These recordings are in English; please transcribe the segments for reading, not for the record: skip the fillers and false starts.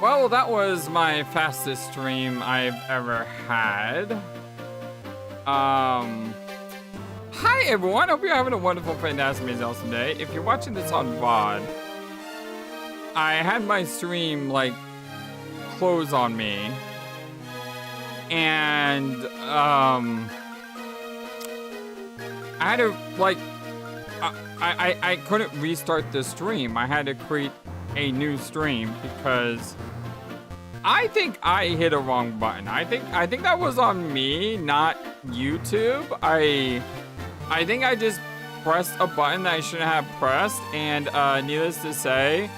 Well, that was my fastest stream I've ever had. Hi everyone, hope you're having a wonderful, fantastic, amazing, awesome day. If you're watching this on VOD, I had my stream, like, close on me. And, I had to, like, I couldn't restart the stream. I had to create a new stream because I think I hit a wrong button. I think that was on me, not YouTube. I think I just pressed a button that I shouldn't have pressed, and needless to say,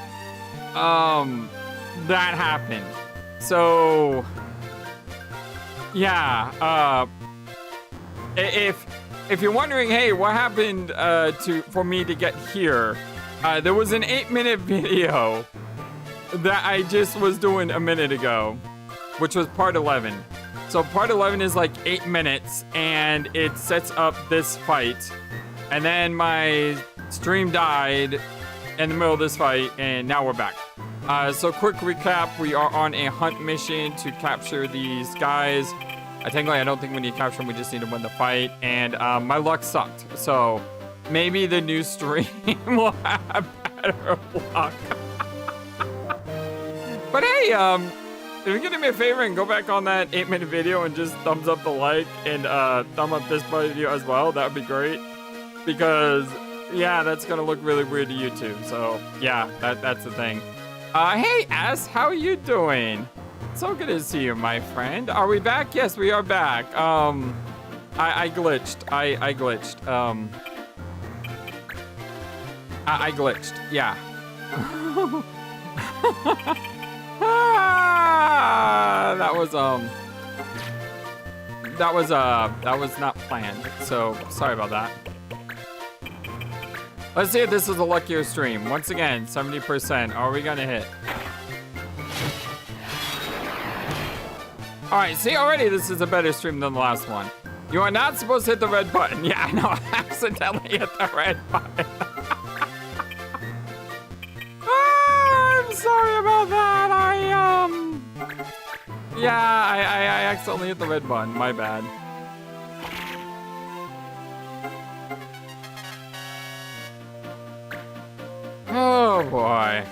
that happened. So yeah, if you're wondering, hey, what happened for me to get here, there was an 8-minute video that I just was doing a minute ago, which was part 11. So part 11 is like 8 minutes, and it sets up this fight. And then my stream died in the middle of this fight, and now we're back. So quick recap, we are on a hunt mission to capture these guys. Technically, I don't think we need to capture them, we just need to win the fight. And my luck sucked, so maybe the new stream will have better luck. But hey, if you can do me a favor and go back on that 8-minute video and just thumbs up the like and thumb up this video as well, that would be great. Because, yeah, that's going to look really weird to YouTube. So, yeah, that's the thing. Hey, S, how are you doing? So good to see you, my friend. Are we back? Yes, we are back. I glitched. I glitched. I glitched. Yeah. That was not planned. So sorry about that. Let's see if this is a luckier stream. Once again, 70%. Are we gonna hit? All right, see, already this is a better stream than the last one. You are not supposed to hit the red button. Yeah, I know, I accidentally hit the red button. I'm sorry about that. Yeah, I accidentally hit the red button. My bad. Oh boy.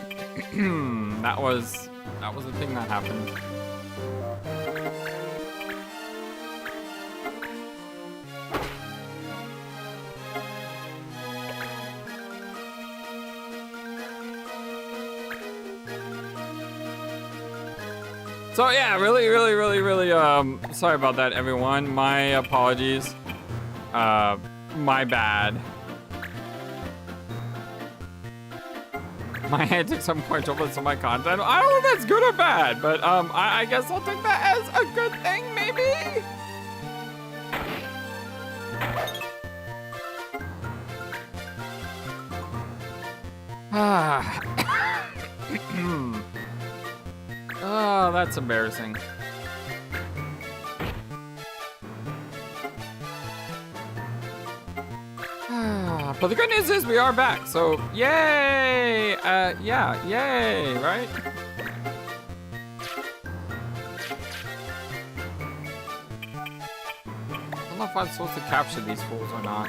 that was the thing that happened. So yeah, really, sorry about that, everyone. My apologies. My bad. My antics are more troublesome to my content. I don't know if that's good or bad, but I guess I'll take that as a good thing, maybe? Oh, that's embarrassing. But the good news is we are back, so yay! Yeah, yay, right? I don't know if I'm supposed to capture these fools or not.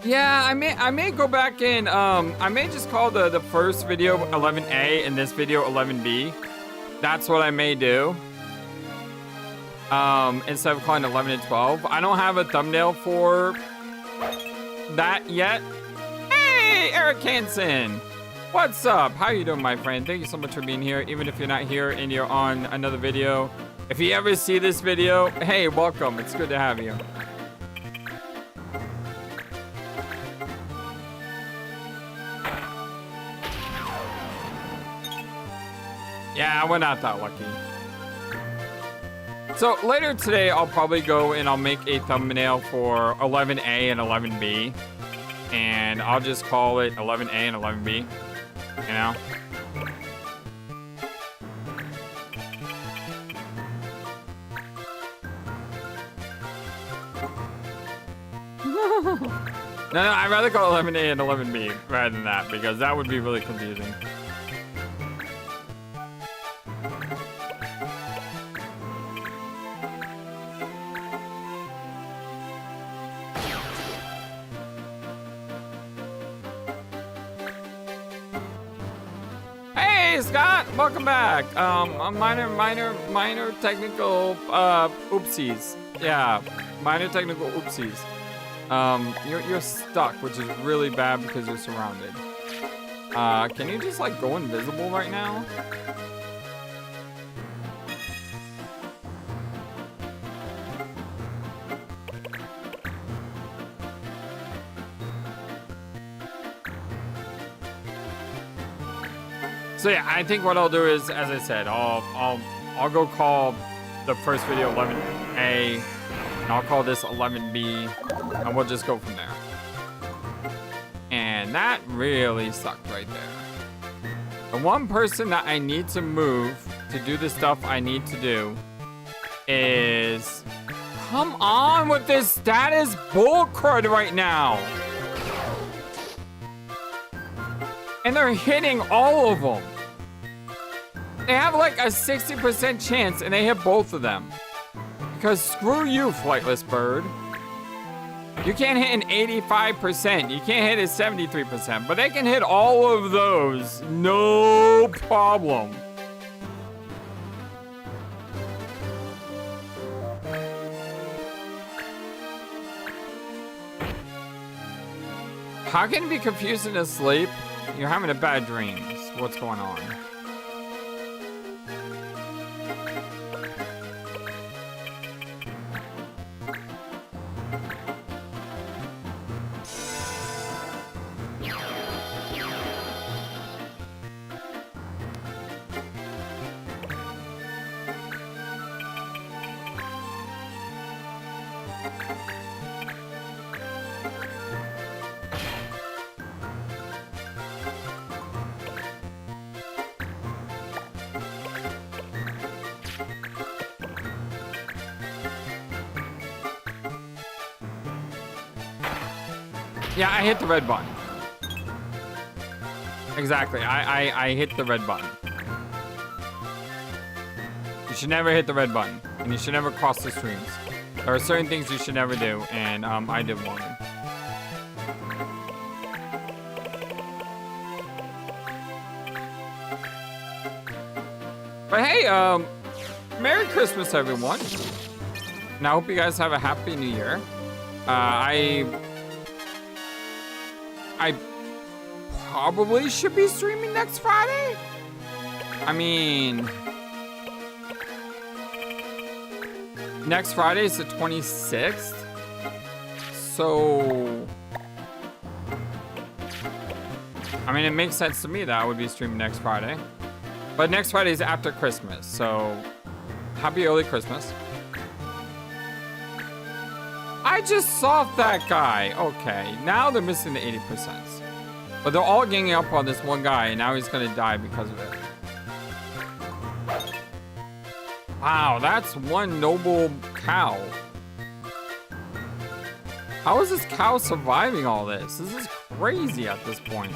Yeah, I may go back in, I may just call the first video 11A and this video 11B. That's what I may do. Instead of calling 11 and 12. I don't have a thumbnail for that yet. Hey, Eric Hansen. What's up? How you doing, my friend? Thank you so much for being here, even if you're not here and you're on another video. If you ever see this video, hey, welcome. It's good to have you. Yeah, we're not that lucky. So later today, I'll probably go and I'll make a thumbnail for 11A and 11B. And I'll just call it 11A and 11B. You know? No, I'd rather call 11A and 11B rather than that because that would be really confusing. Hey, Scott, welcome back. A minor technical oopsies. Yeah, minor technical oopsies. You're stuck, which is really bad because you're surrounded. Can you just like go invisible right now? So yeah, I think what I'll do is, as I said, I'll go call the first video 11A, and I'll call this 11B, and we'll just go from there. And that really sucked right there. The one person that I need to move to do the stuff I need to do is... Come on with this status bull crud right now! And they're hitting all of them. They have like a 60% chance and they hit both of them. Because screw you, FlightlessBird. You can't hit an 85%. You can't hit a 73%. But they can hit all of those. No problem. How can it be confused and asleep? You're having a bad dream. What's going on? Yeah, I hit the red button. Exactly, I hit the red button. You should never hit the red button, and you should never cross the streams. There are certain things you should never do, and I did one of them. But hey, Merry Christmas, everyone. And I hope you guys have a Happy New Year. I probably should be streaming next Friday. I mean, next Friday is the 26th. So, I mean, it makes sense to me that I would be streaming next Friday. But next Friday is after Christmas, so happy early Christmas. I just saw that guy. Okay, now they're missing the 80%. But they're all ganging up on this one guy, and now he's gonna die because of it. Wow, that's one noble cow. How is this cow surviving all this? This is crazy at this point.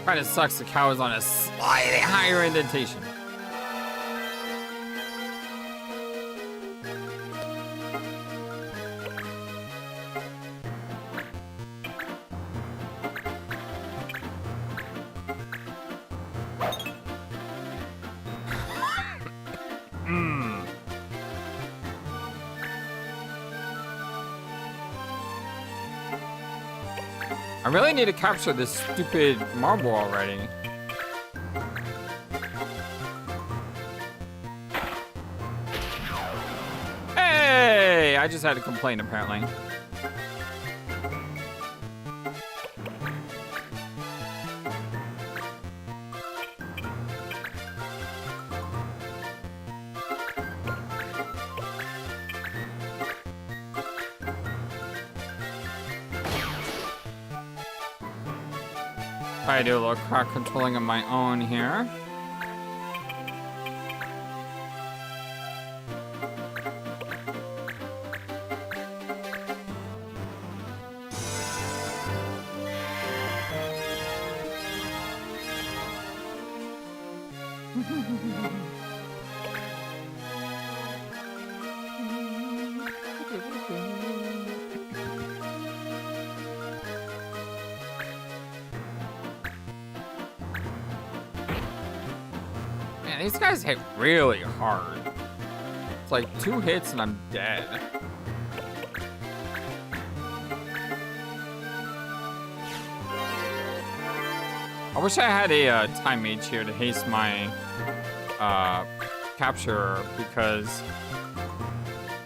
Kind of sucks the cow is on a slightly higher indentation. I really need to capture this stupid marble already. I just had to complain apparently. I do a little crack controlling of my own here. These guys hit really hard. It's like 2 hits and I'm dead. I wish I had a time mage here to haste my capture, because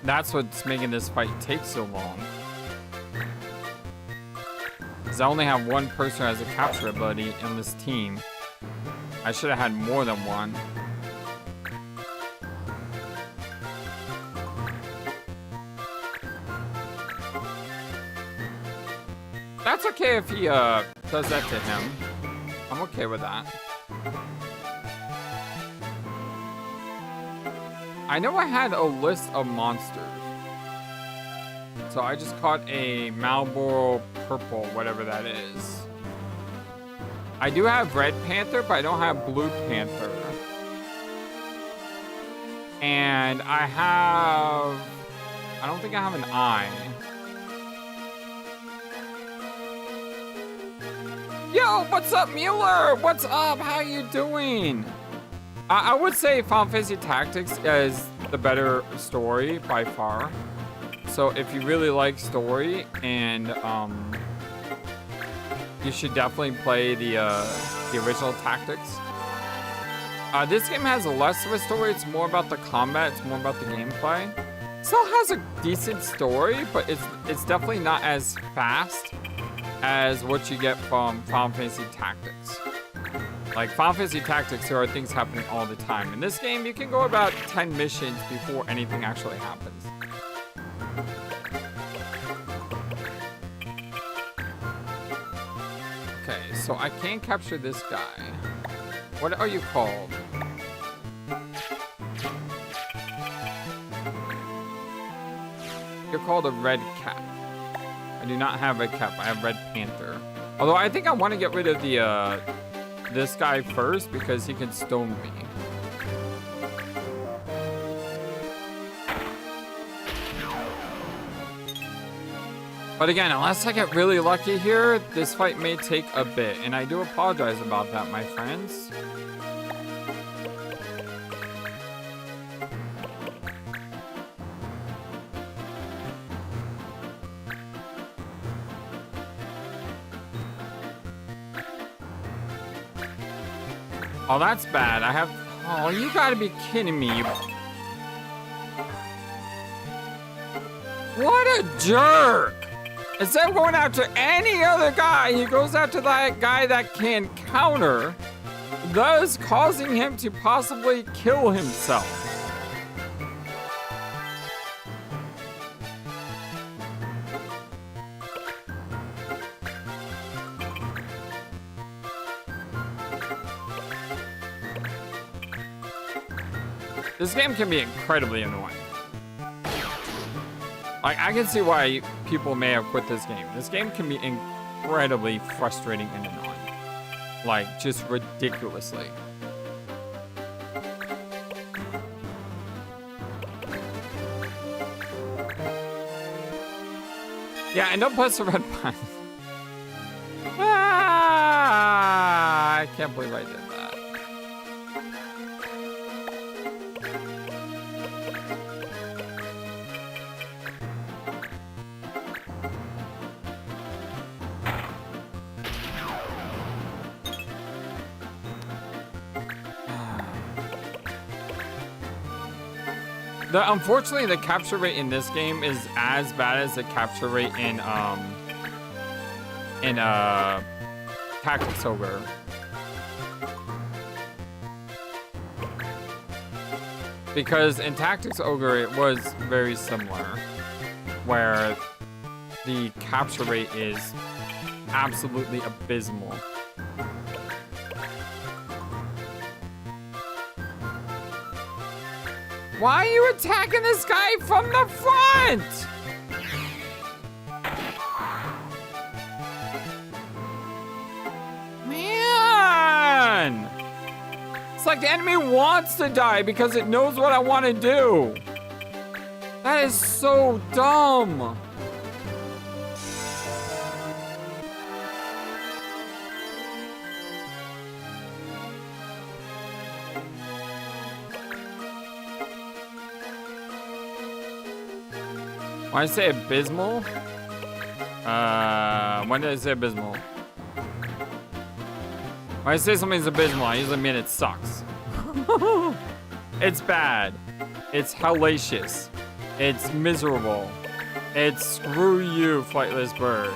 that's what's making this fight take so long. Because I only have one person who has a capture ability in this team. I should have had more than one. That's okay if he does that to him. I'm okay with that. I know I had a list of monsters. So I just caught a Marlboro Purple, whatever that is. I do have Red Panther, but I don't have Blue Panther. And I don't think I have an eye. Yo, what's up, Mueller? What's up? How you doing? I would say Final Fantasy Tactics is the better story by far. So if you really like story, and you should definitely play the original Tactics. This game has less of a story. It's more about the combat. It's more about the gameplay. Still has a decent story, but it's definitely not as fast as what you get from Final Fantasy Tactics. Like Final Fantasy Tactics, there are things happening all the time. In this game, you can go about 10 missions before anything actually happens. Okay, so I can't capture this guy. What are you called? You're called a Red Cap. I do not have Red Cap. I have Red Panther. Although I think I want to get rid of the this guy first, because he can stone me. But again, unless I get really lucky here, this fight may take a bit, and I do apologize about that, my friends. Oh, that's bad. I have... Oh, you gotta be kidding me. What a jerk! Instead of going after any other guy, he goes after that guy that can counter, thus causing him to possibly kill himself. This game can be incredibly annoying. Like, I can see why people may have quit this game. This game can be incredibly frustrating and annoying. Like, just ridiculously. Yeah, and don't press the red button. Ah, I can't believe I did that. Unfortunately, the capture rate in this game is as bad as the capture rate in Tactics Ogre. Because in Tactics Ogre, it was very similar, where the capture rate is absolutely abysmal. Why are you attacking this guy from the front? Man! It's like the enemy wants to die because it knows what I want to do. That is so dumb. When I say abysmal, when did I say abysmal? When I say something's abysmal, I usually mean it sucks. It's bad. It's hellacious. It's miserable. It's screw you, FlightlessBird.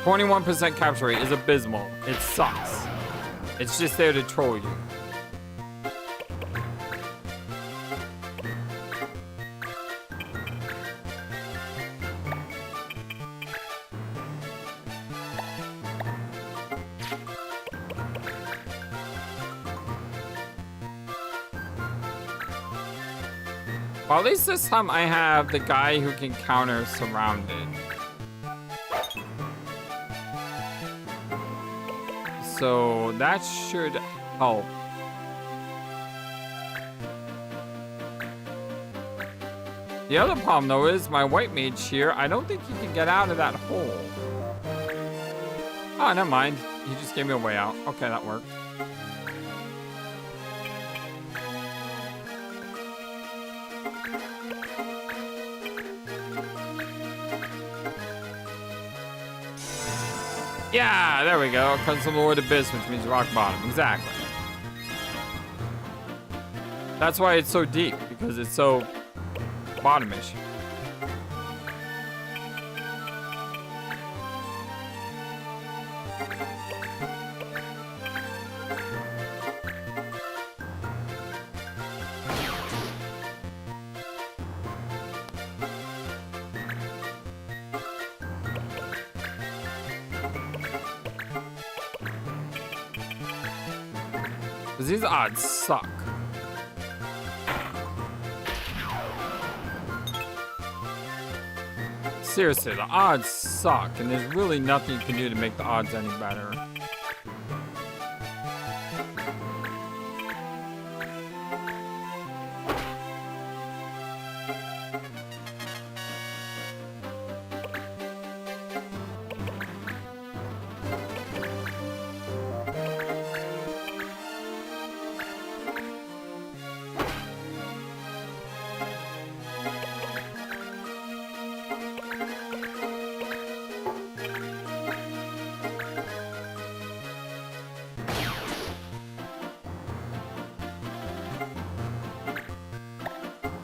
21% capture rate is abysmal. It sucks. It's just there to troll you. Well, at least this time I have the guy who can counter surrounded. So that should help. The other problem though is my white mage here, I don't think he can get out of that hole. Oh, never mind. He just gave me a way out. Okay, that worked. Yeah, there we go. Comes from the Lord Abyss, which means rock bottom. Exactly. That's why it's so deep, because it's so bottomish. These odds suck. Seriously, the odds suck, and there's really nothing you can do to make the odds any better.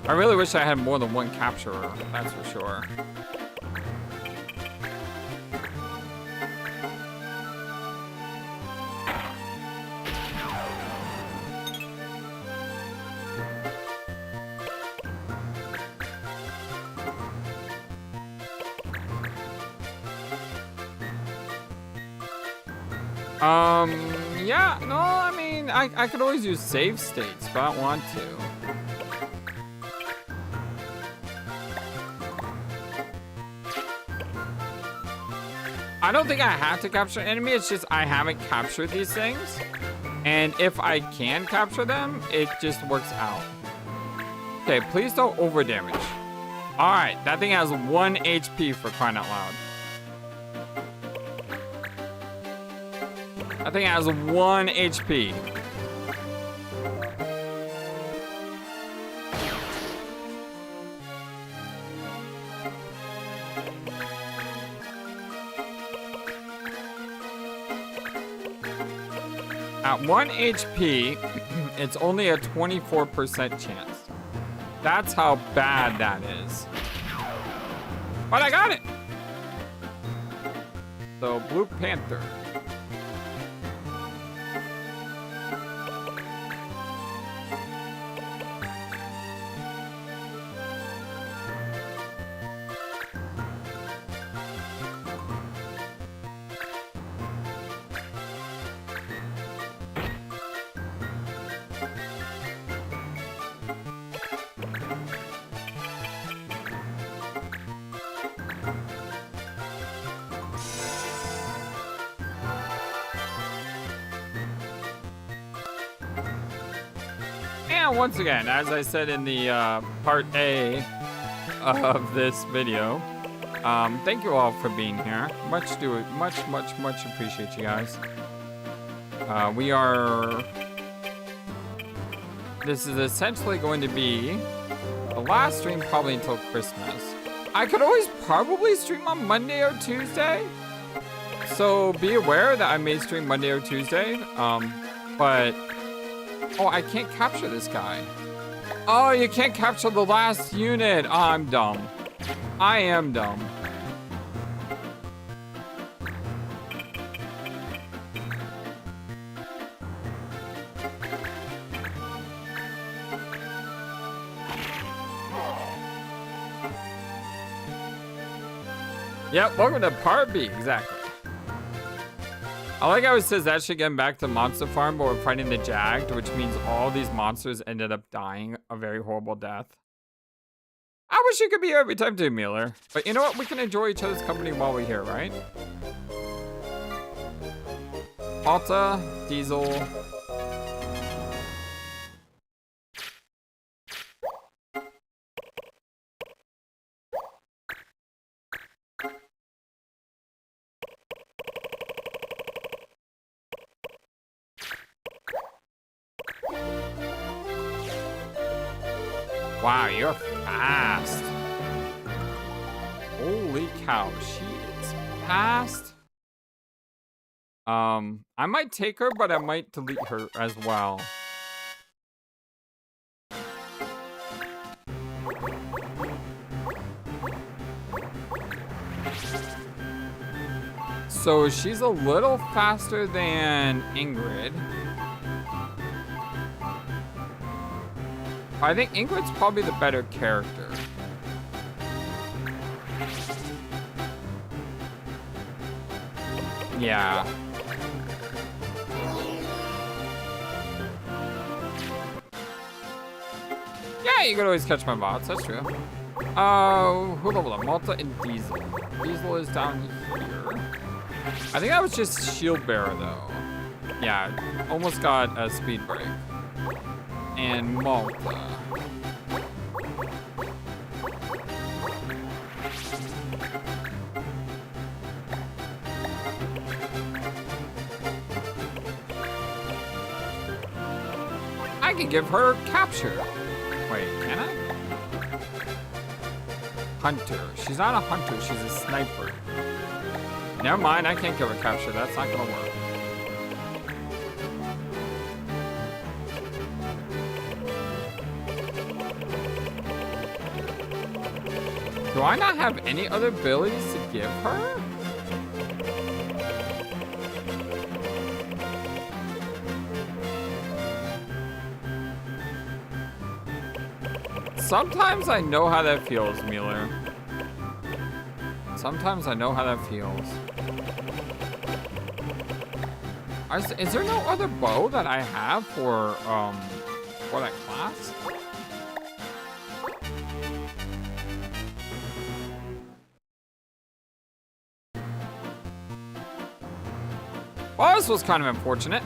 I really wish I had more than one capturer, that's for sure. Yeah, no, I mean, I could always use save states, but I don't want to. I don't think I have to capture an enemy, it's just I haven't captured these things. And if I can capture them, it just works out. Okay, please don't over damage. Alright, that thing has 1 HP for crying out loud. That thing has 1 HP. At 1 HP, it's only a 24% chance. That's how bad that is. But I got it! So, Blue Panther. And once again, as I said in the part A of this video, thank you all for being here. Much appreciate you guys. This is essentially going to be the last stream probably until Christmas. I could always probably stream on Monday or Tuesday. So be aware that I may stream Monday or Tuesday. But oh, I can't capture this guy. Oh, you can't capture the last unit. Oh, I'm dumb. I am dumb. Yep, welcome to part B, exactly. I like how it says that shit getting back to Monster Farm, but we're fighting the Jagged, which means all these monsters ended up dying a very horrible death. I wish you could be here every time too, Mueller. But you know what? We can enjoy each other's company while we're here, right? Alta, Diesel. Wow, you're fast. Holy cow, she is fast. I might take her, but I might delete her as well. So she's a little faster than Ingrid. I think Ingrid's probably the better character. Yeah. Yeah, you could always catch my bots, that's true. Hold on, Malta and Diesel. Diesel is down here. I think that was just Shield Bearer though. Yeah, almost got a speed break. And Malta. I can give her capture. Wait, can I? Hunter. She's not a hunter, she's a sniper. Never mind, I can't give her capture. That's not gonna work. Do I not have any other abilities to give her? Sometimes I know how that feels, Mueller. Sometimes I know how that feels. Is there no other bow that I have for that class? Well, this was kind of unfortunate.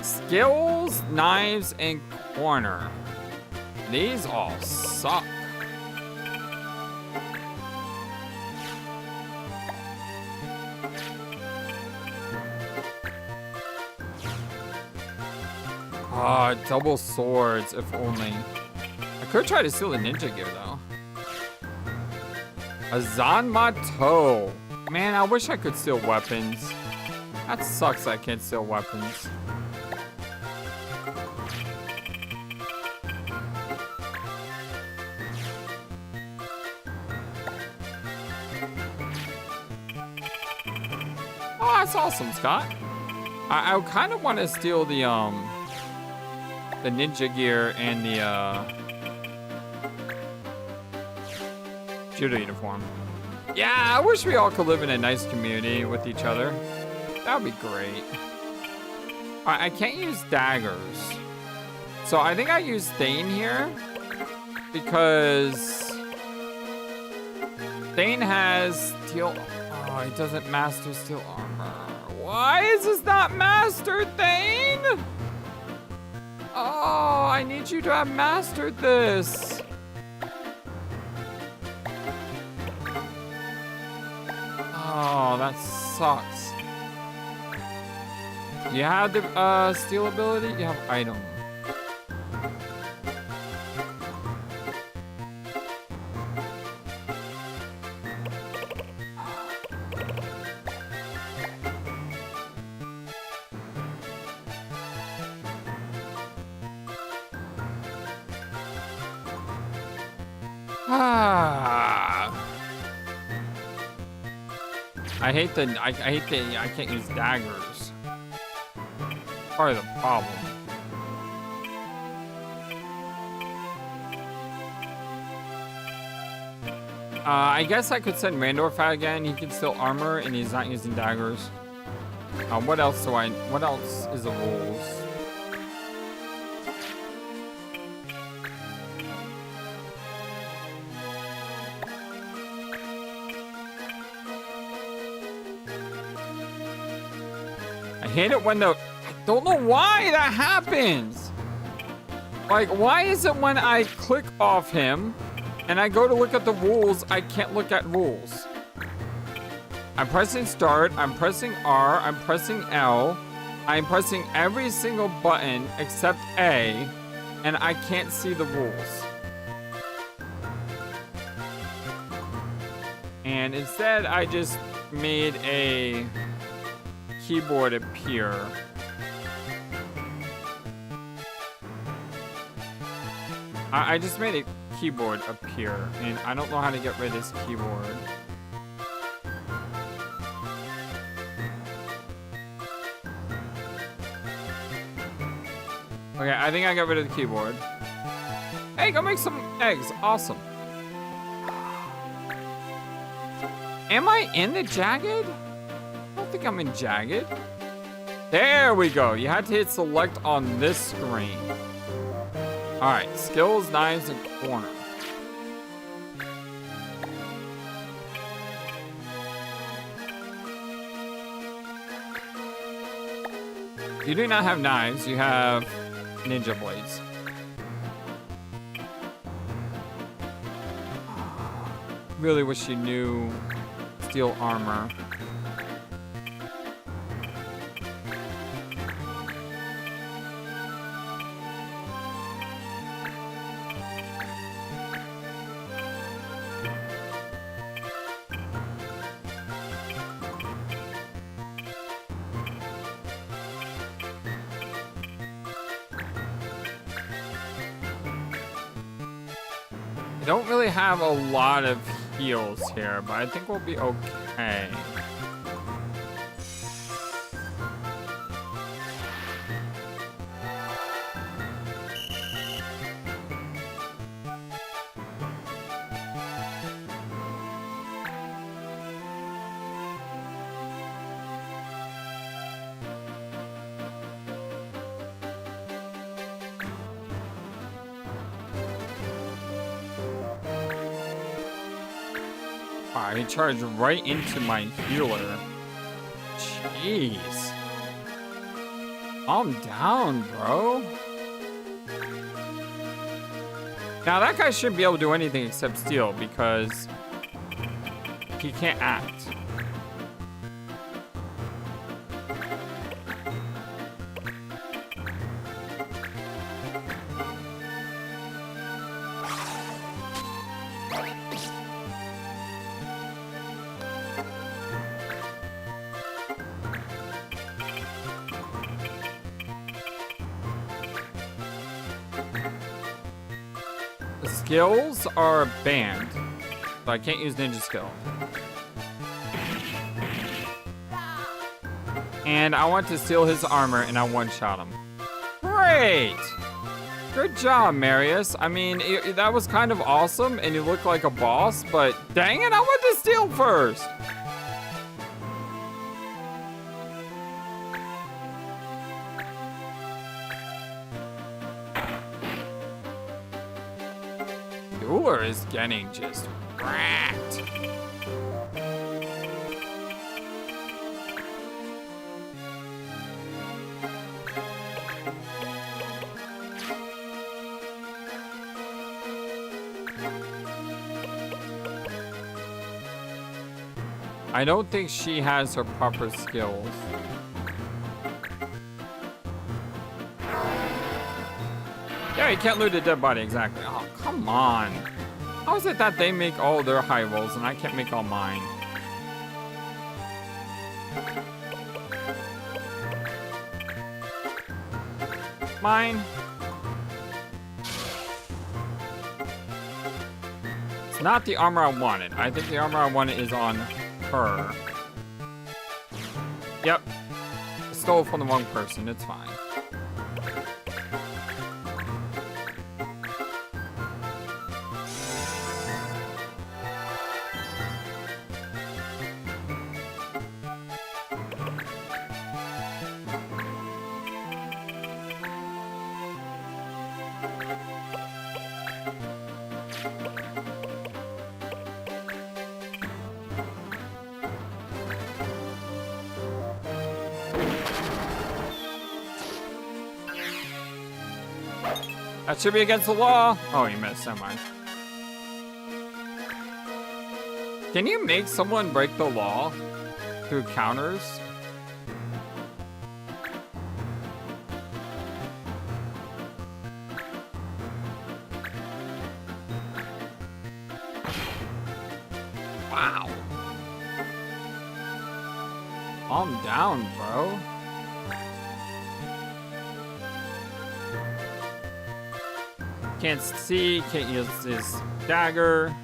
Skills, knives, and corner. These all suck. Ah, double swords, if only. I could try to steal the ninja gear, though. A Zanmato. Man, I wish I could steal weapons. That sucks I can't steal weapons. Oh, that's awesome, Scott. I kind of want to steal the ninja gear and the judo uniform. Yeah, I wish we all could live in a nice community with each other. That would be great. I can't use daggers. So I think I use Thane here because Thane has steel. Oh, he doesn't master steel armor. Why is this not mastered, Thane? Oh, I need you to have mastered this. Oh, that sucks. You have the steel ability? You have item. I can't use daggers. Part of the problem. I guess I could send Randorf out again. He can still armor and he's not using daggers. What else is the rules? I hate it when I don't know why that happens. Like, why is it when I click off him and I go to look at the rules, I can't look at rules? I'm pressing start, I'm pressing R, I'm pressing L, I'm pressing every single button except A, and I can't see the rules. And instead, I just made a keyboard appear. I just made a keyboard appear, and I don't know how to get rid of this keyboard. Okay, I think I got rid of the keyboard. Hey, go make some eggs. Awesome. Am I in the jagged? I don't think I'm in jagged. There we go. You had to hit select on this screen. All right, skills, knives, and corner. You do not have knives, you have ninja blades. Really wish you knew steel armor. I don't really have a lot of heals here, but I think we'll be okay. Wow, he charged right into my healer. Jeez. Calm down, bro. Now, that guy shouldn't be able to do anything except steal because he can't act. skills are banned. So I can't use ninja skill. And I want to steal his armor and I one-shot him. Great! Good job, Marius. I mean, that was kind of awesome and you look like a boss, but dang it, I want to steal first! Dueler is getting just wrecked. I don't think she has her proper skills. Yeah, you can't loot a dead body, exactly. Oh, come on. How is it that they make all their high rolls and I can't make all mine? Mine. It's not the armor I wanted. I think the armor I wanted is on her. Yep. I stole from the wrong person. It's fine. That should be against the law. Oh, you missed. Never mind. Can you make someone break the law through counters? Wow. Calm down, bro. Can't see, can't use his dagger.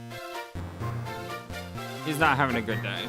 He's not having a good day.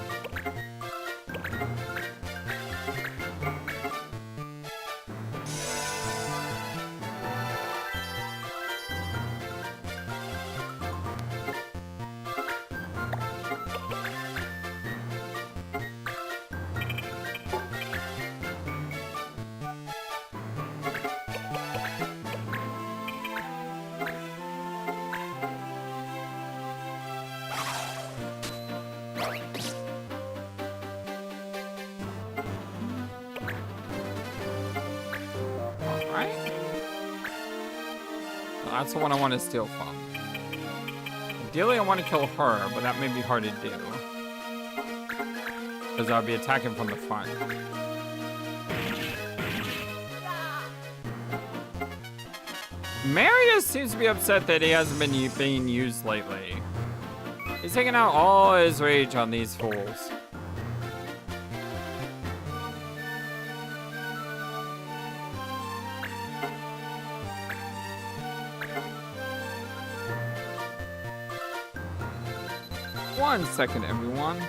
That's the one I want to steal from. Ideally, I want to kill her, but that may be hard to do. Because I'll be attacking from the front. Marius seems to be upset that he hasn't been being used lately. He's taking out all his rage on these fools. One second, everyone.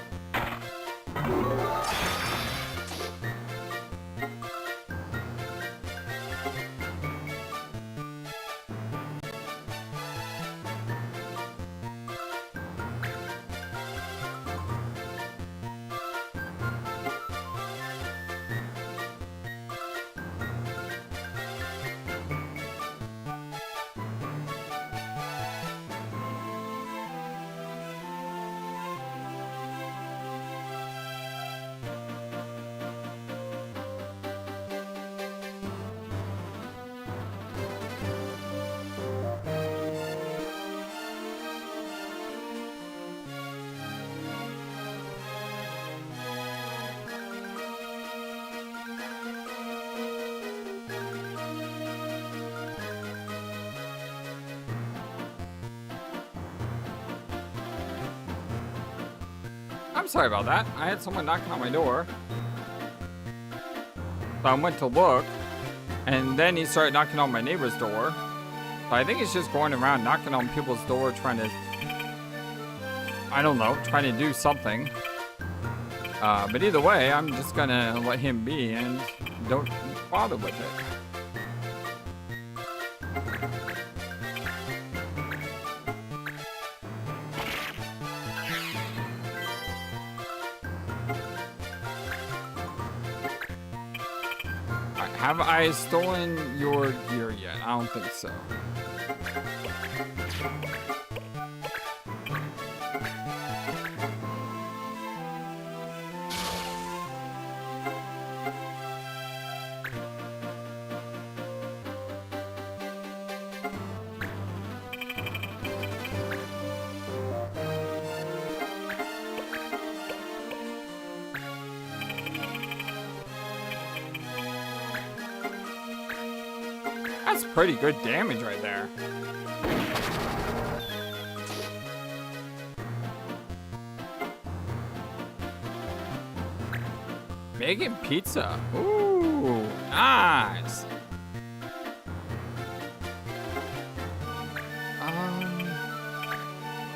I'm sorry about that. I had someone knocking on my door. So I went to look, and then he started knocking on my neighbor's door. So I think it's just going around knocking on people's door trying to, I don't know, trying to do something. But either way, I'm just gonna let him be and don't bother with it. Have I stolen your gear yet? I don't think so. That's pretty good damage right there. Making pizza. Ooh, nice.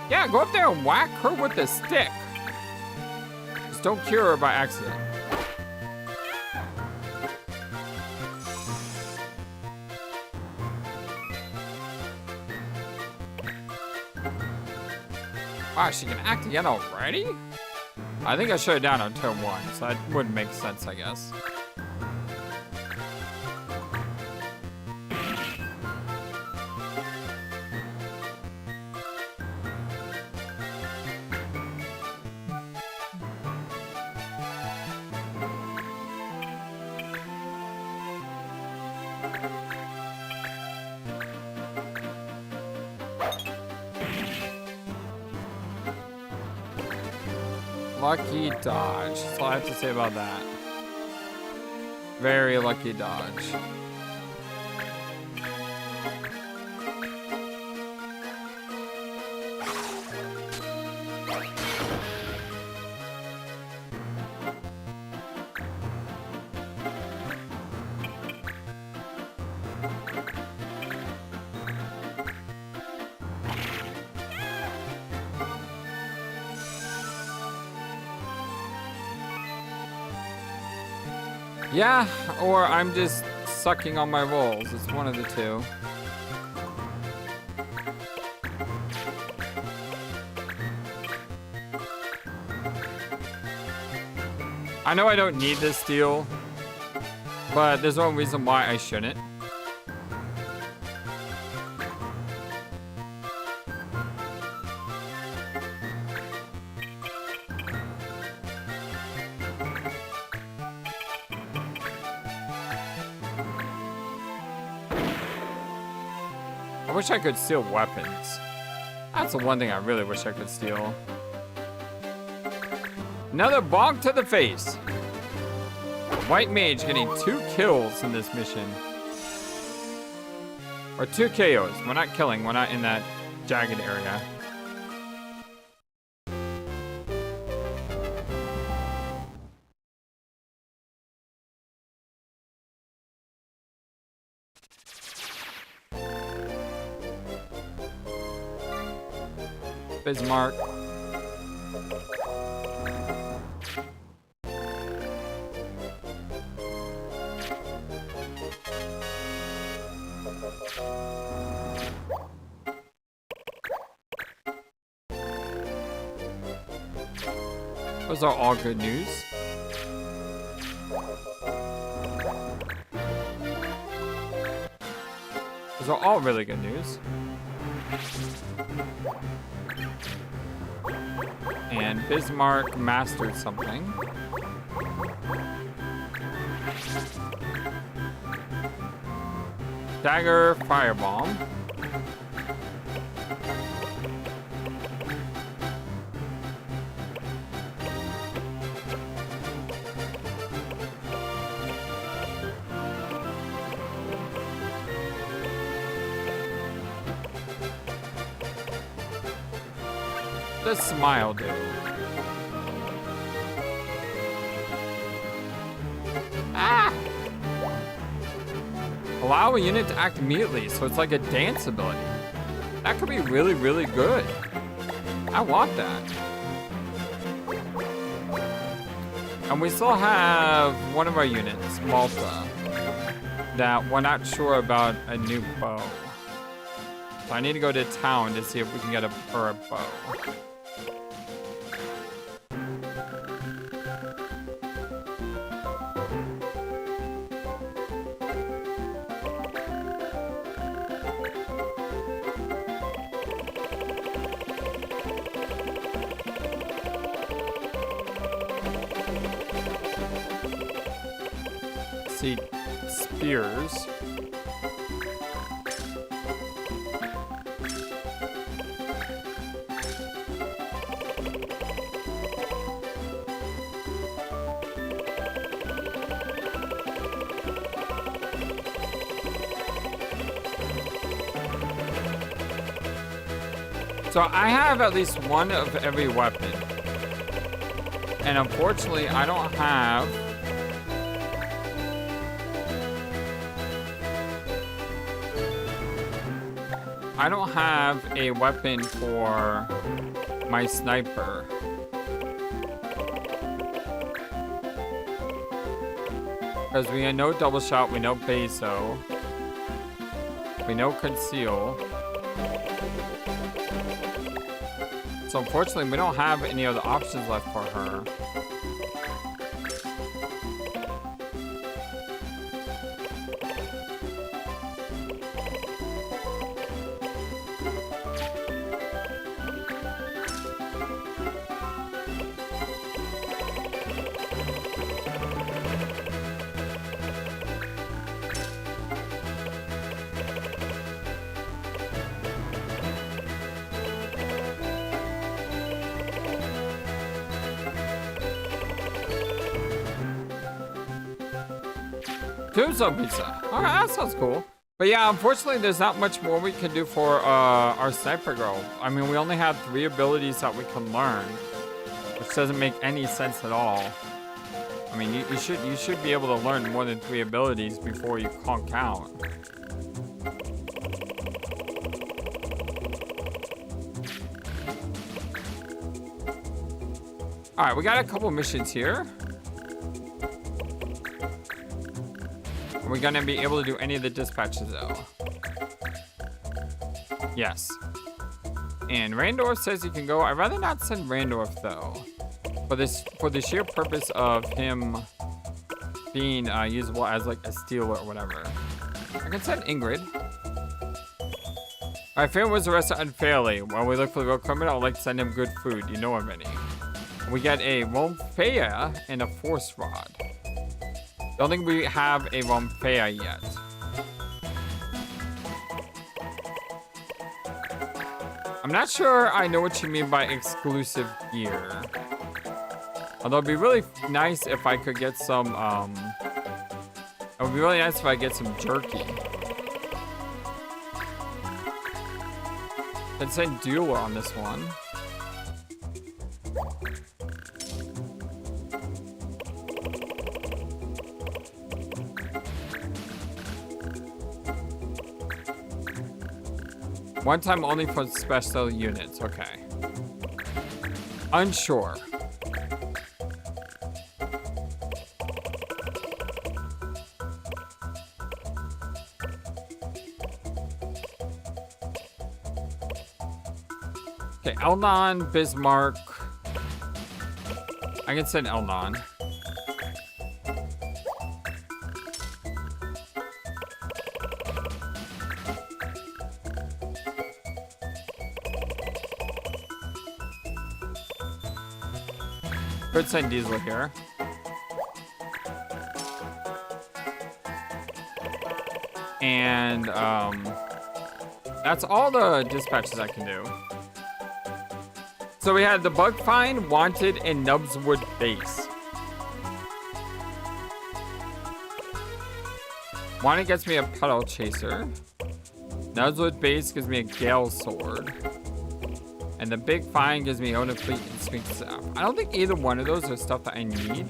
Yeah, go up there and whack her with the stick. Just don't cure her by accident. Wow, she can act again already? I think I shut it down on turn 1, so that wouldn't make sense, I guess. Lucky dodge. That's all I have to say about that. Very lucky dodge. Yeah, or I'm just sucking on my rolls. It's one of the two. I know I don't need this steal, but there's no reason why I shouldn't. I wish I could steal weapons. That's the one thing I really wish I could steal. Another bonk to the face. White mage getting 2 kills in this mission. Or 2 KOs. We're not killing. We're not in that jagged area. Bismarck. Those are all good news. Those are all really good news. And Bismarck mastered something. Dagger firebomb. The smile dude. Ah! Allow a unit to act immediately, so it's like a dance ability. That could be really, really good. I want that. And we still have one of our units, Malta, that we're not sure about a new bow. So I need to go to town to see if we can get her a bow. See, spears. So I have at least one of every weapon. And unfortunately, I don't have... I don't have a weapon for my sniper. Because we know double shot, we know Bezo, we know conceal. So unfortunately, we don't have any other options left for her. Tombstone pizza. Alright, that sounds cool. But yeah, unfortunately, there's not much more we can do for our sniper girl. I mean, we only have 3 abilities that we can learn, which doesn't make any sense at all. I mean, you should be able to learn more than 3 abilities before you conk out. Alright, we got a couple missions here. Are we gonna be able to do any of the dispatches though? Yes. And Randorf says you can go. I'd rather not send Randorf though. For the sheer purpose of him being usable as like a stealer or whatever. I can send Ingrid. My friend was arrested unfairly. While we look for the real criminal, I'd like to send him good food. You know of any. We get a Rompheia and a Force Rod. Don't think we have a Rompheia yet. I'm not sure I know what you mean by exclusive gear. Although it'd be really nice if I could get some, it would be really nice if I get some jerky. Let's send Dueler on this one. One time only for special units, okay. Unsure. Okay, Elnon, Bismarck. I can send Elnon. Could send Diesel here. And that's all the dispatches I can do. So we had the Bug Find, Wanted, and Nubswood Base. Wanted gets me a Puddle Chaser. Nubswood Base gives me a Gale Sword. And the Big Find gives me Ona Fleet and Sphinx Staff. I don't think either one of those are stuff that I need.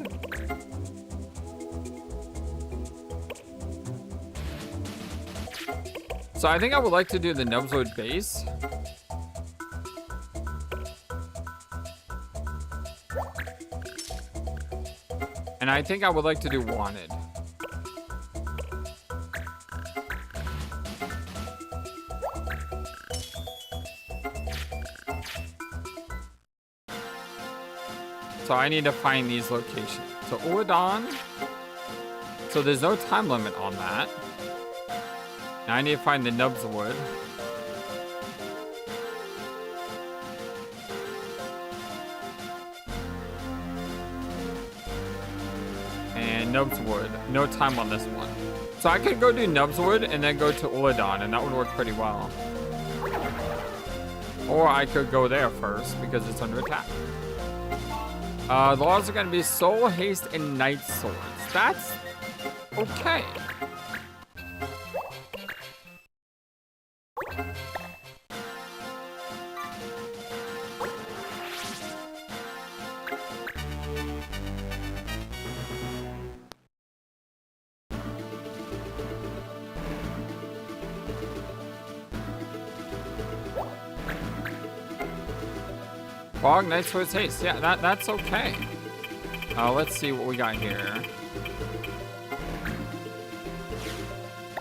So I think I would like to do the Nubswood base. And I think I would like to do Wanted. So I need to find these locations. So Uladon. So there's no time limit on that. Now I need to find the Nubswood. And Nubswood. No time on this one. So I could go do Nubswood and then go to Uladon, and that would work pretty well. Or I could go there first because it's under attack. The laws are going to be Soul, Haste, and Night Swords. That's okay. Fog, Night Swords, Haste. Yeah, that's okay. Let's see what we got here.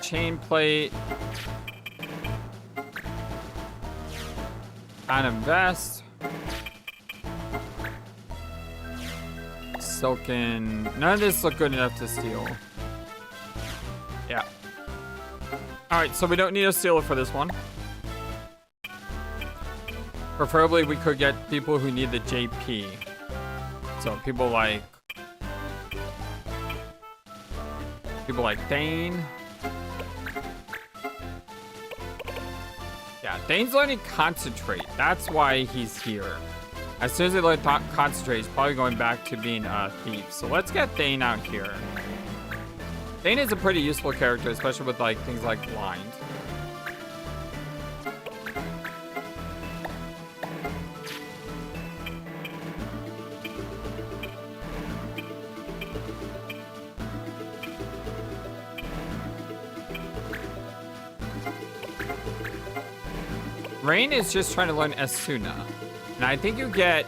Chain plate. Phantom vest. Silken. None of this look good enough to steal. Yeah. Alright, so we don't need a stealer for this one. Preferably, we could get people who need the JP. So people like Dane. Yeah, Dane's learning Concentrate. That's why he's here. As soon as he learns Concentrate, he's probably going back to being a thief. So let's get Dane out here. Dane is a pretty useful character, especially with like things like Blind. Rain is just trying to learn Asuna. And I think you get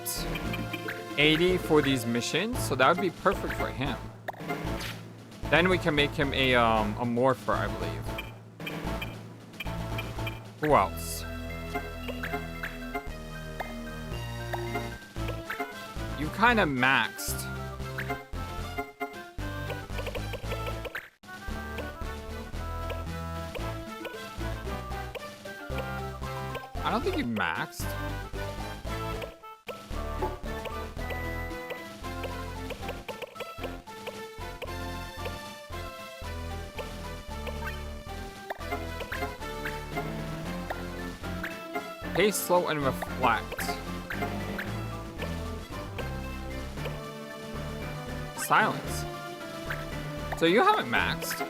80 for these missions, so that would be perfect for him. Then we can make him a Morpher, I believe. Who else? You kind of maxed. I don't think you maxed. Pace, slow, and reflect. Silence. So you haven't maxed.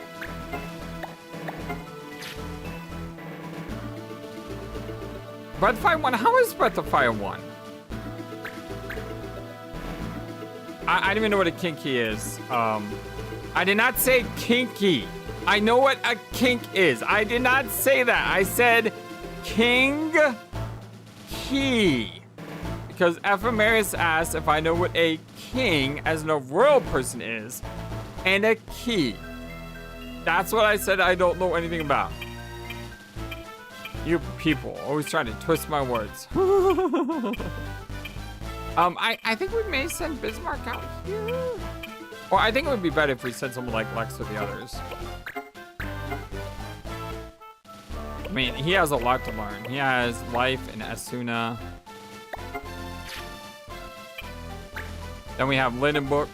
Breath of Fire 1? How is Breath of Fire 1? I don't even know what a kinky is. I did not say kinky. I know what a kink is. I did not say that. I said king key. Because Ephemeris asked if I know what a king as in a royal person is. And a key. That's what I said I don't know anything about. You people always trying to twist my words. I think we may send Bismarck out here. Or I think it would be better if we sent someone like Lex or the others. I mean, he has a lot to learn. He has Life and Asuna. Then we have Lindenbook,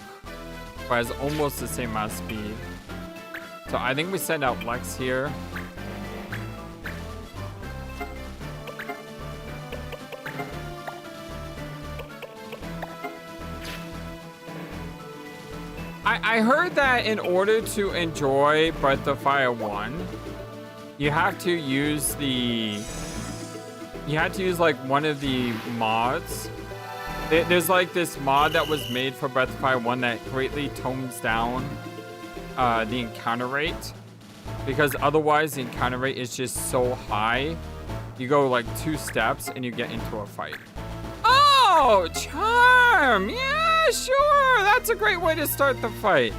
who has almost the same amount of speed. So I think we send out Lex here. I heard that in order to enjoy Breath of Fire 1, you have to use like one of the mods. There's like this mod that was made for Breath of Fire 1 that greatly tones down the encounter rate. because otherwise the encounter rate is just so high. You go like 2 steps and you get into a fight. Oh, charm. Yeah, sure. That's a great way to start the fight.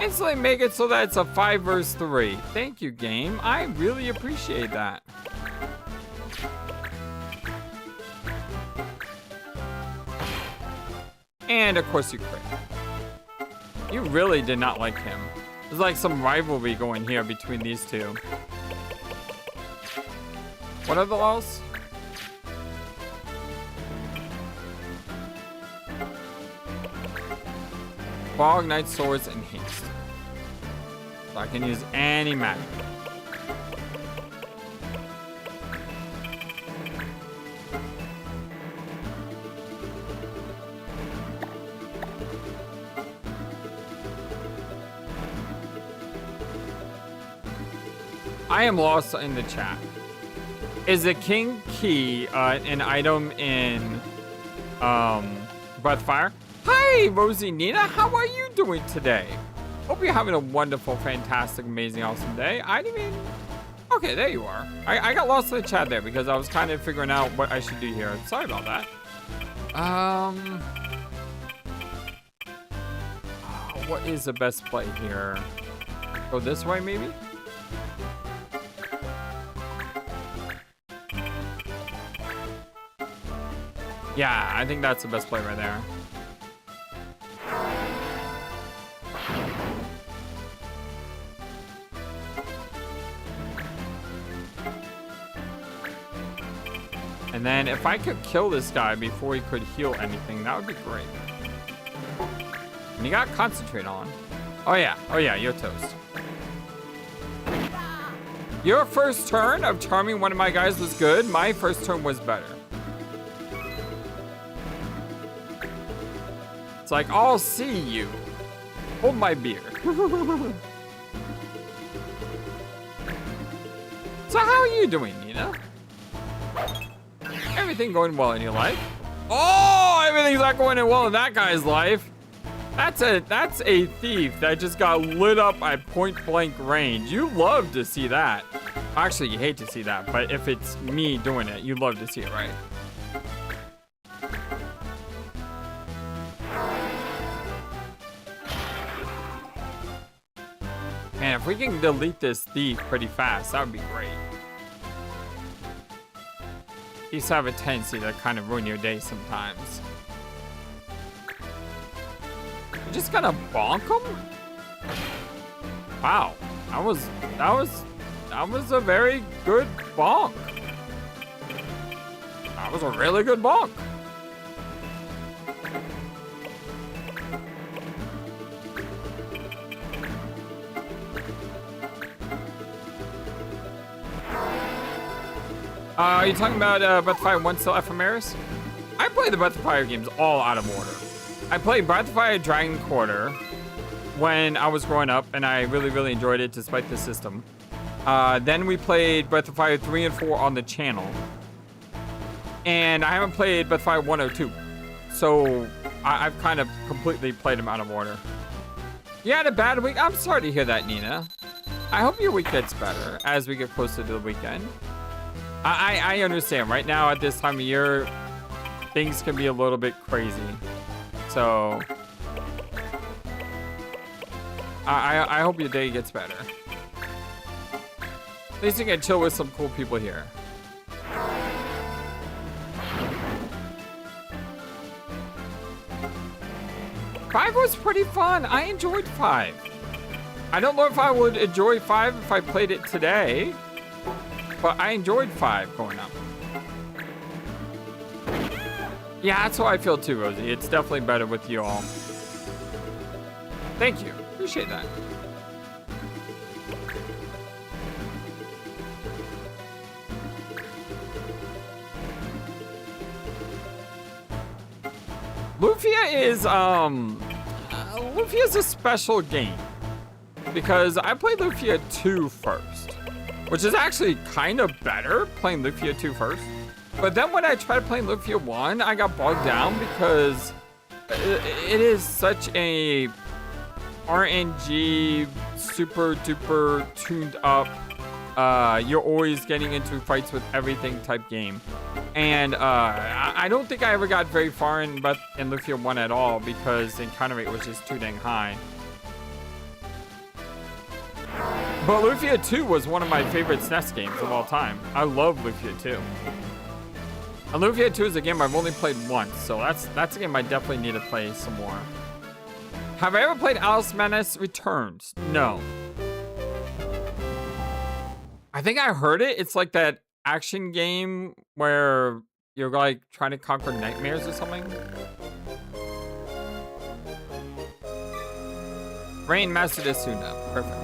Instantly make it so that it's a 5 versus 3. Thank you, game. I really appreciate that. And of course you crit. You really did not like him. There's like some rivalry going here between these two. What are the laws? Fog, Knight Swords, and Haste. So I can use any magic. I am lost in the chat. Is the King Key an item in Breath of Fire? Hi, Rosie Nina. How are you doing today? Hope you're having a wonderful, fantastic, amazing, awesome day. I didn't even... Okay, there you are. I got lost in the chat there because I was kind of figuring out what I should do here. Sorry about that. What is the best play here? Go this way, maybe? Yeah, I think that's the best play right there. And then if I could kill this guy before he could heal anything, that would be great. And you got concentrate on. Oh yeah, you're toast. Your first turn of charming one of my guys was good. My first turn was better. It's like, I'll see you. Hold my beer. So how are you doing, Nina? Everything going well in your life? Oh, everything's not going well in that guy's life. That's a thief that just got lit up at point blank range. You love to see that. Actually, you hate to see that, but if it's me doing it, you love to see it, right? Man, if we can delete this thief pretty fast, that would be great. Thieves have a tendency to kind of ruin your day sometimes. You're just gonna bonk him? Wow, that was a very good bonk. That was a really good bonk. Are you talking about Breath of Fire 1 still Ephemeris? I play the Breath of Fire games all out of order. I played Breath of Fire Dragon Quarter when I was growing up, and I really, really enjoyed it despite the system. Then we played Breath of Fire 3 and 4 on the channel. And I haven't played Breath of Fire 1 or 2. So I've kind of completely played them out of order. You had a bad week? I'm sorry to hear that, Nina. I hope your week gets better as we get closer to the weekend. I understand. Right now, at this time of year, things can be a little bit crazy. So, I hope your day gets better. At least you can chill with some cool people here. Five was pretty fun. I enjoyed 5. I don't know if I would enjoy 5 if I played it today. But I enjoyed 5 going up. Yeah, that's how I feel too, Rosie. It's definitely better with you all. Thank you. Appreciate that. Lufia is a special game. Because I played Lufia 2 first. Which is actually kind of better, playing Lufia 2 first. But then when I tried playing Lufia 1, I got bogged down because it is such a RNG, super duper tuned up. You're always getting into fights with everything type game. And I don't think I ever got very far in Lufia 1 at all because the encounter rate was just too dang high. But Lufia 2 was one of my favorite SNES games of all time. I love Lufia 2. And Lufia 2 is a game I've only played once, so that's a game I definitely need to play some more. Have I ever played Alice Madness Returns? No. I think I heard it. It's like that action game where you're like trying to conquer nightmares or something. Rain mastered Asuna. Perfect.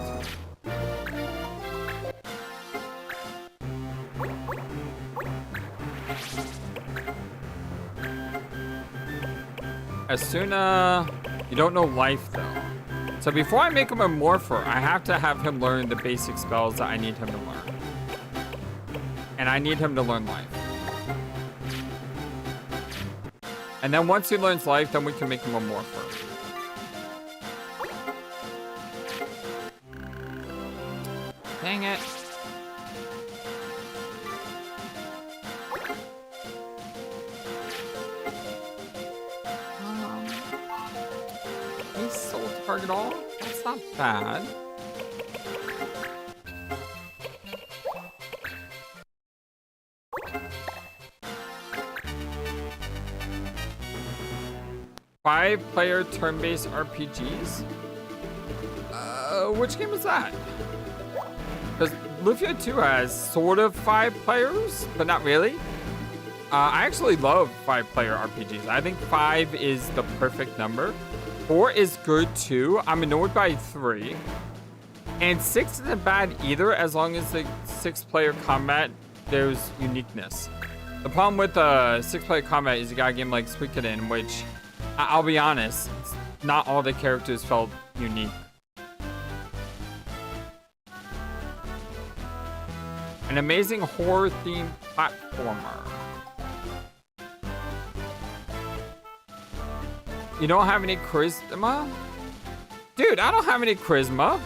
Asuna, you don't know life though. So before I make him a morpher, I have to have him learn the basic spells that I need him to learn. And I need him to learn life. And then once he learns life, then we can make him a morpher. Dang it. He's soul target all? That's not bad. Five-player turn-based RPGs? Which game is that? Because Lufia 2 has sort of 5 players, but not really. I actually love 5-player RPGs. I think 5 is the perfect number. 4 is good too. I'm annoyed by 3. And 6 isn't bad either, as long as the 6-player combat, there's uniqueness. The problem with 6-player combat is you got a game like Suikoden, which, I'll be honest, not all the characters felt unique. An amazing horror-themed platformer. You don't have any charisma? Dude, I don't have any charisma.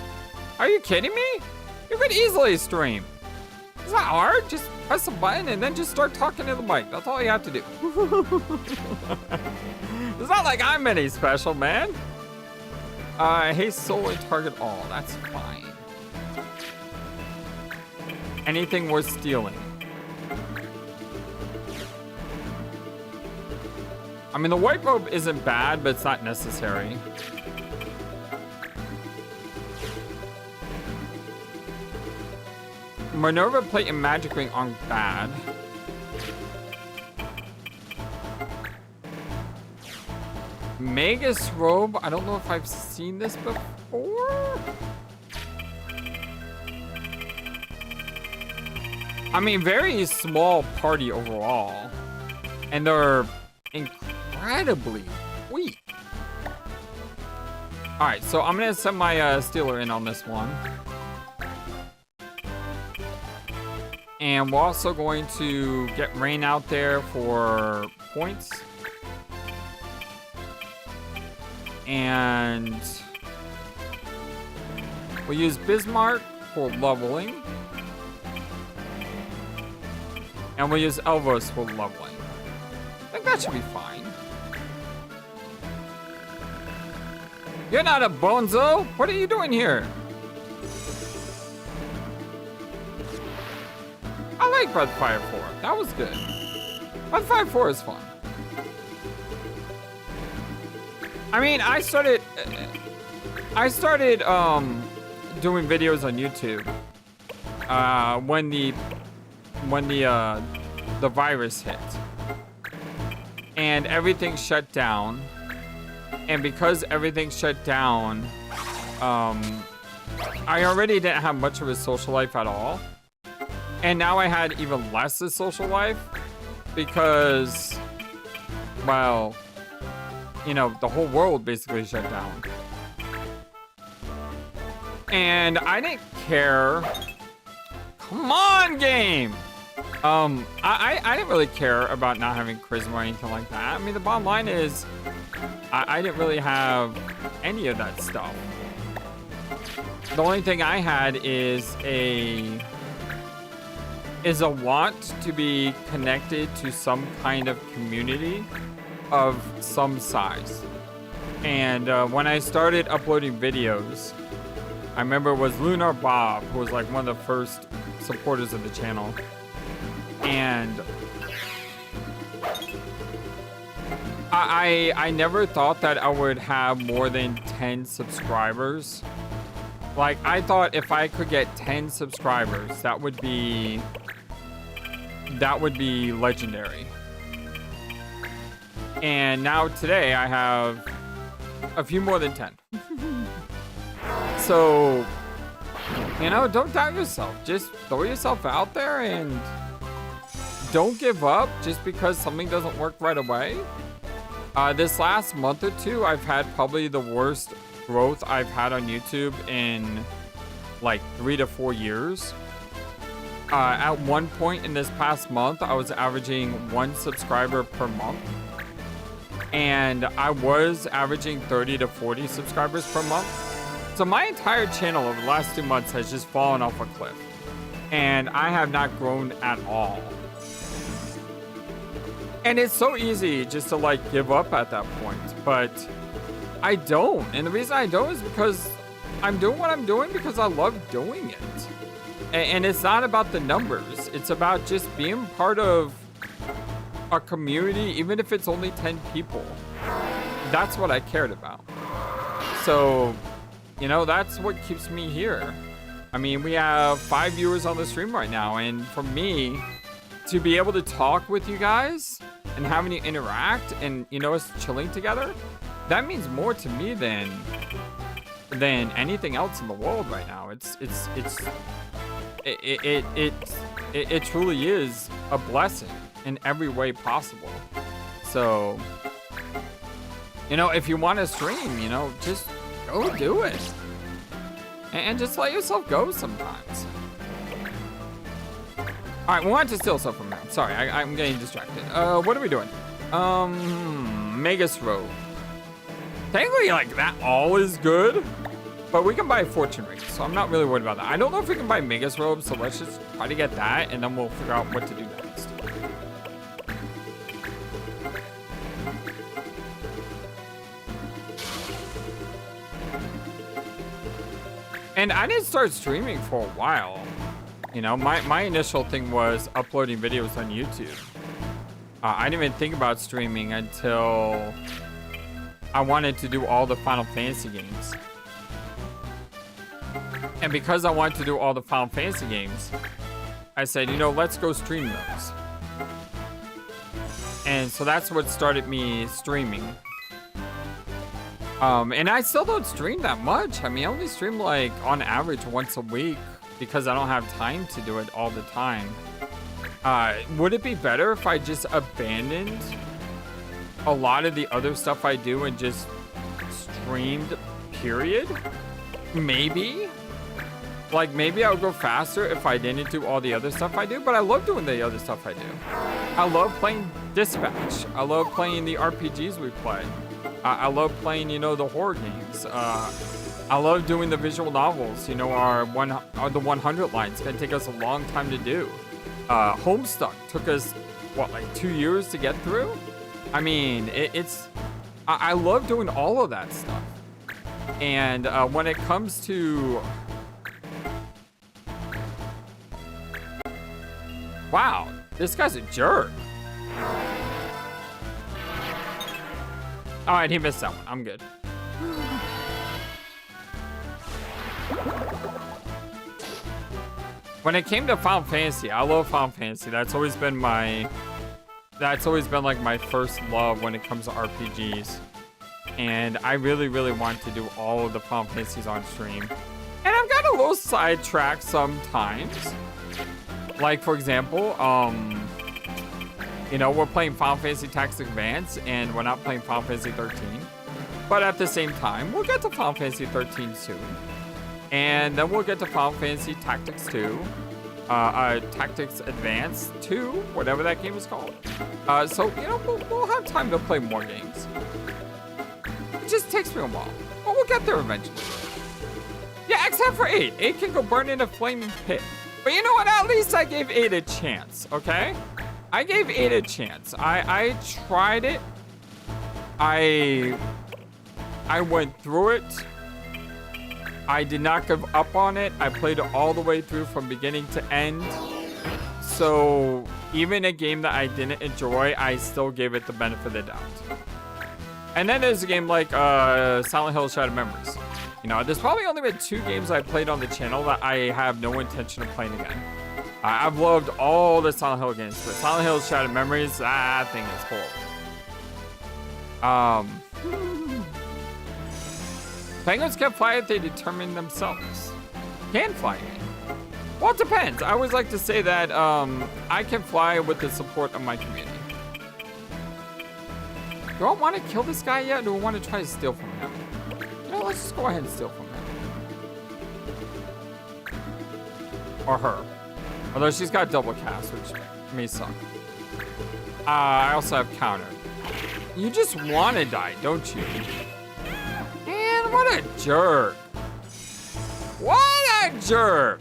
Are you kidding me? You could easily stream. It's not hard. Just press a button and then just start talking to the mic. That's all you have to do. It's not like I'm any special, man. Hey, solely target all. That's fine. Anything worth stealing. I mean, the white robe isn't bad, but it's not necessary. Minerva plate and magic ring aren't bad. Magus robe, I don't know if I've seen this before. I mean, very small party overall. And they're incredibly weak. Alright, so I'm gonna send my stealer in on this one. And we're also going to get Rain out there for points. And we'll use Bismarck for leveling. And we'll use Elvos for leveling. I think that should be fine. You're not a bozo! What are you doing here? I like Breath of Fire 4. That was good. Breath of Fire 4 is fun. I mean, I started doing videos on YouTube when the virus hit and everything shut down. And because everything shut down, I already didn't have much of a social life at all. And now I had even less of a social life because, well, you know, the whole world basically shut down. And I didn't care. Come on, game! I didn't really care about not having charisma or anything like that. I mean, the bottom line is, I didn't really have any of that stuff. The only thing I had is a want to be connected to some kind of community of some size. And when I started uploading videos, I remember it was Lunar Bob, who was like one of the first supporters of the channel. And I never thought that I would have more than 10 subscribers. Like, I thought if I could get 10 subscribers, that would be legendary. And now today I have a few more than 10. So, you know, don't doubt yourself. Just throw yourself out there and don't give up just because something doesn't work right away. This last month or two, I've had probably the worst growth I've had on YouTube in like 3 to 4 years. At one point in this past month, I was averaging 1 subscriber per month. And I was averaging 30 to 40 subscribers per month. So my entire channel over the last 2 months has just fallen off a cliff. And I have not grown at all. And it's so easy just to like give up at that point. But I don't. And the reason I don't is because I'm doing what I'm doing because I love doing it. And it's not about the numbers. It's about just being part of a community, even if it's only 10 people. That's what I cared about. So, you know, that's what keeps me here. I mean, we have 5 viewers on the stream right now. And for me to be able to talk with you guys and having you interact and, you know, us chilling together, that means more to me than anything else in the world right now. It truly is a blessing in every way possible. So, you know, if you want to stream, you know, just go do it. And just let yourself go sometimes. All right, we want to steal stuff from him. Sorry, I'm getting distracted. What are we doing? Megas Road. Technically, like, that all is good. But we can buy Fortune Rings, so I'm not really worried about that. I don't know if we can buy Megas Robe, so let's just try to get that, and then we'll figure out what to do next. And I didn't start streaming for a while. You know, my initial thing was uploading videos on YouTube. I didn't even think about streaming until I wanted to do all the Final Fantasy games. And because I wanted to do all the Final Fantasy games, I said, you know, let's go stream those. And so that's what started me streaming. And I still don't stream that much. I mean, I only stream like on average once a week because I don't have time to do it all the time. Would it be better if I just abandoned a lot of the other stuff I do and just streamed, period? Maybe. Like, maybe I would go faster if I didn't do all the other stuff I do, but I love doing the other stuff I do. I love playing Dispatch. I love playing the RPGs we play. I love playing, you know, the horror games. I love doing the visual novels. You know, the 100 lines. It's gonna take us a long time to do. Homestuck took us, what, like 2 years to get through? I mean, I love doing all of that stuff. And when it comes to... Wow, this guy's a jerk. All right, he missed that one. I'm good. When it came to Final Fantasy, I love Final Fantasy. That's always been like my first love when it comes to RPGs. And I really, really want to do all of the Final Fantasies on stream. And I've got a little sidetracked sometimes. Like, for example, you know, we're playing Final Fantasy Tactics Advance, and we're not playing Final Fantasy 13. But at the same time, we'll get to Final Fantasy 13 soon. And then we'll get to Final Fantasy Tactics 2. Tactics Advance 2, whatever that game is called. So, you know, we'll have time to play more games. It just takes me a while. But we'll get there eventually. Yeah, except for 8. 8 can go burn in a flaming pit. But you know what? At least I gave 8 a chance, okay? I gave 8 a chance. I tried it. I went through it. I did not give up on it. I played it all the way through from beginning to end. So even a game that I didn't enjoy, I still gave it the benefit of the doubt. And then there's a game like Silent Hill Shattered Memories. You know, there's probably only been 2 games I played on the channel that I have no intention of playing again. I've loved all the Silent Hill games, but Silent Hill Shattered Memories, that thing is horrible. Penguins can fly if they determine themselves. Can fly again. Well, it depends. I always like to say that I can fly with the support of my community. Do I want to kill this guy yet, or do I want to try to steal from him? You know, let's just go ahead and steal from him. Or her. Although she's got double cast, which may suck. I also have counter. You just want to die, don't you? Man, what a jerk. What a jerk.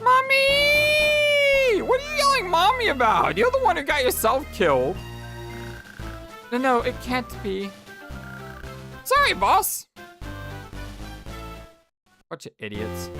Mommy! What are you yelling mommy about? You're the one who got yourself killed. No, it can't be. Sorry, boss. Bunch of idiots.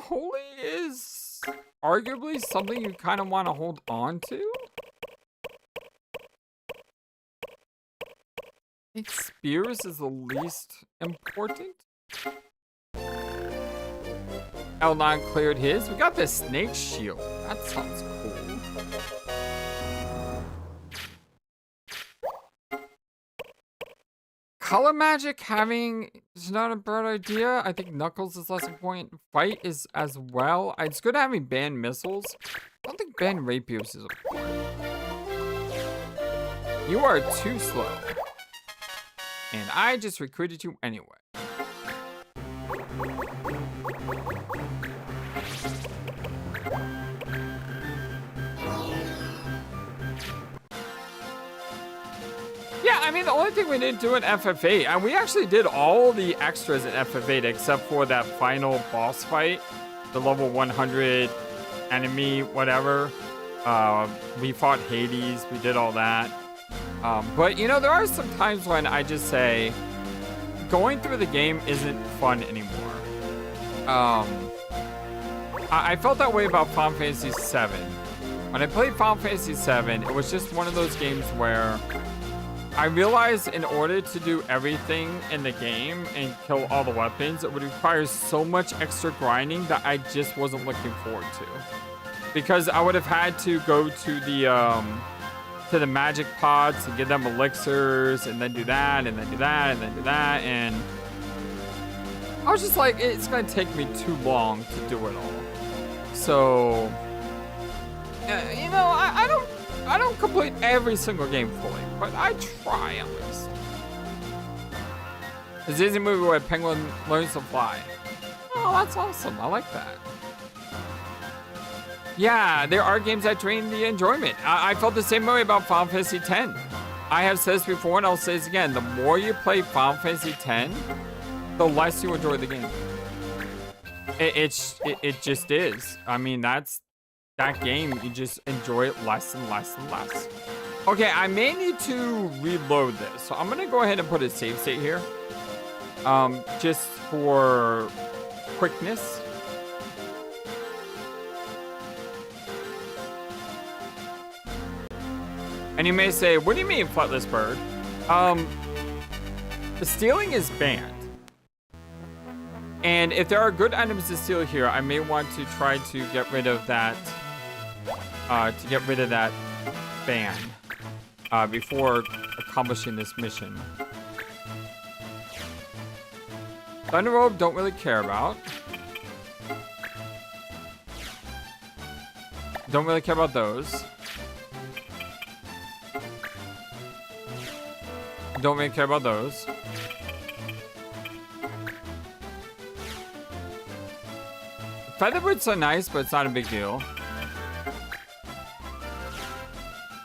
Holy is arguably something you kind of want to hold on to. I think Spears is the least important. L9 cleared his. We got the snake shield. That sounds cool. Color magic having is not a bad idea. I think Knuckles is less important. Fight is as well. It's good having banned missiles. I don't think banned rapiers is important. You are too slow. And I just recruited you anyway. Yeah, I mean, the only thing we didn't do in FF8, and we actually did all the extras in FF8 except for that final boss fight, the level 100 enemy, whatever. We fought Hades, we did all that. But, you know, there are some times when I just say, going through the game isn't fun anymore. I felt that way about Final Fantasy VII. When I played Final Fantasy VII, it was just one of those games where I realized in order to do everything in the game and kill all the weapons, it would require so much extra grinding that I just wasn't looking forward to. Because I would have had to go to the magic pods to get them elixirs and then do that and then do that and then do that, and I was just like, it's gonna take me too long to do it all. So, you know, I don't complete every single game fully, but I try at least. The Disney movie where Penguin learns to fly. Oh, that's awesome. I like that. Yeah, there are games that drain the enjoyment. I felt the same way about Final Fantasy X. I have said this before and I'll say this again. The more you play Final Fantasy X, the less you enjoy the game. It just is. I mean, that's that game. You just enjoy it less and less and less. Okay, I may need to reload this. So I'm going to go ahead and put a save state here. Just for quickness. And you may say, what do you mean, FlightlessBird? The stealing is banned. And if there are good items to steal here, I may want to try to get rid of that, ban before accomplishing this mission. Thunder Robe, don't really care about. Don't really care about those. Don't really care about those. Featherbirds are nice, but it's not a big deal.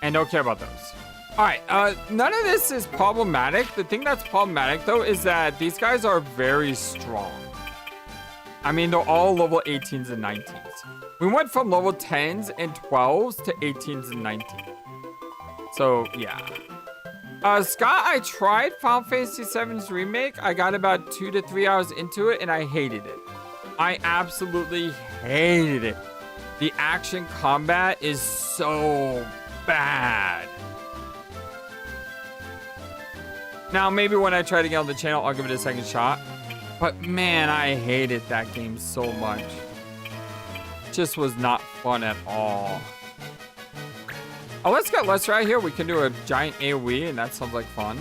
And don't care about those. All right, none of this is problematic. The thing that's problematic, though, is that these guys are very strong. I mean, they're all level 18s and 19s. We went from level 10s and 12s to 18s and 19s. So, yeah. Scott, I tried Final Fantasy VII's remake. I got about 2 to 3 hours into it, and I hated it. I absolutely hated it. The action combat is so bad. Now, maybe when I try to get on the channel, I'll give it a second shot. But man, I hated that game so much. It just was not fun at all. Oh, let's get Lester out here. We can do a giant AoE, and that sounds like fun.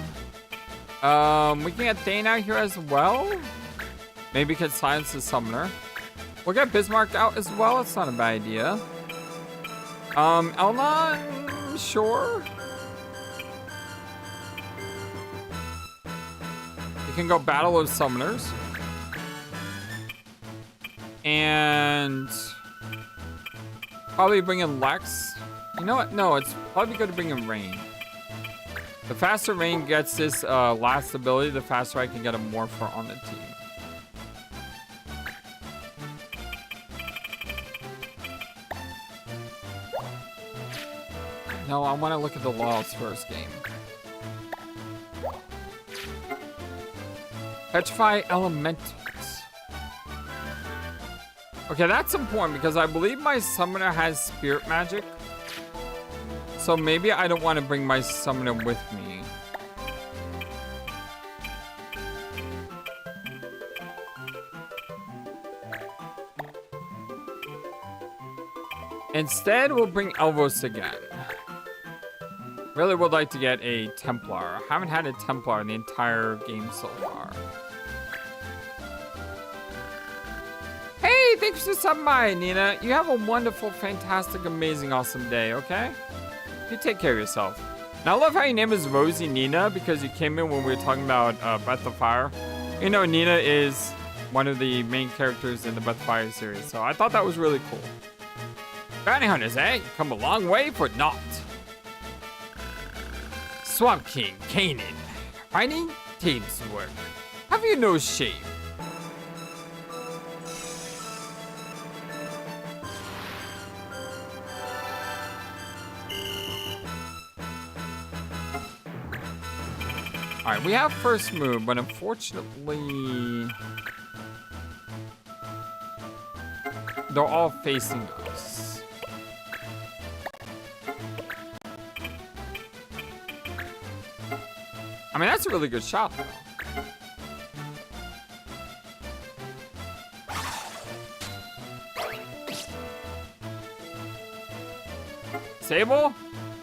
We can get Thane out here as well. Maybe we can silence the summoner. We'll get Bismarck out as well. It's not a bad idea. Elna, sure. We can go Battle of Summoners. And probably bring in Lex. You know what? No, it's probably good to bring in Rain. The faster Rain gets this last ability, the faster I can get a Morpher on the team. No, I want to look at the Law's first game. Petrify Elementals. Okay, that's important because I believe my summoner has spirit magic. So maybe I don't want to bring my summoner with me. Instead, we'll bring Elvos again. Really would like to get a Templar. Haven't had a Templar in the entire game so far. Hey, thanks for stopping by, Nina. You have a wonderful, fantastic, amazing, awesome day, okay? You take care of yourself. Now, I love how your name is Rosie Nina because you came in when we were talking about Breath of Fire. You know, Nina is one of the main characters in the Breath of Fire series, so I thought that was really cool. Bounty hunters, eh? You come a long way for naught. Swamp King, Kanan. Fighting team's work. Have you no shame? Alright, we have first move, but unfortunately they're all facing us. I mean, that's a really good shot, though. Sable?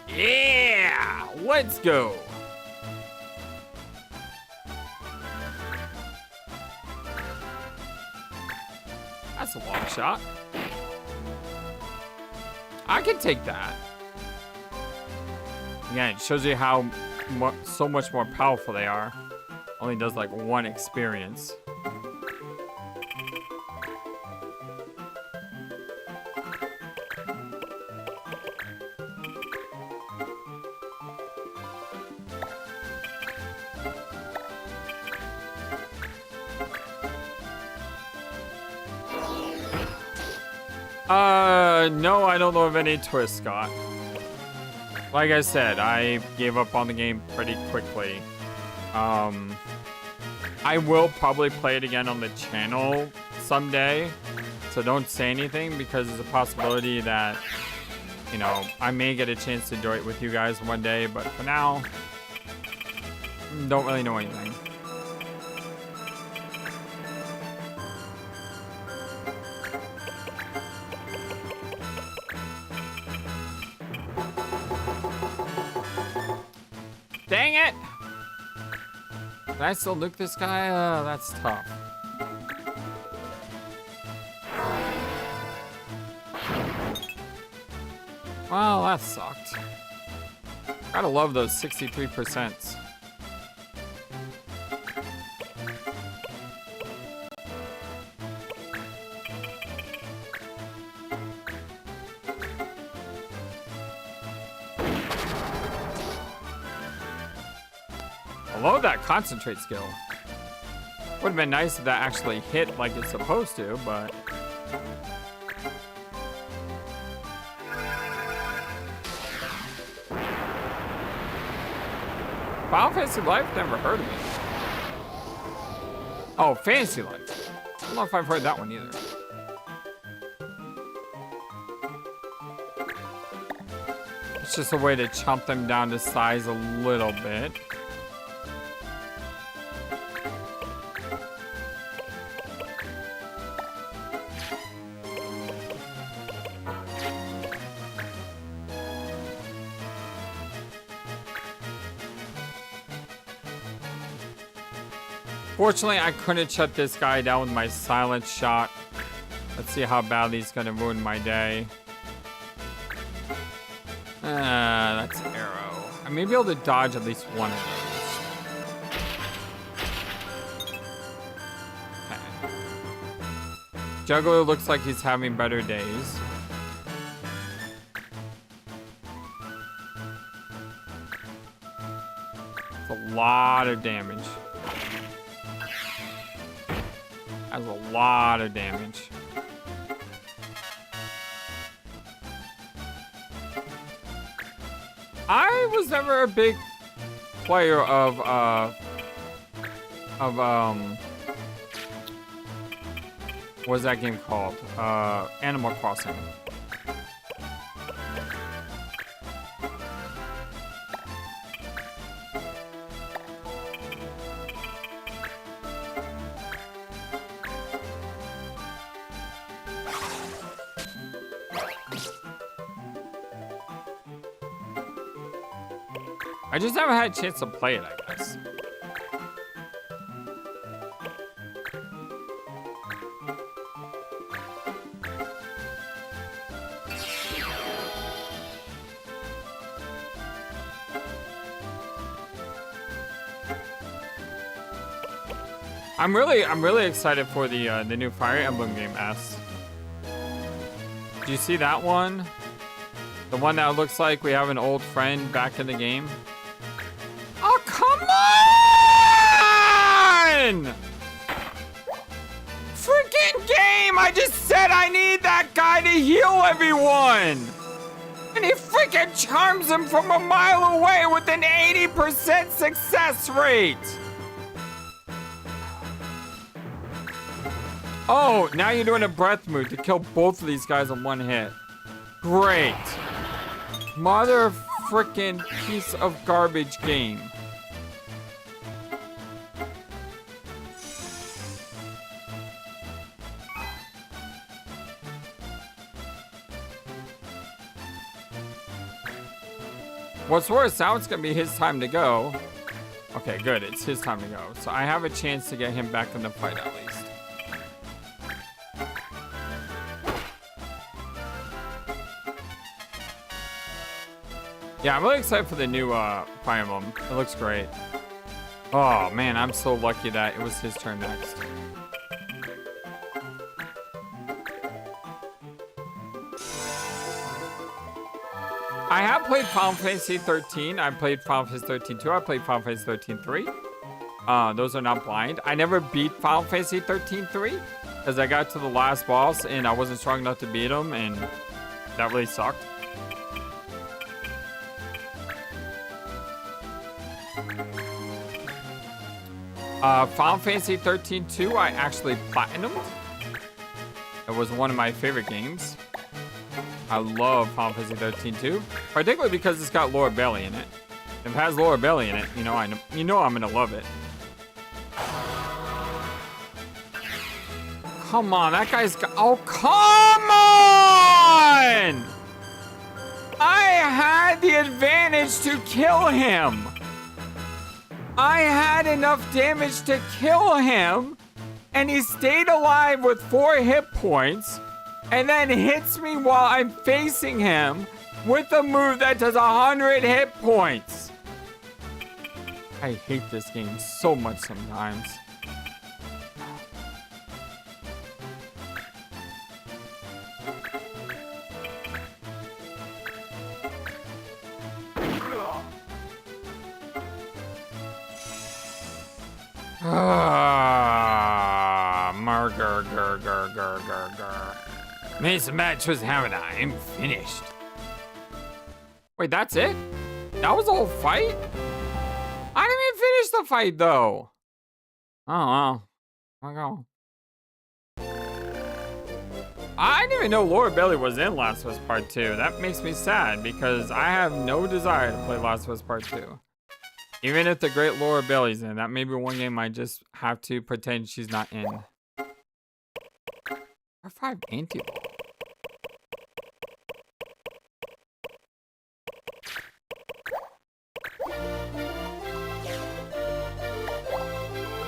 Yeah! Let's go! That's a long shot. I can take that. Again, it shows you how so much more powerful they are. Only does like 1 experience. No, I don't know of any twists, Scott. Like I said, I gave up on the game pretty quickly. I will probably play it again on the channel someday, so don't say anything because there's a possibility that, you know, I may get a chance to enjoy it with you guys one day, but for now, don't really know anything. Dang it! Can I still nuke this guy? That's tough. Well, that sucked. Gotta love those 63%. I love that concentrate skill. Would have been nice if that actually hit like it's supposed to, but... Final Fantasy Life? Never heard of it. Oh, Fantasy Life. I don't know if I've heard that one either. It's just a way to chomp them down to size a little bit. Fortunately, I couldn't shut this guy down with my silent shot. Let's see how badly he's gonna ruin my day. That's arrow. I may be able to dodge at least one of those. Okay. Juggler looks like he's having better days. It's a lot of damage. That's a lot of damage. I was never a big player of what's that game called? Animal Crossing. I just never had a chance to play it, I guess. I'm really excited for the new Fire Emblem game S. Do you see that one? The one that looks like we have an old friend back in the game. Oh, come on! Freaking game! I just said I need that guy to heal everyone! And he freaking charms him from a mile away with an 80% success rate! Oh, now you're doing a breath move to kill both of these guys in one hit. Great. Mother frickin' piece of garbage game. What's worse, now it's gonna be his time to go. Okay, good, it's his time to go. So I have a chance to get him back in the fight at least. Yeah, I'm really excited for the new Fire Emblem. It looks great. Oh man, I'm so lucky that it was his turn next. I have played Final Fantasy 13. I played Final Fantasy 13 2. I played Final Fantasy 13 3. Those are not blind. I never beat Final Fantasy 13 3 because I got to the last boss and I wasn't strong enough to beat him, and that really sucked. Final Fantasy 13 2, I actually platinumed. It was one of my favorite games. I love Final Fantasy 13 2, particularly because it's got Laura Bailey in it. If it has Laura Bailey in it, you know I'm gonna love it. Come on, that guy's got. Oh, come on! I had the advantage to kill him. I had enough damage to kill him, and he stayed alive with 4 hit points, and then hits me while I'm facing him with a move that does 100 hit points. I hate this game so much sometimes. Marger, gur, gur, gur, gur, gur. Miss match was having I'm finished. Wait, that's it? That was the whole fight? I didn't even finish the fight though. Oh well. I go. I didn't even know Laura Bailey was in Last of Us Part 2. That makes me sad because I have no desire to play Last of Us Part 2. Even if the great Laura Bailey's in, that may be one game I just have to pretend she's not in. R5 anti-ball.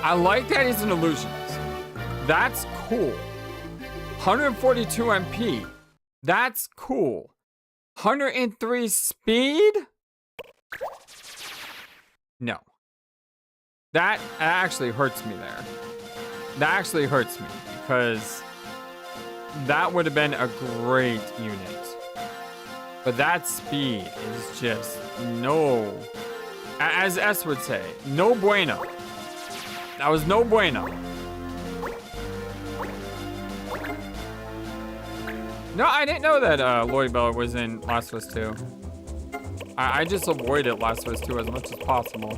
I like that he's an illusionist. That's cool. 142 MP. That's cool. 103 speed? No. That actually hurts me there. That actually hurts me because that would have been a great unit. But that speed is just no, as S would say, no bueno. That was no bueno. No, I didn't know that Laura Bailey was in Last of Us 2. I just avoided Last of Us 2 as much as possible.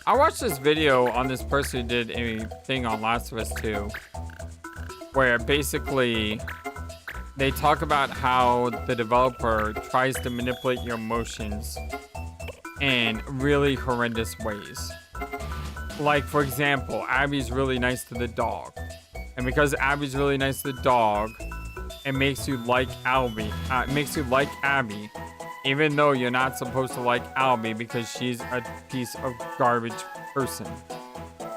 I watched this video on this person who did a thing on Last of Us 2 where basically they talk about how the developer tries to manipulate your emotions in really horrendous ways. Like, for example, Abby's really nice to the dog. And because Abby's really nice to the dog, it makes you like Abby. It makes you like Abby, even though you're not supposed to like Abby because she's a piece of garbage person.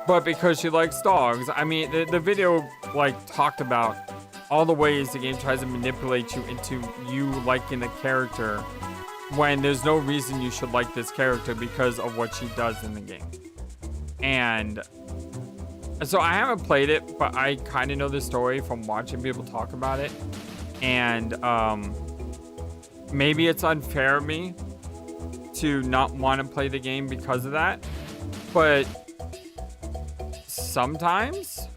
But because she likes dogs, I mean, the video, like, talked about all the ways the game tries to manipulate you into you liking the character when there's no reason you should like this character because of what she does in the game. And so I haven't played it, but I kind of know the story from watching people talk about it. And maybe it's unfair of me to not want to play the game because of that. But sometimes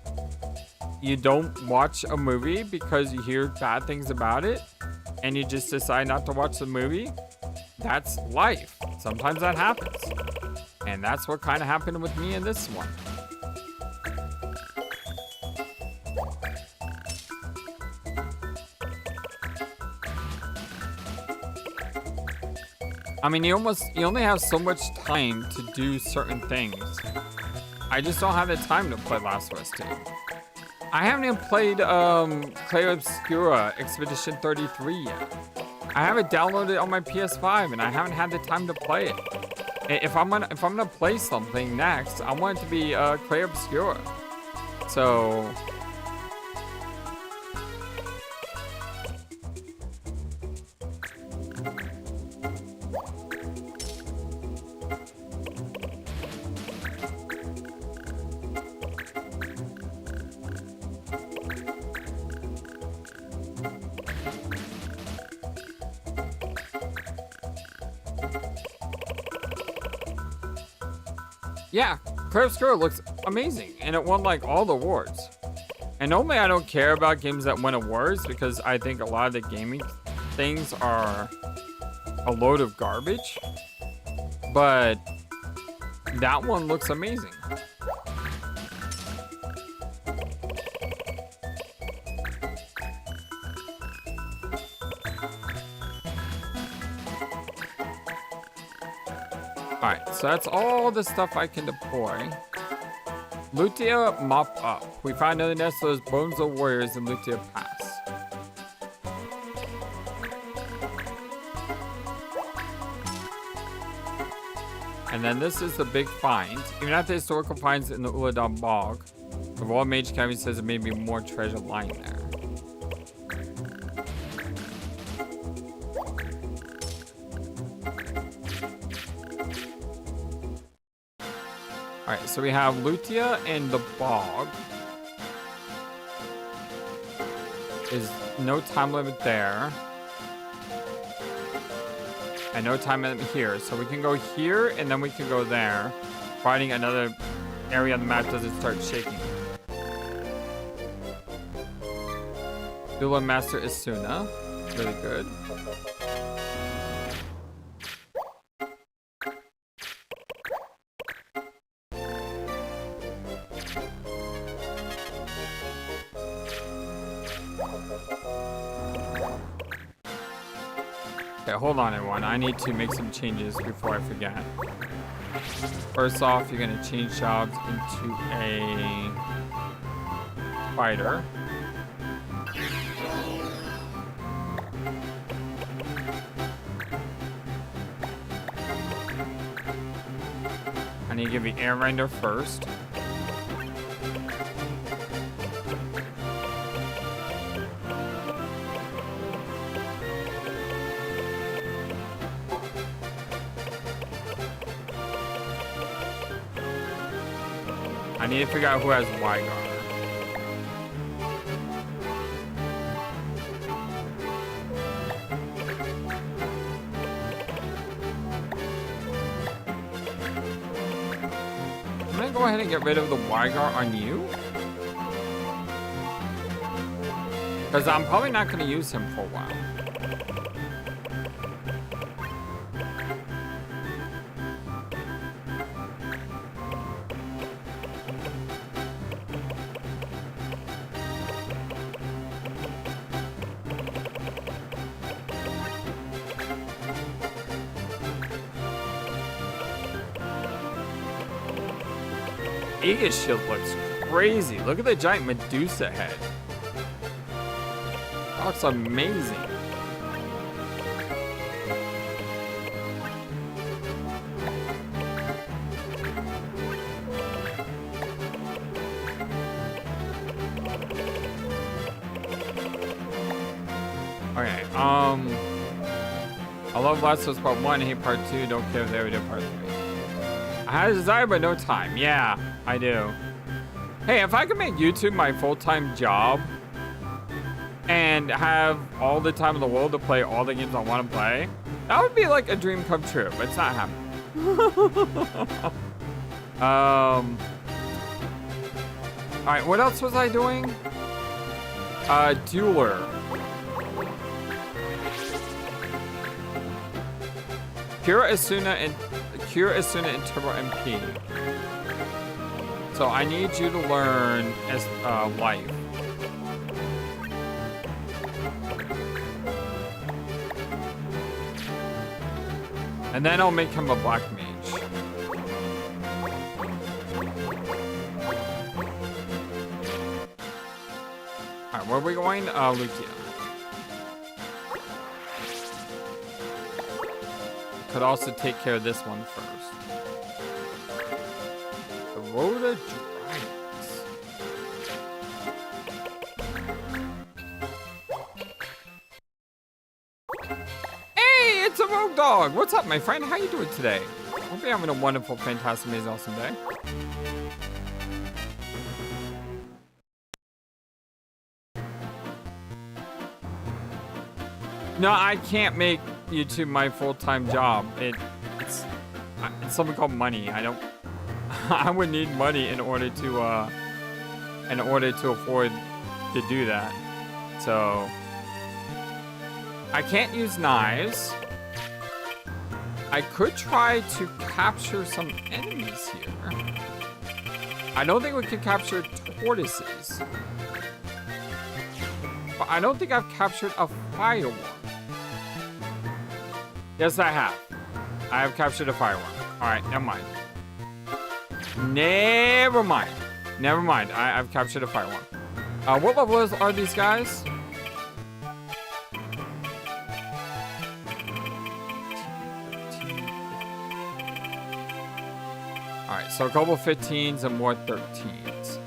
you don't watch a movie because you hear bad things about it and you just decide not to watch the movie. That's life. Sometimes that happens. And that's what kind of happened with me in this one. I mean, you only have so much time to do certain things. I just don't have the time to play Last of Us 2. I haven't even played Clair Obscura Expedition 33 yet. I have it downloaded on my PS5 and I haven't had the time to play it. If I'm gonna play something next, I want it to be Clair Obscura. So yeah, Clair Obscura looks amazing, and it won like all the awards. And normally I don't care about games that win awards because I think a lot of the gaming things are a load of garbage. But that one looks amazing. Alright, so that's all the stuff I can deploy. Lutea Mop Up. We find another nest of those Bones of Warriors in Lutea Pass. And then this is the big find. Even after the historical finds in the Uladam Bog, the Royal Mage Academy says there may be more treasure lying there. Alright, so we have Lutia and the Bog. Is no time limit there. And no time limit here. So we can go here and then we can go there. Finding another area on the map doesn't start shaking. Dueler Master Isuna. Really good. Okay, hold on everyone. I need to make some changes before I forget. First off, you're gonna change jobs into a fighter. I need to give you air render first. I need to figure out who has Wygar. I'm gonna go ahead and get rid of the Wygar on you. Because I'm probably not gonna use him for a while. Aegis shield looks crazy. Look at the giant Medusa head. That looks amazing. Okay, I love Last of Us Part 1, I hate Part 2, don't care if they ever do Part 3. I had a desire, but no time. Yeah, I do. Hey, if I could make YouTube my full-time job and have all the time in the world to play all the games I want to play, that would be like a dream come true, but it's not happening. All right, what else was I doing? Dueler. Kira Isuna and Turbo MP. So I need you to learn as life. And then I'll make him a black mage. Alright, where are we going? Lucia. Could also take care of this one first. The Road of Dragons. Hey, it's a rogue dog. What's up, my friend? How you doing today? Hope you're having a wonderful, fantastic, amazing, awesome day. No, I can't make YouTube my full-time job. It's something called money. I don't. I would need money in order to afford to do that. So I can't use knives. I could try to capture some enemies here. I don't think we can capture tortoises. But I don't think I've captured a fireworm. Yes, I have. I have captured a fireworm. All right, never mind. Never mind. Never mind. I've captured a fireworm. What level are these guys? All right, so a couple 15s and more 13s.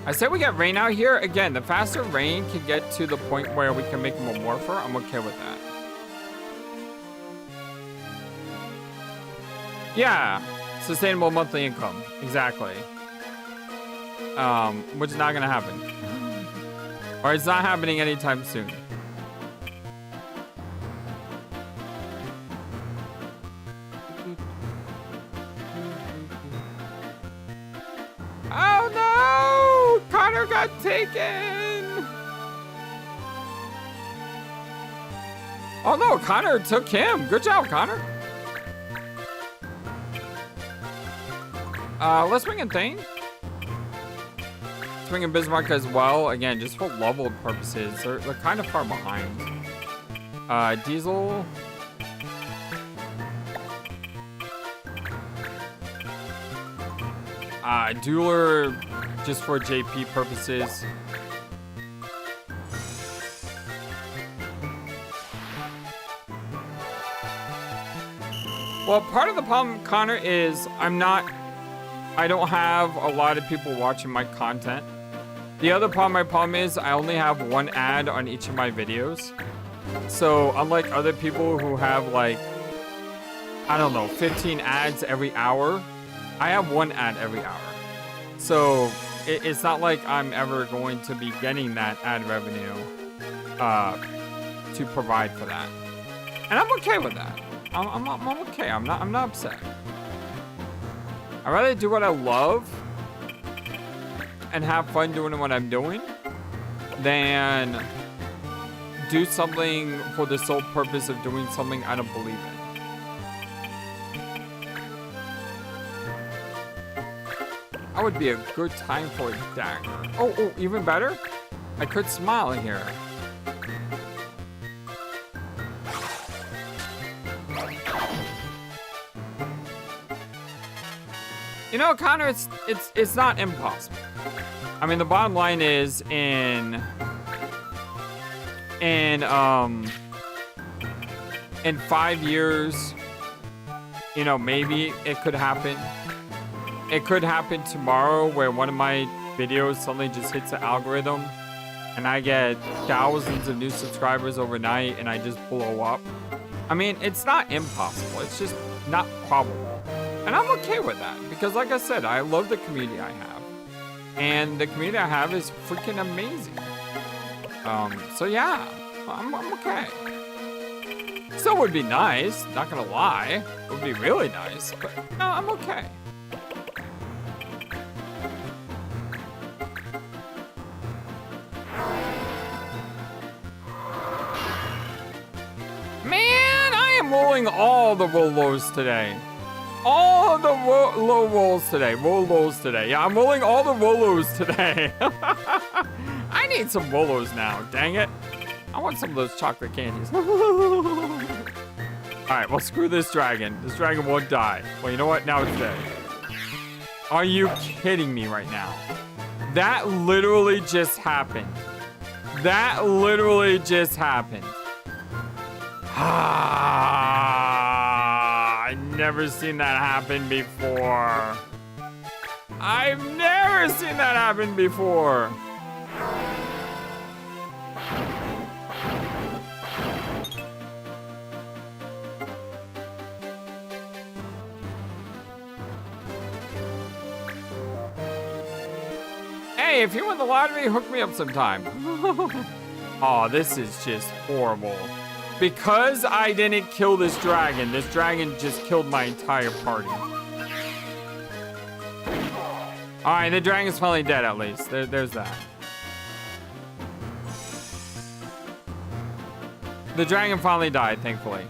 I said we get rain out here. Again, the faster rain can get to the point where we can make him a morpher, I'm okay with that. Yeah, Sustainable monthly income. Exactly. Which is not gonna happen. Or it's not happening anytime soon. Oh no! Connor got taken! Oh no, Connor took him. Good job, Connor. Let's bring in Thane. Let's bring in Bismarck as well. Again, just for level purposes. They're kind of far behind. Diesel. Dueler, just for JP purposes. Well, part of the problem, Connor, is I don't have a lot of people watching my content. The other problem is I only have one ad on each of my videos. So unlike other people who have like, I don't know, 15 ads every hour, I have one ad every hour. So it's not like I'm ever going to be getting that ad revenue to provide for that. And I'm okay with that. I'm okay. I'm not upset. I'd rather do what I love and have fun doing what I'm doing than do something for the sole purpose of doing something I don't believe in. That would be a good time for a dagger. Oh, even better? I could smile in here. You know, Connor, it's not impossible. I mean, the bottom line is in 5 years, you know, maybe it could happen. It could happen tomorrow where one of my videos suddenly just hits the algorithm and I get thousands of new subscribers overnight and I just blow up. I mean, it's not impossible. It's just not probable. And I'm okay with that because, like I said, I love the community I have. And the community I have is freaking amazing. So yeah, I'm okay. Still would be nice, not gonna lie. It would be really nice, but no, I'm okay. Man, I am rolling all the Rolos today. All the low rolls today. Rolos today. Yeah, I'm rolling all the Rolos today. I need some Rolos now. Dang it. I want some of those chocolate candies. Alright, well, screw this dragon. This dragon won't die. Well, you know what? Now it's dead. Are you kidding me right now? That literally just happened. That literally just happened. I've never seen that happen before. I've never seen that happen before. Hey, if you win the lottery, hook me up sometime. Oh, this is just horrible. Because I didn't kill this dragon just killed my entire party. Alright, the dragon's finally dead at least. There's that. The dragon finally died, thankfully.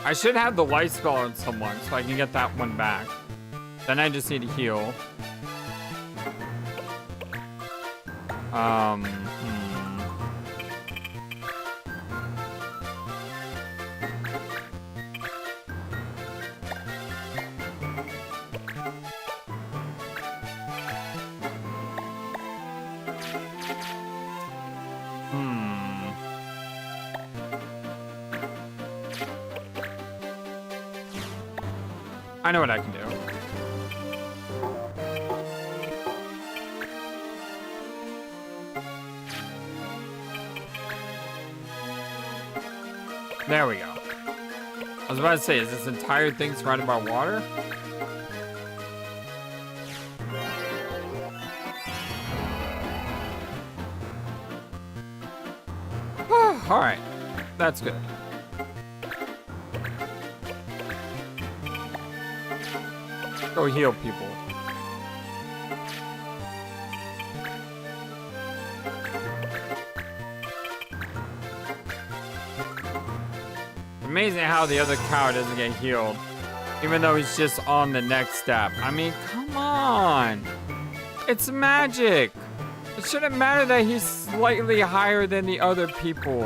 I should have the light spell on someone so I can get that one back. Then I just need to heal. I know what I can do. There we go. I was about to say, is this entire thing surrounded by water? All right, that's good. Go heal people. Amazing how the other cow doesn't get healed, even though he's just on the next step. I mean, come on. It's magic. It shouldn't matter that he's slightly higher than the other people.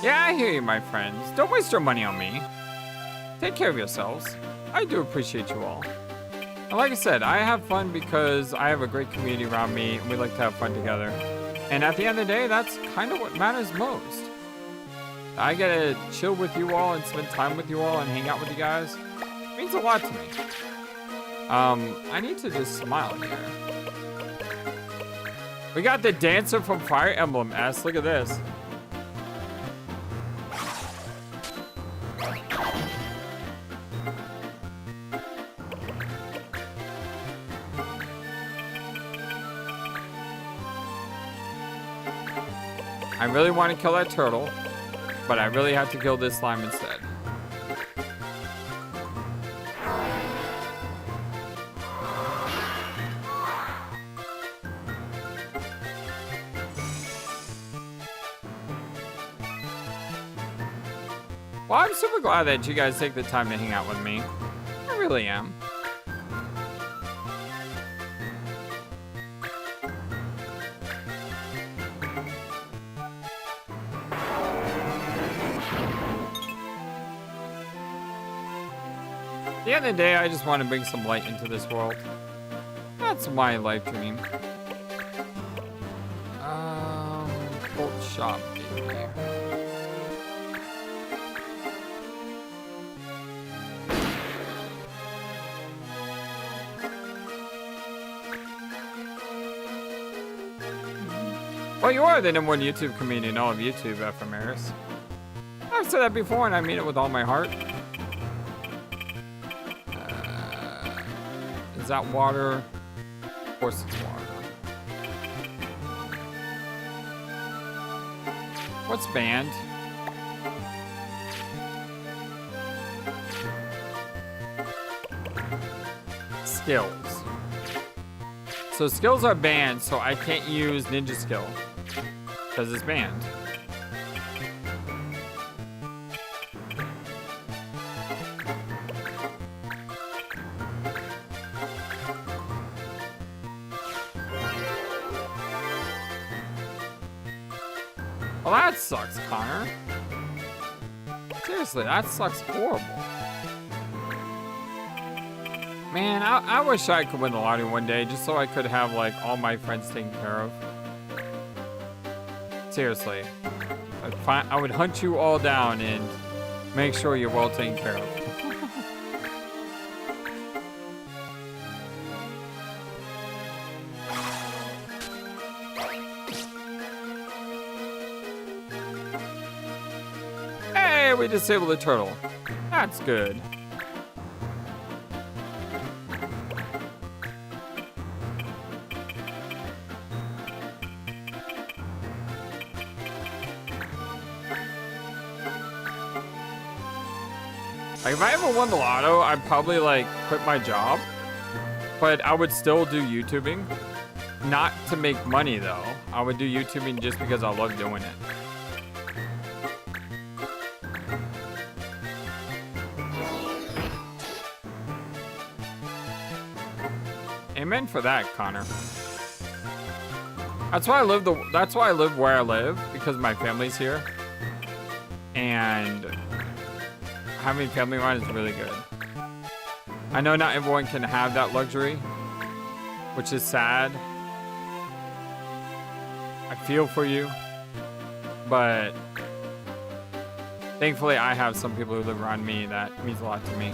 Yeah, I hear you, my friends. Don't waste your money on me. Take care of yourselves. I do appreciate you all. And like I said, I have fun because I have a great community around me, and we like to have fun together. And at the end of the day, that's kind of what matters most. I get to chill with you all and spend time with you all and hang out with you guys. It means a lot to me. I need to just smile here. We got the dancer from Fire Emblem S. Look at this. I really want to kill that turtle, but I really have to kill this slime instead. Well, I'm super glad that you guys take the time to hang out with me. I really am. At the end of the day, I just want to bring some light into this world. That's my life dream. Bolt shop, baby. Well, you are the #1 YouTube comedian in all of YouTube, FMAris. I've said that before, and I mean it with all my heart. Is that water? Of course it's water. What's banned? Skills. So skills are banned, so I can't use ninja skill because it's banned. Well, that sucks, Connor. Seriously, that sucks horrible. Man, I wish I could win the lottery one day just so I could have, like, all my friends taken care of. Seriously. I would hunt you all down and make sure you're well taken care of. Hey, we disabled the turtle. That's good. Like, if I ever won the lotto, I'd probably, like, quit my job. But I would still do YouTubing. Not to make money, though. I would do YouTubing just because I love doing it. Amen for that, Connor. That's why I live where I live, because my family's here. And having family around is really good. I know not everyone can have that luxury, which is sad. I feel for you, but thankfully I have some people who live around me that means a lot to me.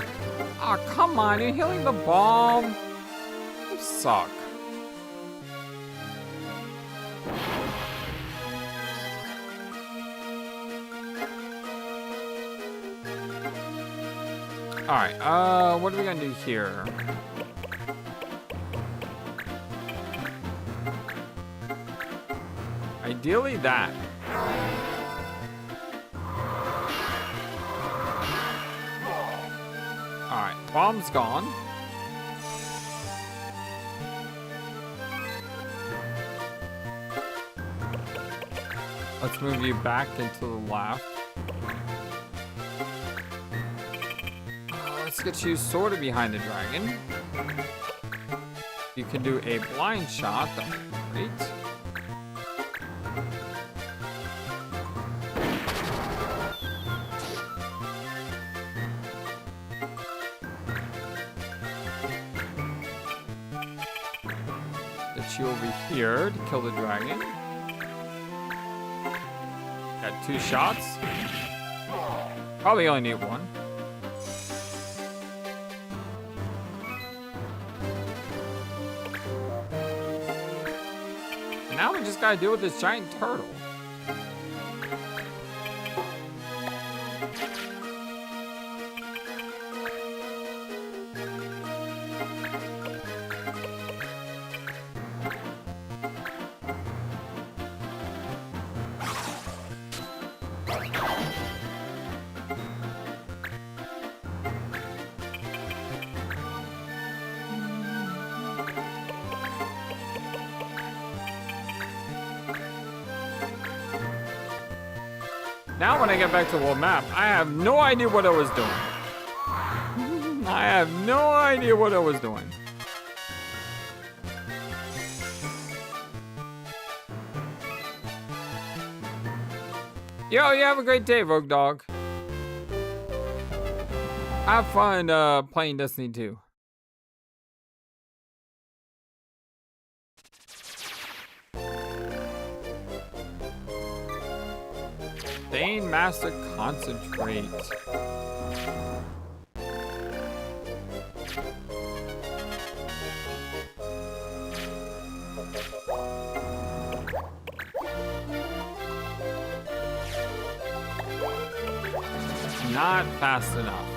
Oh, come on, you're healing the bomb. You suck. Alright, what are we gonna do here? Ideally that. Alright, bomb's gone. Let's move you back into the left. Let's get you sort of behind the dragon. You can do a blind shot. That's great. Get you over here to kill the dragon. Got 2 shots. Probably only need 1. Now we just gotta deal with this giant turtle. Now when I get back to the world map, I have no idea what I was doing. I have no idea what I was doing. Yo, you have a great day, Rogue Dog. Have fun playing Destiny 2. Thane Master Concentrate. Not fast enough.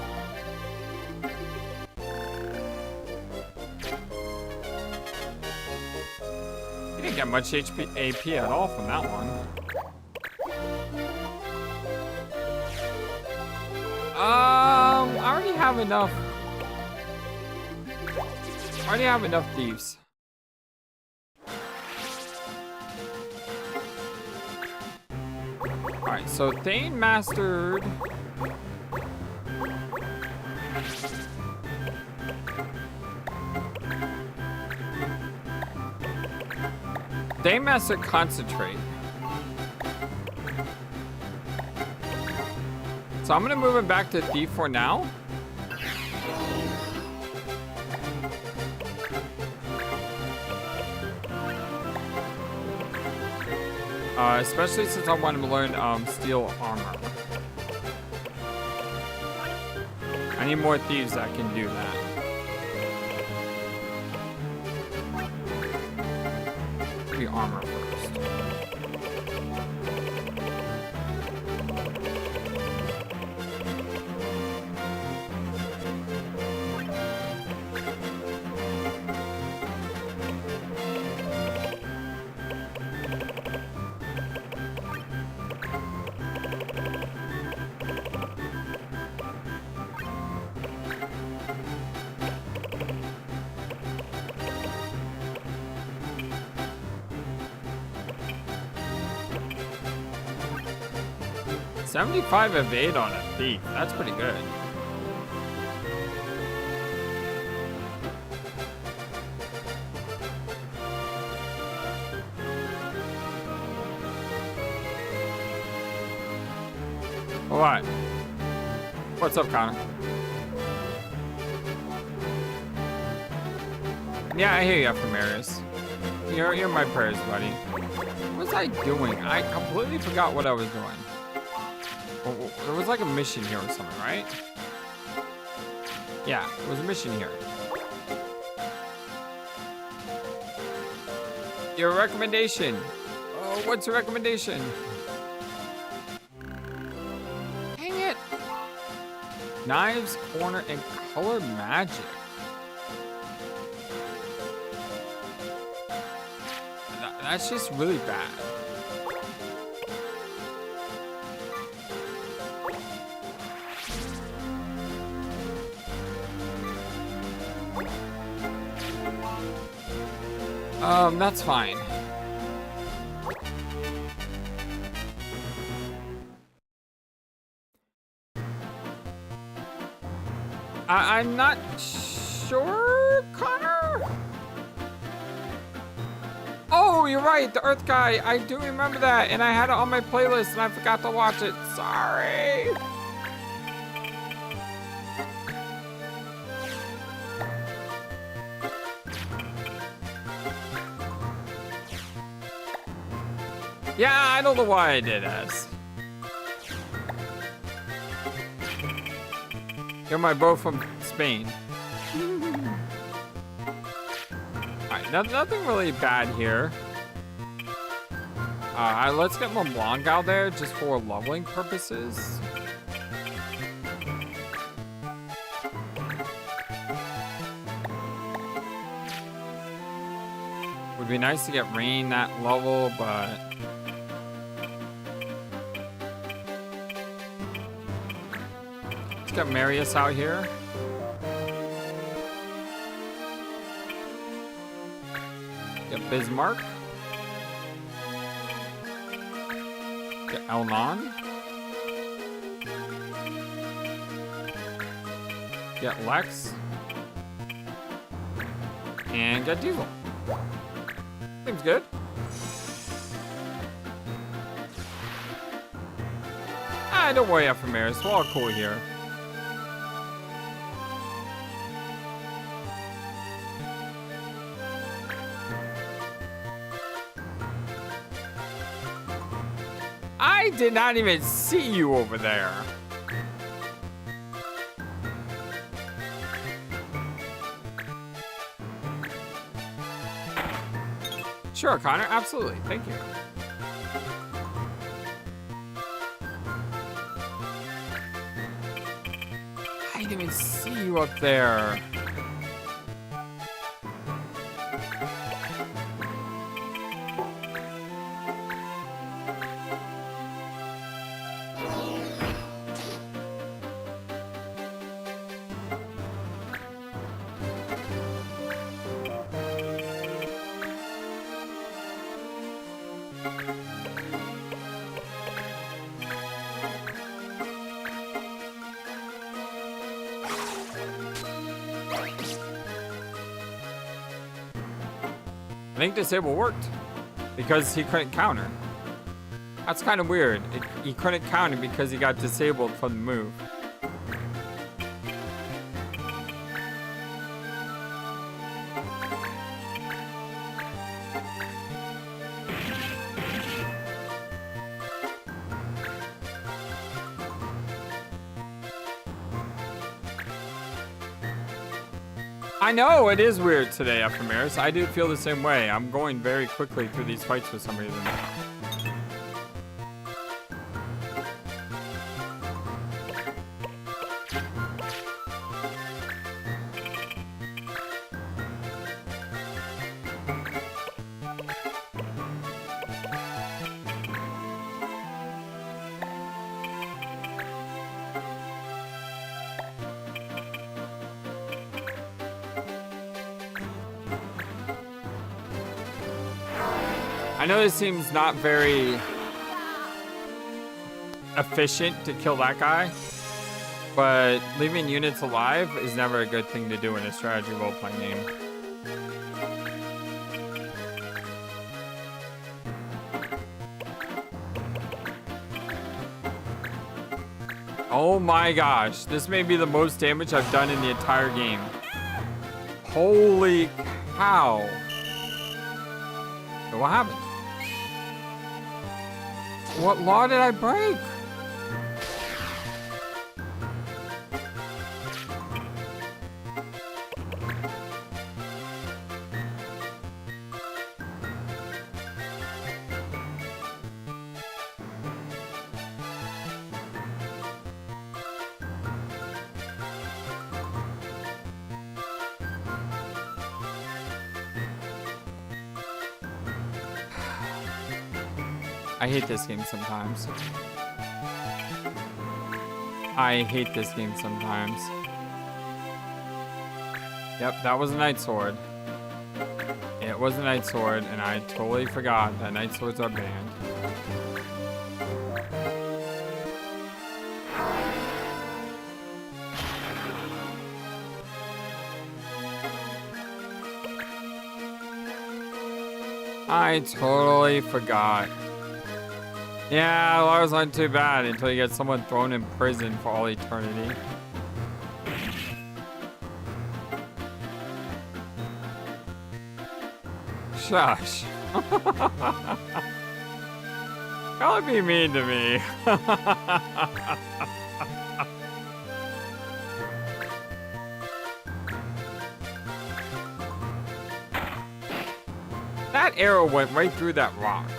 You didn't get much AP at all from that one. I already have enough. I already have enough thieves. Alright, so Thane mastered. Thane mastered Concentrate. So I'm gonna move him back to Thief for now. Especially since I want him to learn steel armor. I need more thieves that can do that. Maybe armor first. $75 evade on a thief. That's pretty good. What? What's up, Connor? Yeah, I hear you, Ephemeris. You're my prayers, buddy. What was I doing? I completely forgot what I was doing. There was like a mission here or something, right? Yeah, there was a mission here. Your recommendation. Oh, what's your recommendation? Dang it. Knives, corner, and color magic. That's just really bad. That's fine. I'm not sure, Connor? Oh, you're right, the Earth guy. I do remember that, and I had it on my playlist, and I forgot to watch it. Sorry. Yeah, I don't know why I did that. You're my bro from Spain. Alright, nothing really bad here. Let's get LeBlanc out there just for leveling purposes. Would be nice to get Rain that level, but... Let's get Marius out here. Get Bismarck. Get Elnon. Get Lex. And get Diesel. Seems good. Don't worry, Ephemeris. We're all cool here. I did not even see you over there. Sure, Connor. Absolutely. Thank you. I didn't even see you up there. I think disable worked because he couldn't counter. That's kind of weird. He couldn't counter because he got disabled from the move. I know, it is weird today, Ephemeris. I do feel the same way. I'm going very quickly through these fights for some reason. I know this seems not very efficient to kill that guy, but leaving units alive is never a good thing to do in a strategy role-playing game. Oh my gosh, this may be the most damage I've done in the entire game. Holy How? What happened? What law did I break? I hate this game sometimes. I hate this game sometimes. Yep, that was a Night Sword. It was a Night Sword, and I totally forgot that Night Swords are banned. I totally forgot. Yeah, Lars aren't too bad until you get someone thrown in prison for all eternity. Shush. Don't be mean to me. That arrow went right through that rock.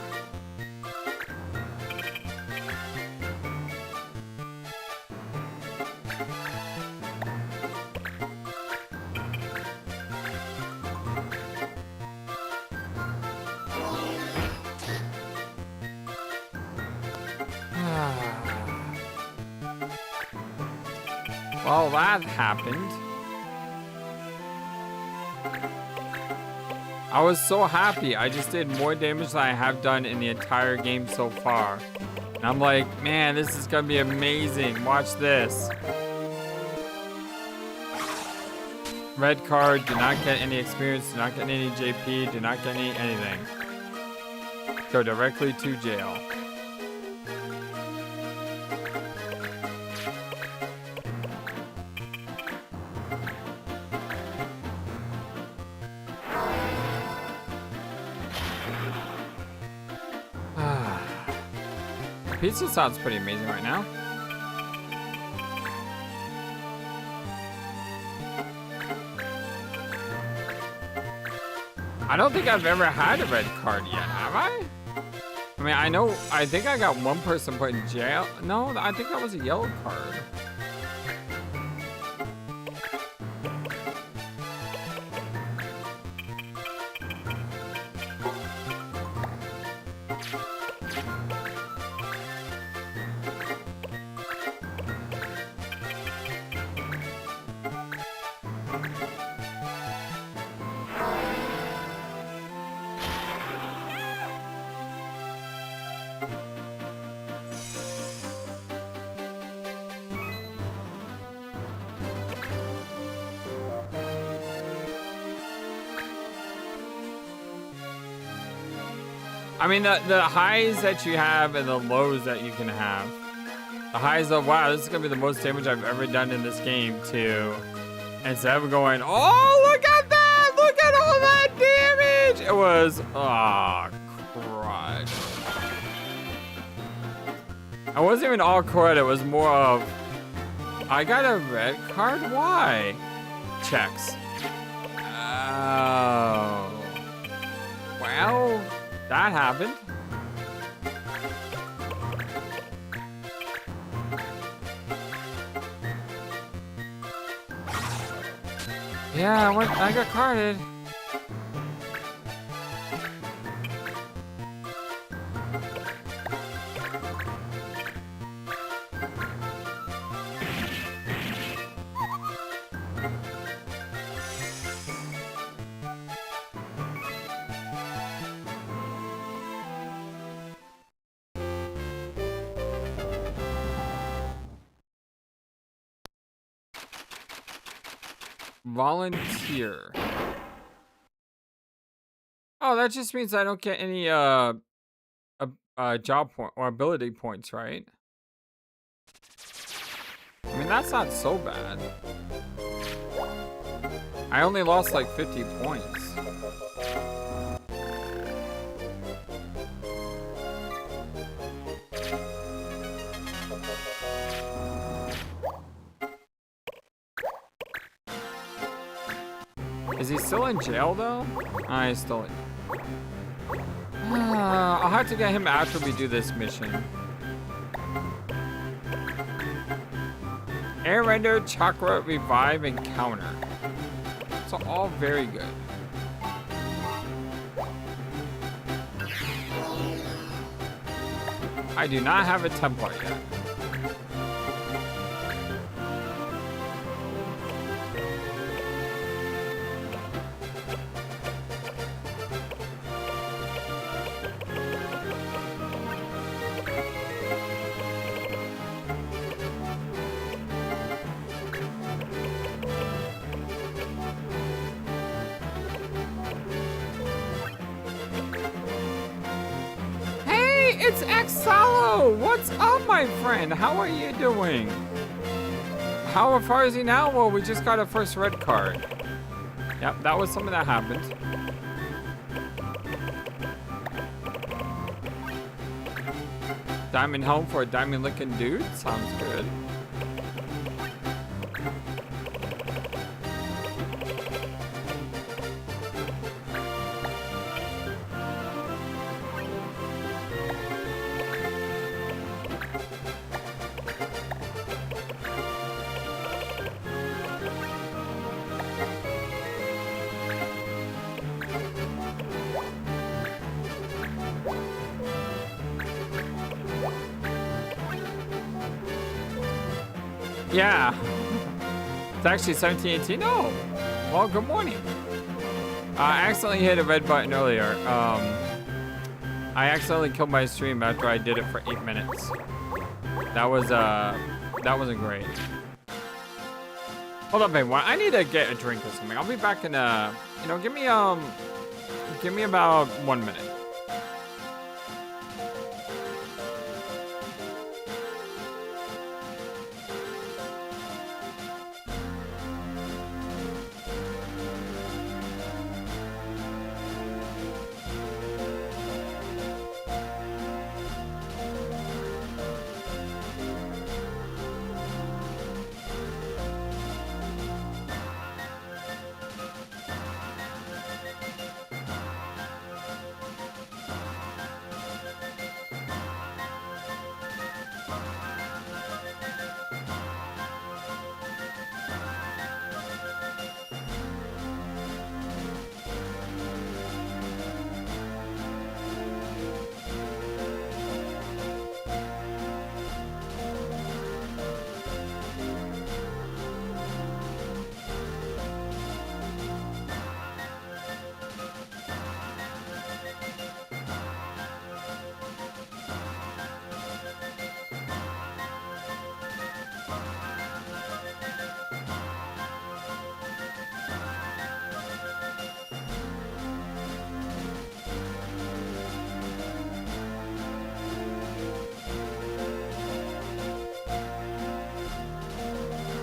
Well, that happened. I was so happy. I just did more damage than I have done in the entire game so far. And I'm like, man, this is gonna be amazing. Watch this. Red card, do not get any experience, do not get any JP, do not get any anything. Go directly to jail. Pizza sounds pretty amazing right now. I don't think I've ever had a red card yet, have I? I mean, I think I got one person put in jail. No, I think that was a yellow card. I mean, the highs that you have and the lows that you can have. The highs of, wow, this is going to be the most damage I've ever done in this game, too. Instead of going, oh, look at that! Look at all that damage! It was, oh, crud. It wasn't even all crud. It was more of, I got a red card? Why? Checks. Oh. Well, that happened. Yeah, I got carded. Volunteer. Oh, that just means I don't get any job point or ability points, right? I mean, that's not so bad. I only lost like 50 points. Is he still in jail though? He's still in. I'll have to get him after we do this mission. Air render, chakra, revive, and counter. So all very good. I do not have a Templar yet. It's Xalo! What's up, my friend? How are you doing? How far is he now? Well, we just got a first red card. Yep, that was something that happened. Diamond home for a diamond-looking dude? Sounds good. Yeah. It's actually 17:18. Oh. Well, good morning. I accidentally hit a red button earlier. I accidentally killed my stream after I did it for 8 minutes. That wasn't great. Hold on, babe. I need to get a drink or something. I'll be back in give me about 1 minute.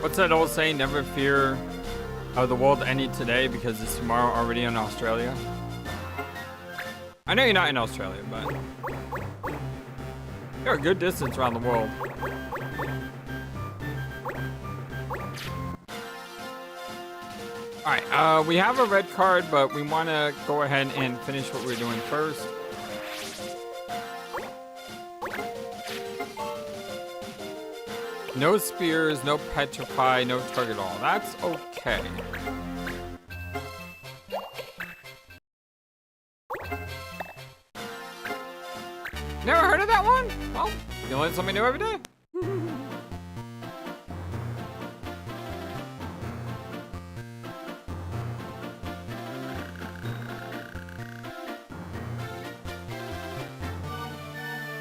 What's that old saying? Never fear of the world ending today because it's tomorrow already in Australia. I know you're not in Australia, but you're a good distance around the world. Alright, we have a red card, but we want to go ahead and finish what we're doing first. No spears, no petrify, no target all. That's okay. Never heard of that one? Well, you learn something new every day.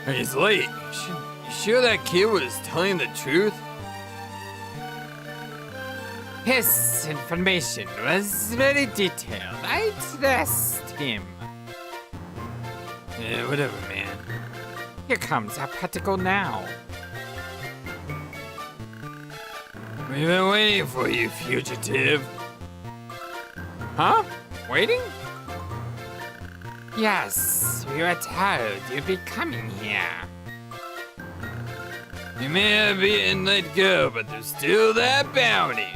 He's late. You sure that kid was telling the truth? His information was very detailed. I trust him. Yeah, whatever, man. Here comes our particle now. We've been waiting for you, fugitive. Huh? Waiting? Yes, we were told you'd be coming here. You may have been let go, but there's still that bounty.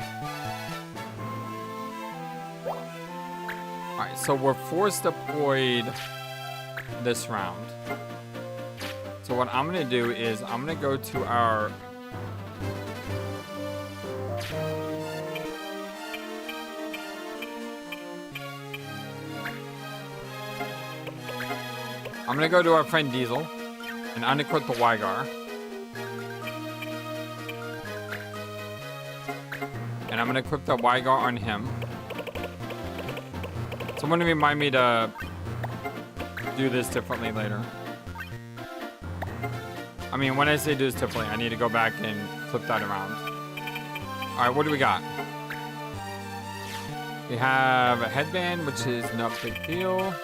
Alright, so we're forced deployed this round. So what I'm gonna do is I'm gonna go to our... I'm gonna go to our friend Diesel and unequip the Wygar. And I'm gonna equip the Wygar on him. Someone remind me to do this differently later. I mean, when I say do this differently, I need to go back and flip that around. Alright, what do we got? We have a headband, which is no big deal.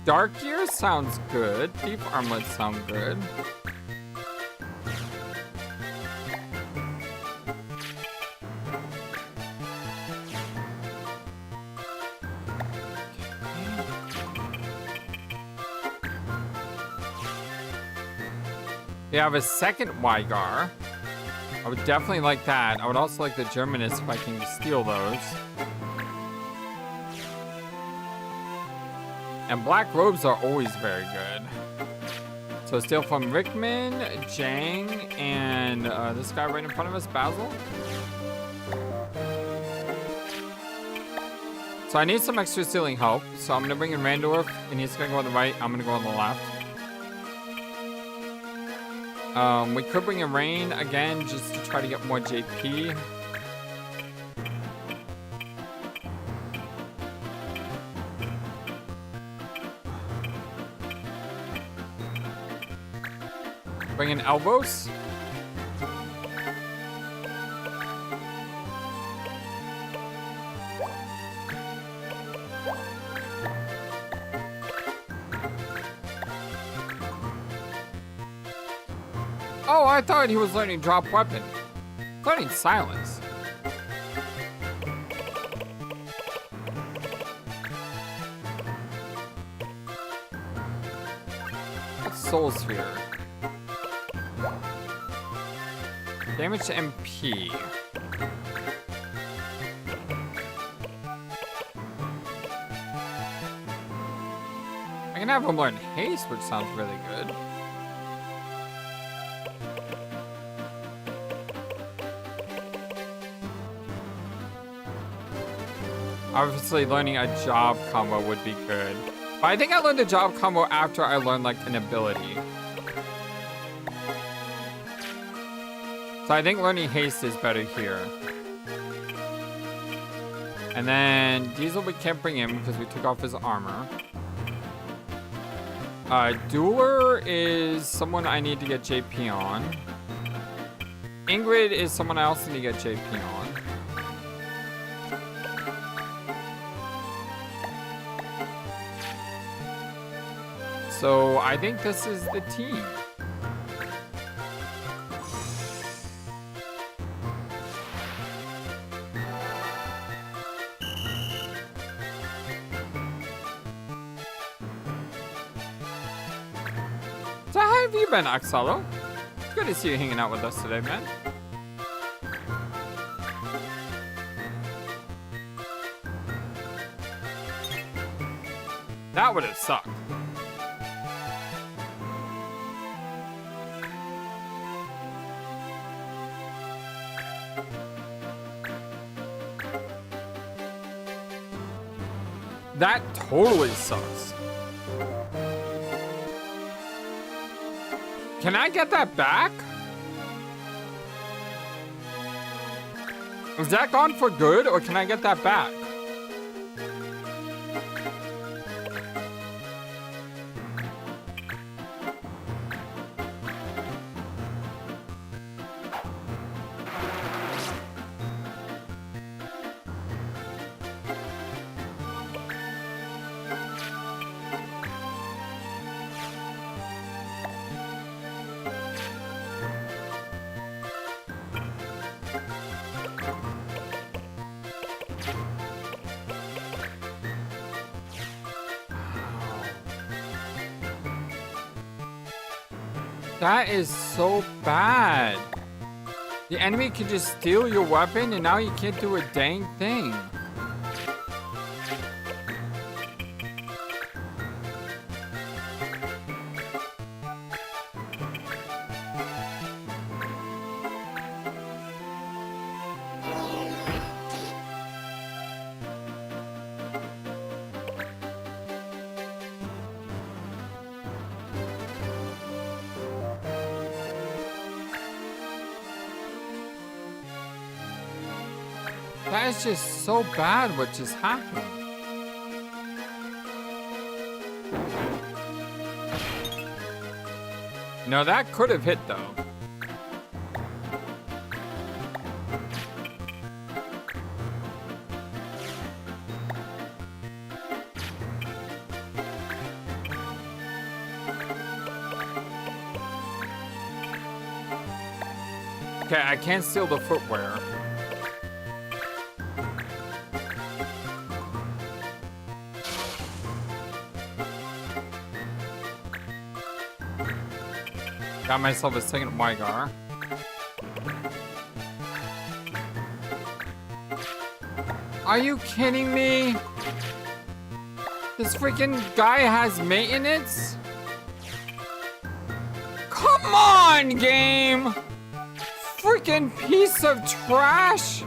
Dark gear sounds good. Deep armlets sound good. We have a second Wygar. I would definitely like that. I would also like the Germanist if I can steal those. And black robes are always very good. So steal from Rickman, Jang, and this guy right in front of us, Basil. So I need some extra stealing help. So I'm gonna bring in Randorf, and he's gonna go on the right. I'm gonna go on the left. We could bring in Rain again, just to try to get more JP. Bring in Elbows. Oh, I thought he was learning drop weapon. Learning silence. What's Soul Sphere? Damage to MP. I can have him learn haste, which sounds really good. Obviously, learning a job combo would be good. But I think I learned a job combo after I learned, like, an ability. So I think learning haste is better here. And then Diesel we can't bring in because we took off his armor. Dueler is someone I need to get JP on. Ingrid is someone I also need to get JP on. So I think this is the team. So how have you been, Axalo? It's good to see you hanging out with us today, man. That would have sucked. That totally sucks. Can I get that back? Is that gone for good, or can I get that back? That is so bad. The enemy can just steal your weapon and now you can't do a dang thing. That is just so bad what just happened. No, that could have hit though. Okay, I can't steal the footwear. Got myself a second Wygar. Are you kidding me? This freaking guy has maintenance? Come on, game! Freaking piece of trash!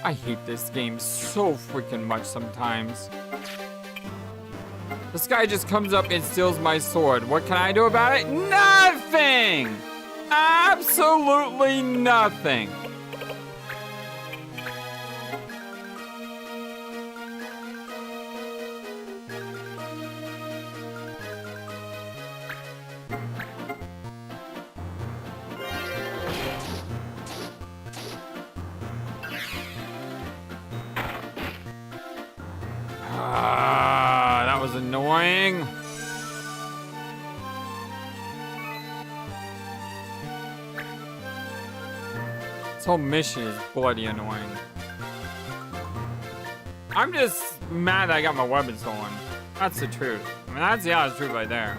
I hate this game so freaking much sometimes. This guy just comes up and steals my sword. What can I do about it? Nothing! Absolutely nothing. That was annoying. This whole mission is bloody annoying. I'm just mad that I got my weapon stolen. That's the truth. I mean, that's the honest truth right there.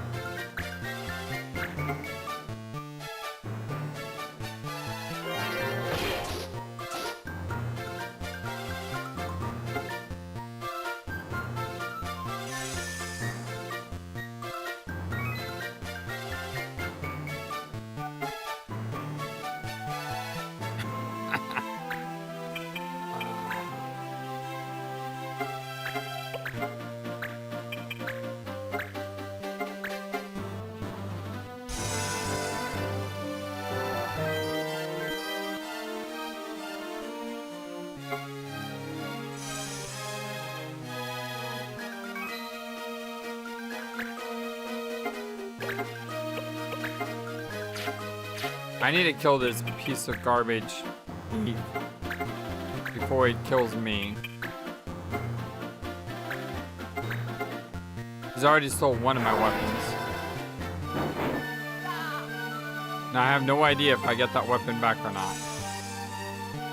I need to kill this piece of garbage before he kills me. He's already stole one of my weapons. Now I have no idea if I get that weapon back or not.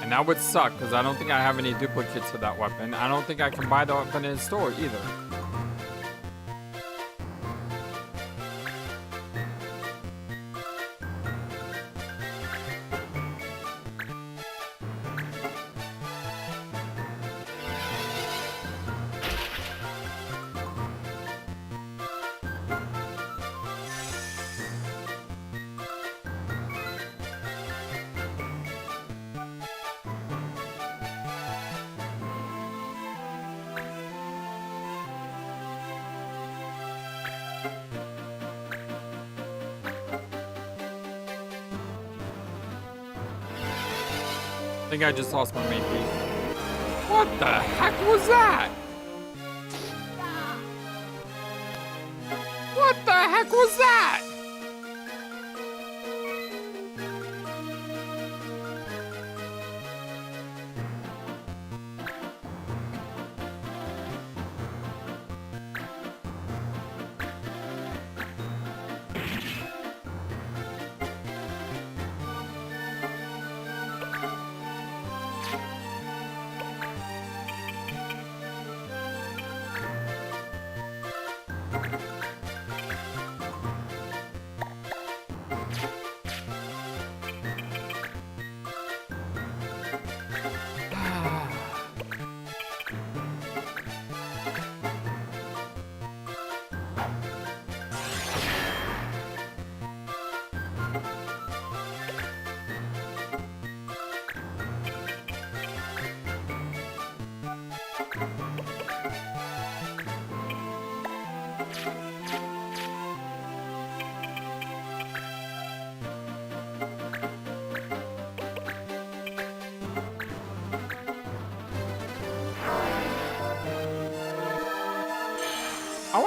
And that would suck because I don't think I have any duplicates of that weapon. I don't think I can buy the weapon in the store either. I think I just lost my main piece. What the heck was that? What the heck was that?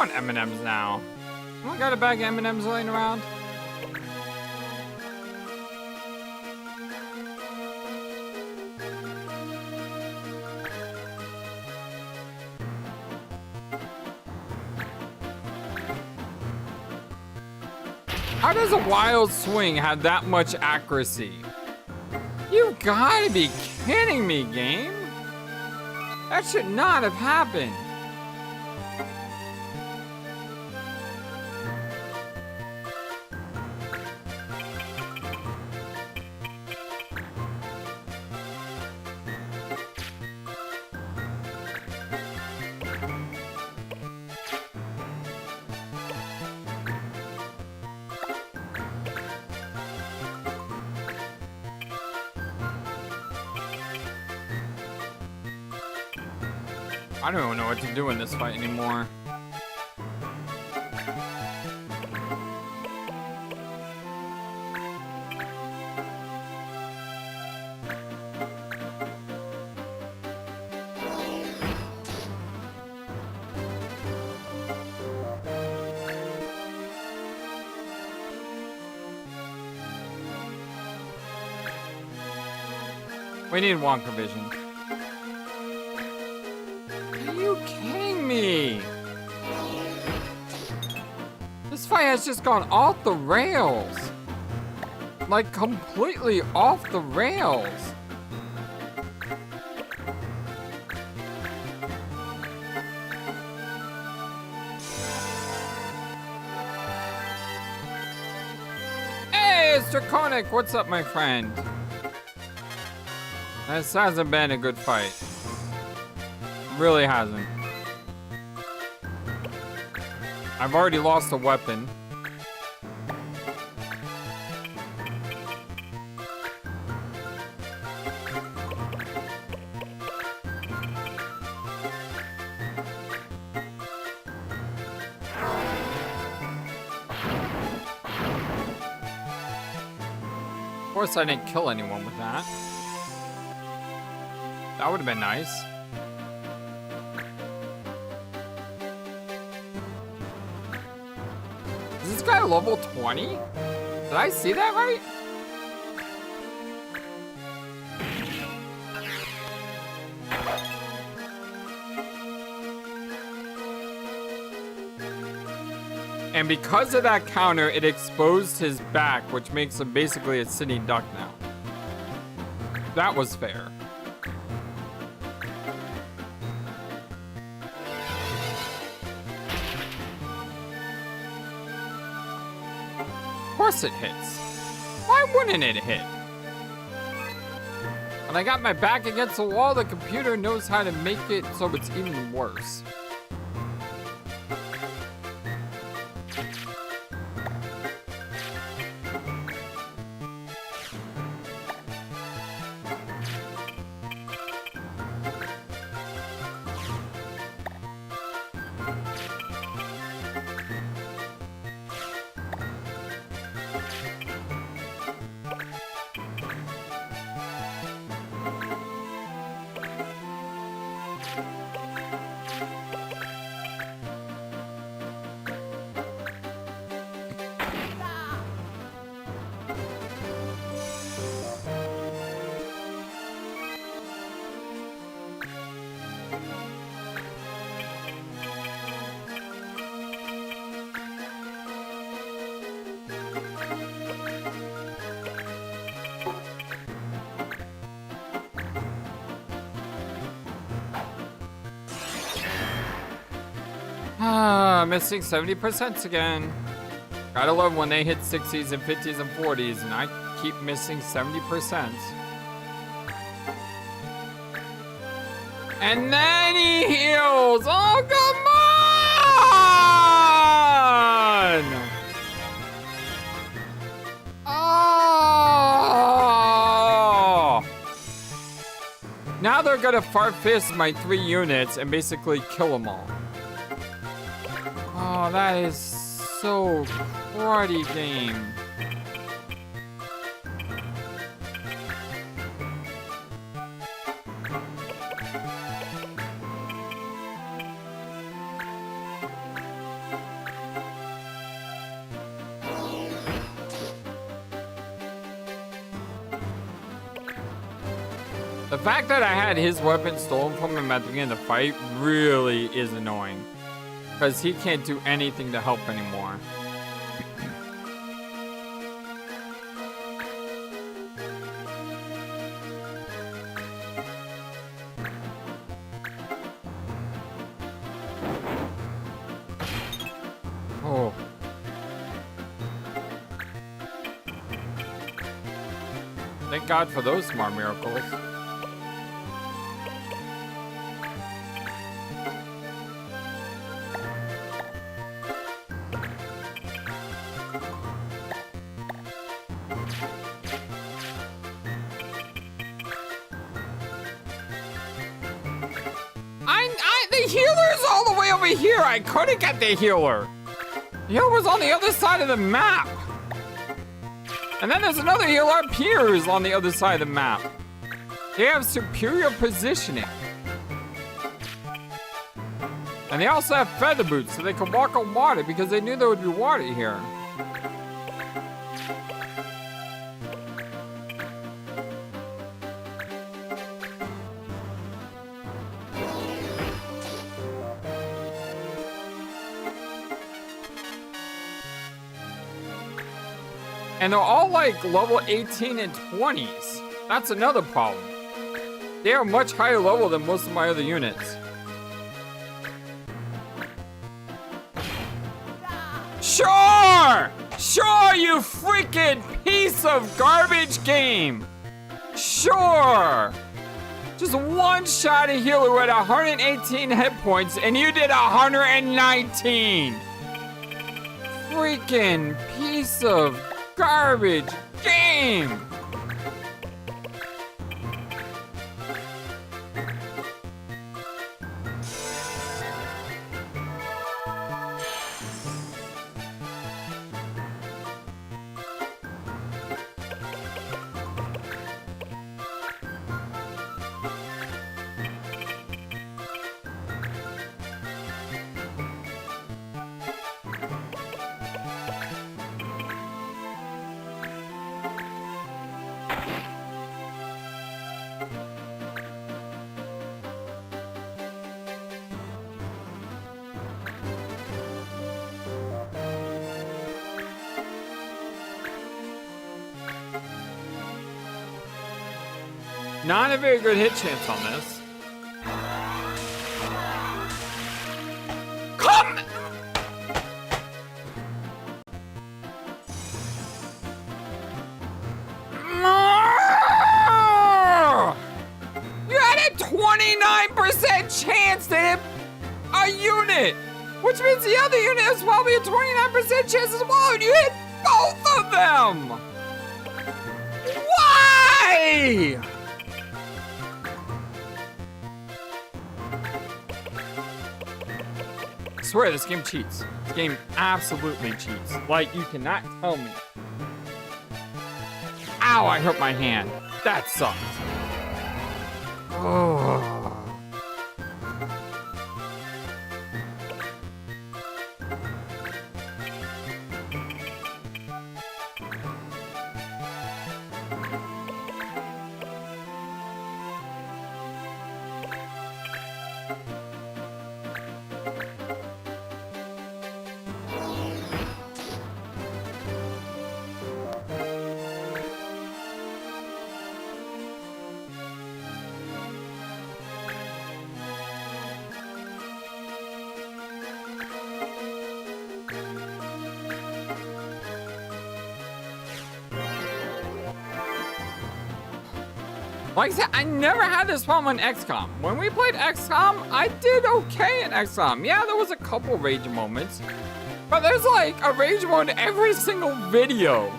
want M&Ms now. Anyone got a bag of M&Ms laying around? How does a wild swing have that much accuracy? You gotta be kidding me, game. That should not have happened. I don't even know what to do in this fight anymore. We need Wonka vision. Are you kidding me? This fight has just gone off the rails. Like, completely off the rails. Hey, it's Draconic. What's up, my friend? This hasn't been a good fight. Really hasn't. I've already lost a weapon. Of course, I didn't kill anyone with that. That would have been nice. Is this guy level 20? Did I see that right? And because of that counter, it exposed his back, which makes him basically a sitting duck now. That was fair. Of course it hits. Why wouldn't it hit? When I got my back against the wall, the computer knows how to make it so it's even worse. Missing 70% again. Gotta love when they hit 60s and 50s and 40s, and I keep missing 70%. And then he heals! Oh, come on! Oh! Now they're gonna fart fist my 3 units and basically kill them all. Oh, that is so cruddy game. The fact that I had his weapon stolen from him at the beginning of the fight really is annoying. Because he can't do anything to help anymore. Oh. Thank God for those smart miracles. The healer's all the way over here. I couldn't get the healer. The healer was on the other side of the map. And then there's another healer up here who's on the other side of the map. They have superior positioning. And they also have feather boots so they can walk on water because they knew there would be water here. And they're all like level 18 and 20s. That's another problem. They are much higher level than most of my other units. Sure! Sure, you freaking piece of garbage game! Sure! Just one shot a healer at 118 hit points and you did 119! Freaking piece of garbage game! Not a very good hit chance on this. Come! You had a 29% chance to hit a unit, which means the other unit has probably a 29% chance as well, and you hit both of them! Why? I swear this game cheats. This game absolutely cheats. Like, you cannot tell me. Ow, I hurt my hand. That sucks. Oh. Like I said, I never had this problem in XCOM. When we played XCOM, I did okay in XCOM. Yeah, there was a couple rage moments, but there's like a rage mode in every single video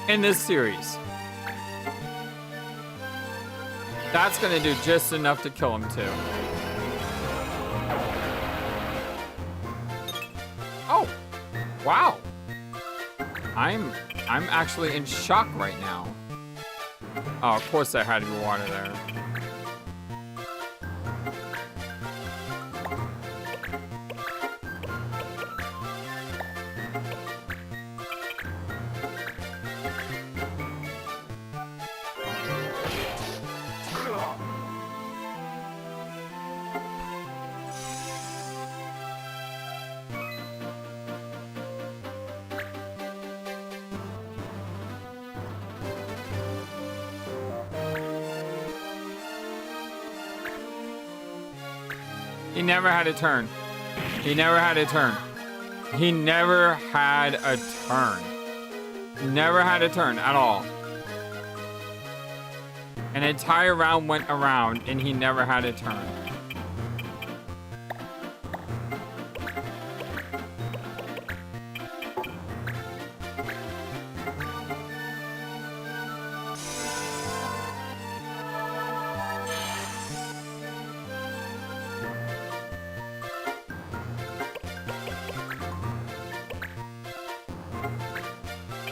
in this series. That's gonna do just enough to kill him too. Oh, wow. I'm actually in shock right now. Oh, of course there had to be water there. He never had a turn. He never had a turn. He never had a turn. Never had a turn at all. An entire round went around and he never had a turn.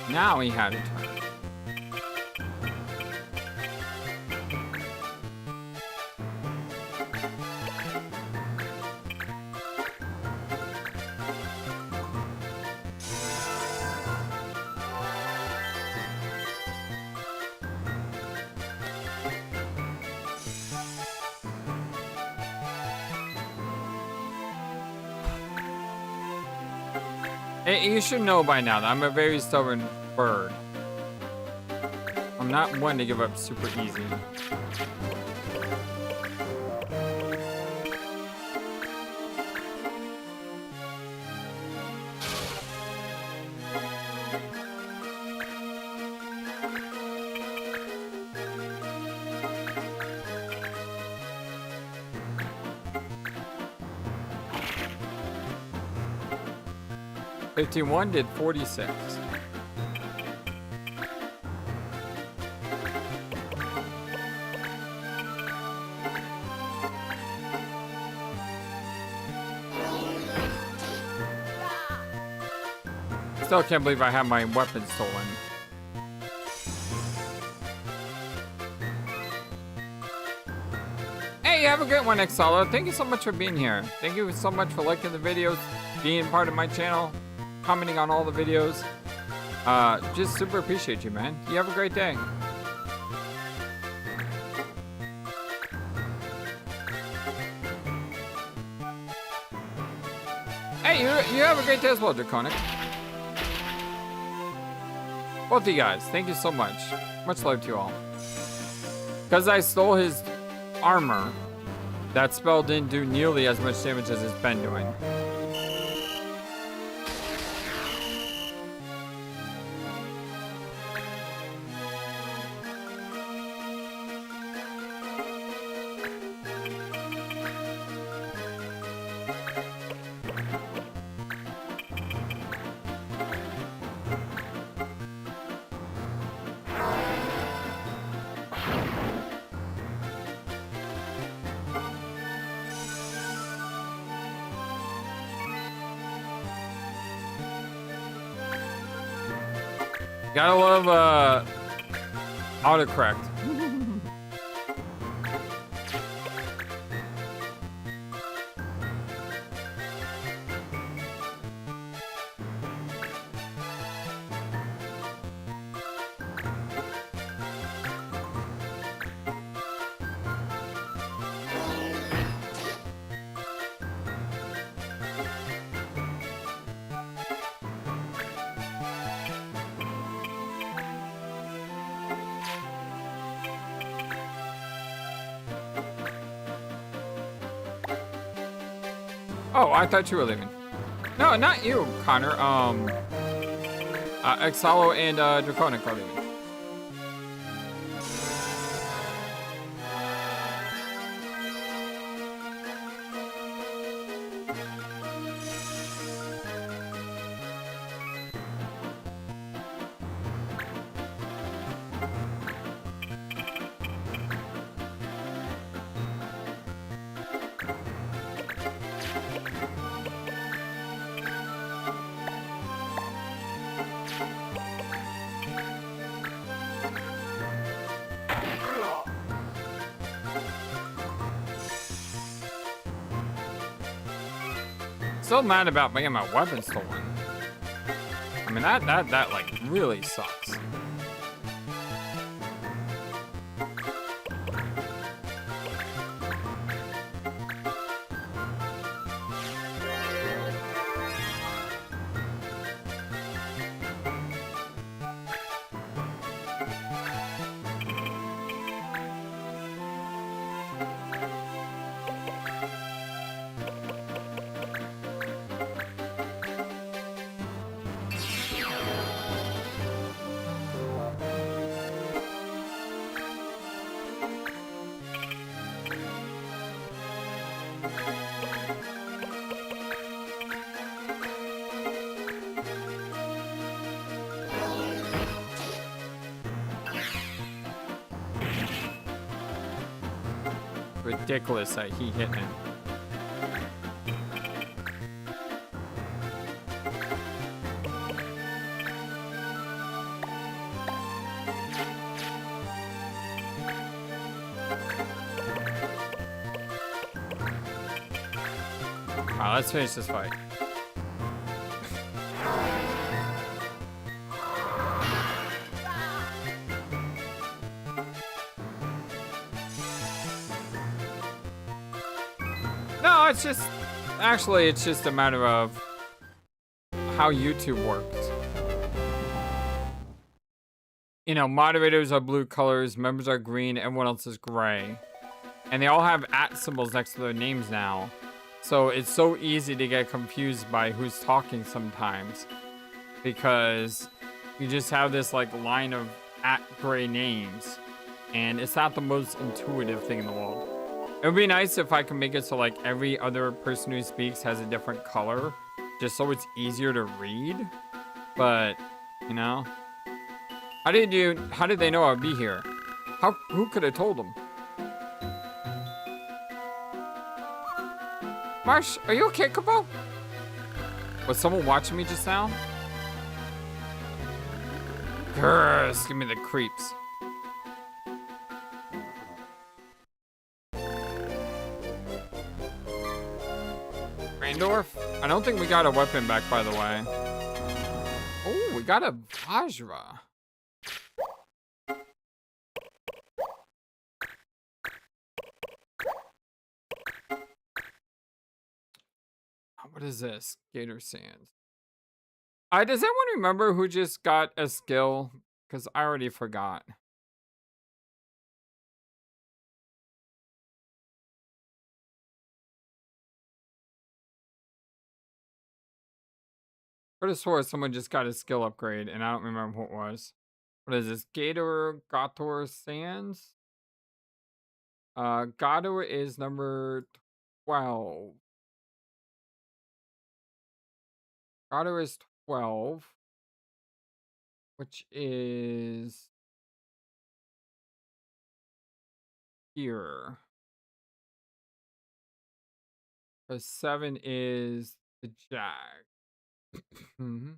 Now he had a turn. Hey, you should know by now that I'm a very stubborn bird. I'm not one to give up super easy. $51 did 46. Still can't believe I have my weapon stolen. Hey, have a great one, Exalo. Thank you so much for being here. Thank you so much for liking the videos, being part of my channel, commenting on all the videos. Just super appreciate you, man. You have a great day. Hey, you have a great day as well, Draconic. Both of you guys, thank you so much. Much love to you all. Because I stole his armor, that spell didn't do nearly as much damage as it's been doing. Gotta love autocorrect. Oh, I thought you were leaving. No, not you, Connor. Exalo and Draconic are leaving. So mad about getting my weapon stolen. I mean, that like really sucks. ridiculous that he hit him. Alright, let's finish this fight. No, it's just... Actually, it's just a matter of how YouTube works. You know, moderators are blue colors, members are green, everyone else is gray. And they all have @ symbols next to their names now. So it's so easy to get confused by who's talking sometimes. Because you just have this like line of @gray names. And it's not the most intuitive thing in the world. It would be nice if I could make it so like every other person who speaks has a different color. Just so it's easier to read. But, you know. How did they know I'd be here? Who could have told them? Marsh, are you okay, Kubo? Was someone watching me just now? Grrr, give me the creeps. Raindorf? I don't think we got a weapon back, by the way. Oh, we got a Vajra. What is this? Gator Sands. Does anyone remember who just got a skill? Because I already forgot. Could have swore someone just got a skill upgrade, and I don't remember who it was. What is this? Gator Sands? Gator is number 12. Gator is 12. Which is here. The 7 is the Jag. Mm-hmm.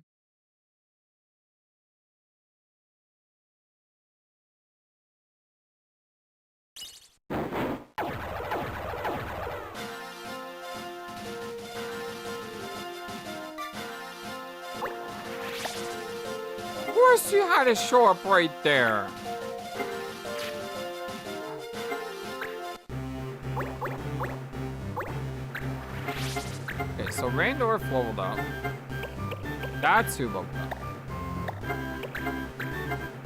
Of course you had to show up right there. Okay, so Randorf leveled up. That's who leveled up.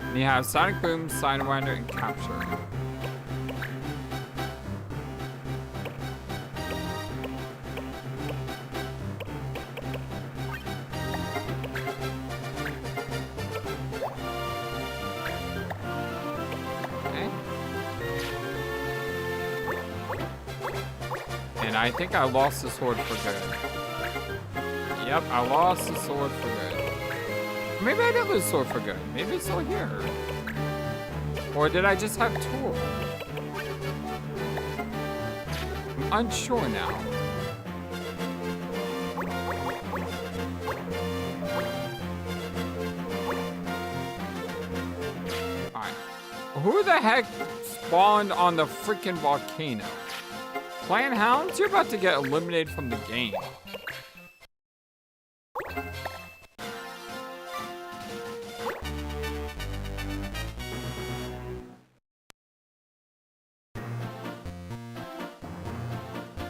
And you have Sonic Boom, Sidewinder, and Capture. And I think I lost the sword for good. Yep, I lost the sword for good. Maybe I did lose the sword for good. Maybe it's still here. Or did I just have two of them? I'm unsure now. Alright. Who the heck spawned on the freaking volcano? Clan Hounds, you're about to get eliminated from the game.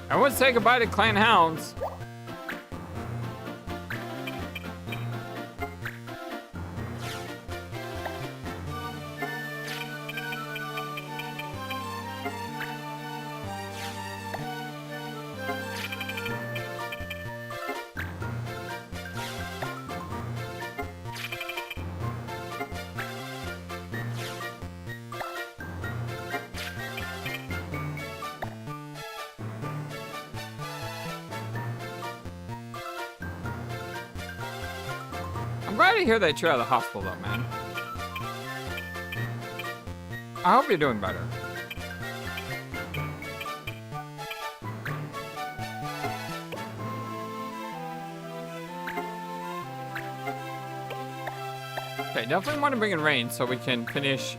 Everyone say goodbye to Clan Hounds. I'm glad to hear that you're out of the hospital, though, man. I hope you're doing better. Okay, definitely want to bring in rain so we can finish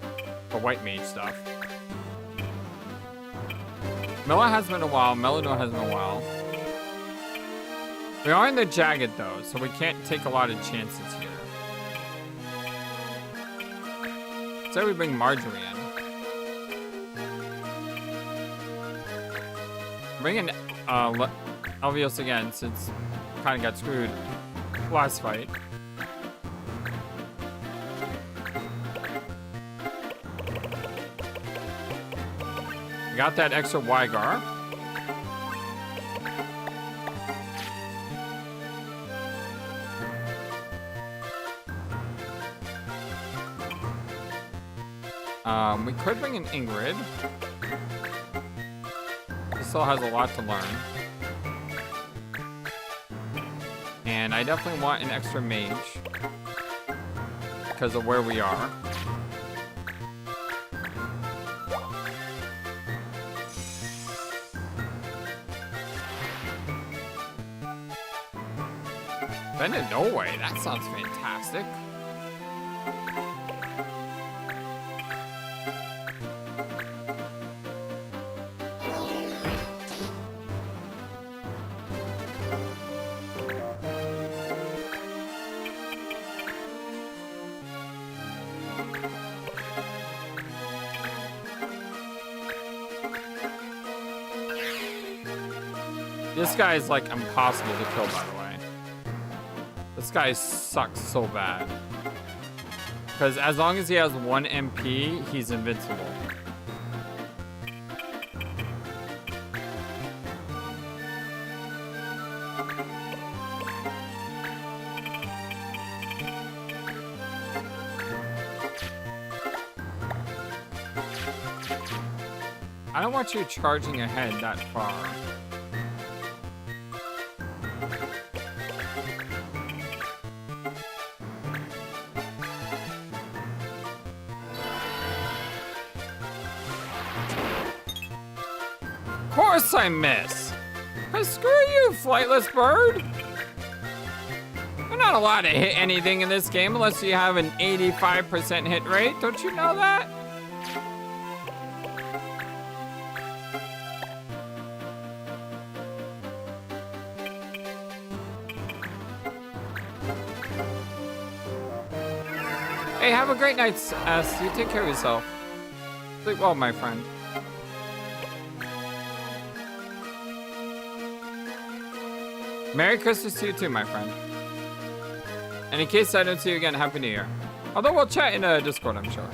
the white mage stuff. Mela has been a while. Melano has been a while. We are in the jagged though, so we can't take a lot of chances here. So we bring Marjorie in. Bring in Ivalice again, since kind of got screwed last fight. We got that extra Wygar. We could bring in Ingrid. She still has a lot to learn. And I definitely want an extra mage because of where we are. Bend in Norway, that sounds fantastic. This guy is like impossible to kill, by the way. This guy sucks so bad. Because as long as he has 1 MP, he's invincible. I don't want you charging ahead that far. Of course I miss! But screw you, FlightlessBird! You're not allowed to hit anything in this game unless you have an 85% hit rate. Don't you know that? Hey, have a great night, S. You take care of yourself. Sleep well, my friend. Merry Christmas to you too, my friend. And in case I don't see you again, Happy New Year. Although we'll chat in Discord, I'm sure.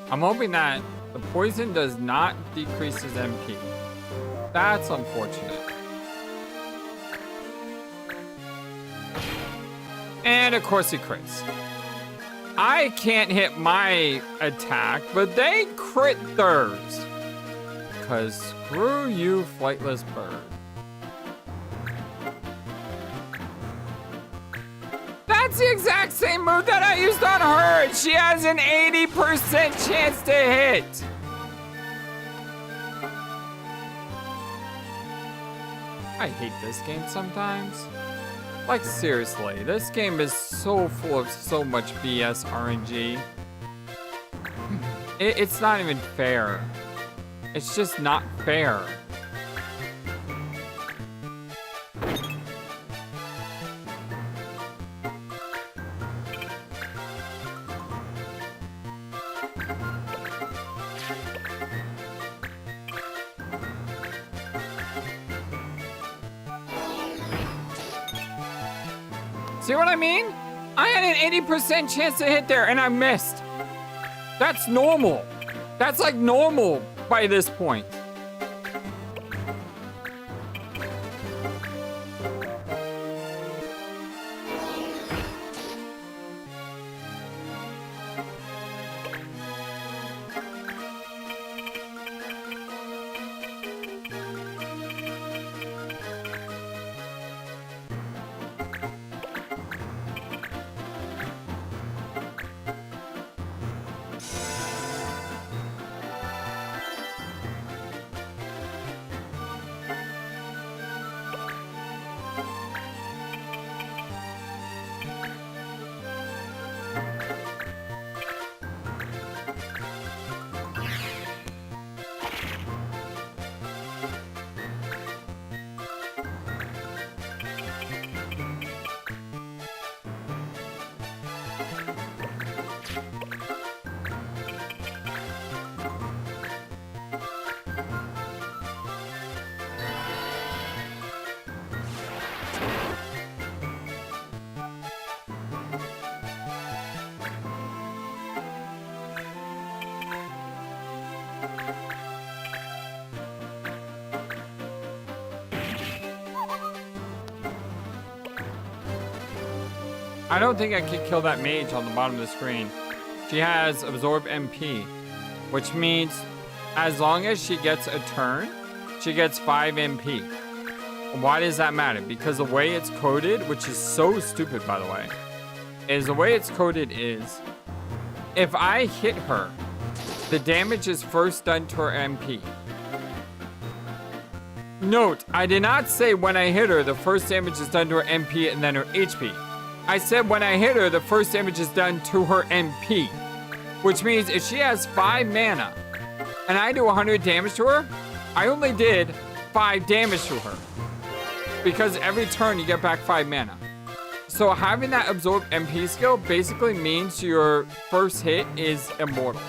I'm hoping that the poison does not decrease his MP. That's unfortunate. And of course he crits. I can't hit my attack, but they crit theirs. Cause screw you, FlightlessBird. That's the exact same move that I used on her. She has an 80% chance to hit. I hate this game sometimes. Like seriously, this game is so full of so much BS RNG. It's not even fair. It's just not fair. See what I mean? I had an 80% chance to hit there and I missed. That's normal. That's like normal by this point. I don't think I could kill that mage on the bottom of the screen. She has absorb MP, which means as long as she gets a turn, she gets 5 MP. Why does that matter? Because the way it's coded, which is so stupid by the way, is the way it's coded is if I hit her, the damage is first done to her MP. Note, I did not say when I hit her, the first damage is done to her MP and then her HP. I said when I hit her, the first damage is done to her MP. Which means if she has 5 mana and I do 100 damage to her, I only did 5 damage to her. Because every turn you get back 5 mana. So having that absorb MP skill basically means your first hit is immortal.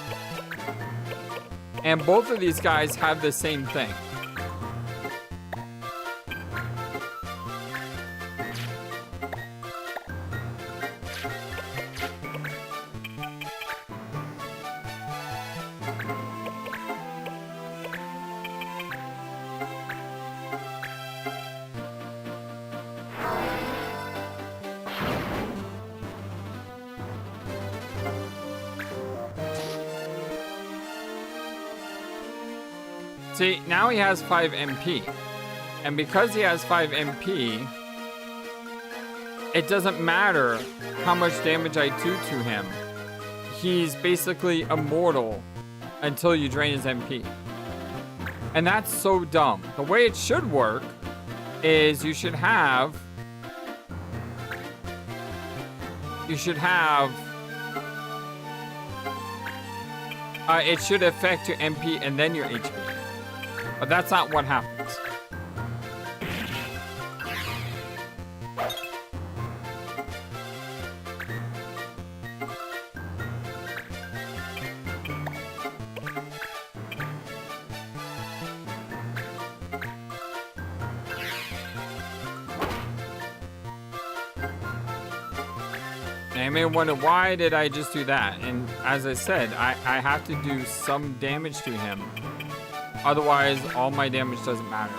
And both of these guys have the same thing. See, now he has 5 MP. And because he has 5 MP, it doesn't matter how much damage I do to him. He's basically immortal until you drain his MP. And that's so dumb. The way it should work is it should affect your MP and then your HP. But that's not what happens. Now you may wonder, why did I just do that? And as I said, I have to do some damage to him. Otherwise, all my damage doesn't matter.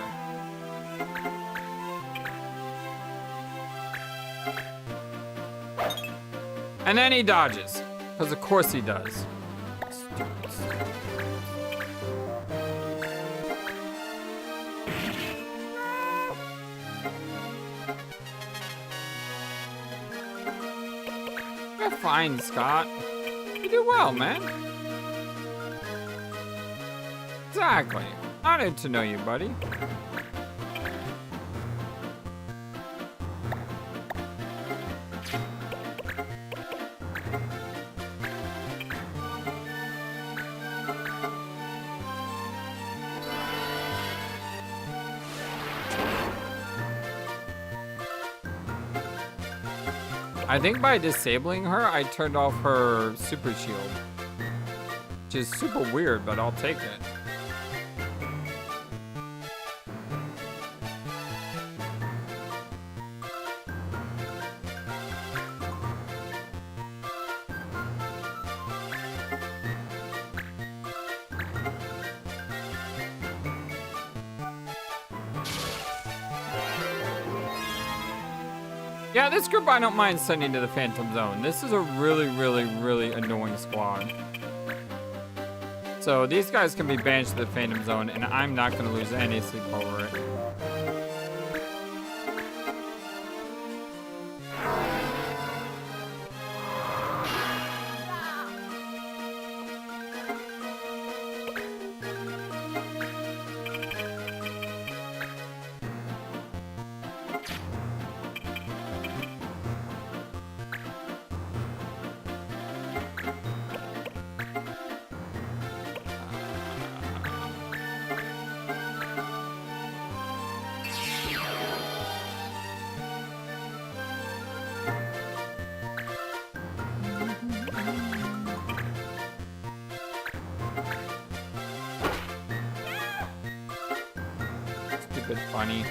And then he dodges. Because of course he does. Stupid. You're fine, Scott. You do well, man. Exactly. Honored to know you, buddy. I think by disabling her, I turned off her super shield. Which is super weird, but I'll take it. Yeah, this group I don't mind sending to the Phantom Zone. This is a really, really, really annoying squad. So these guys can be banished to the Phantom Zone, and I'm not going to lose any sleep over it. Stupid funny.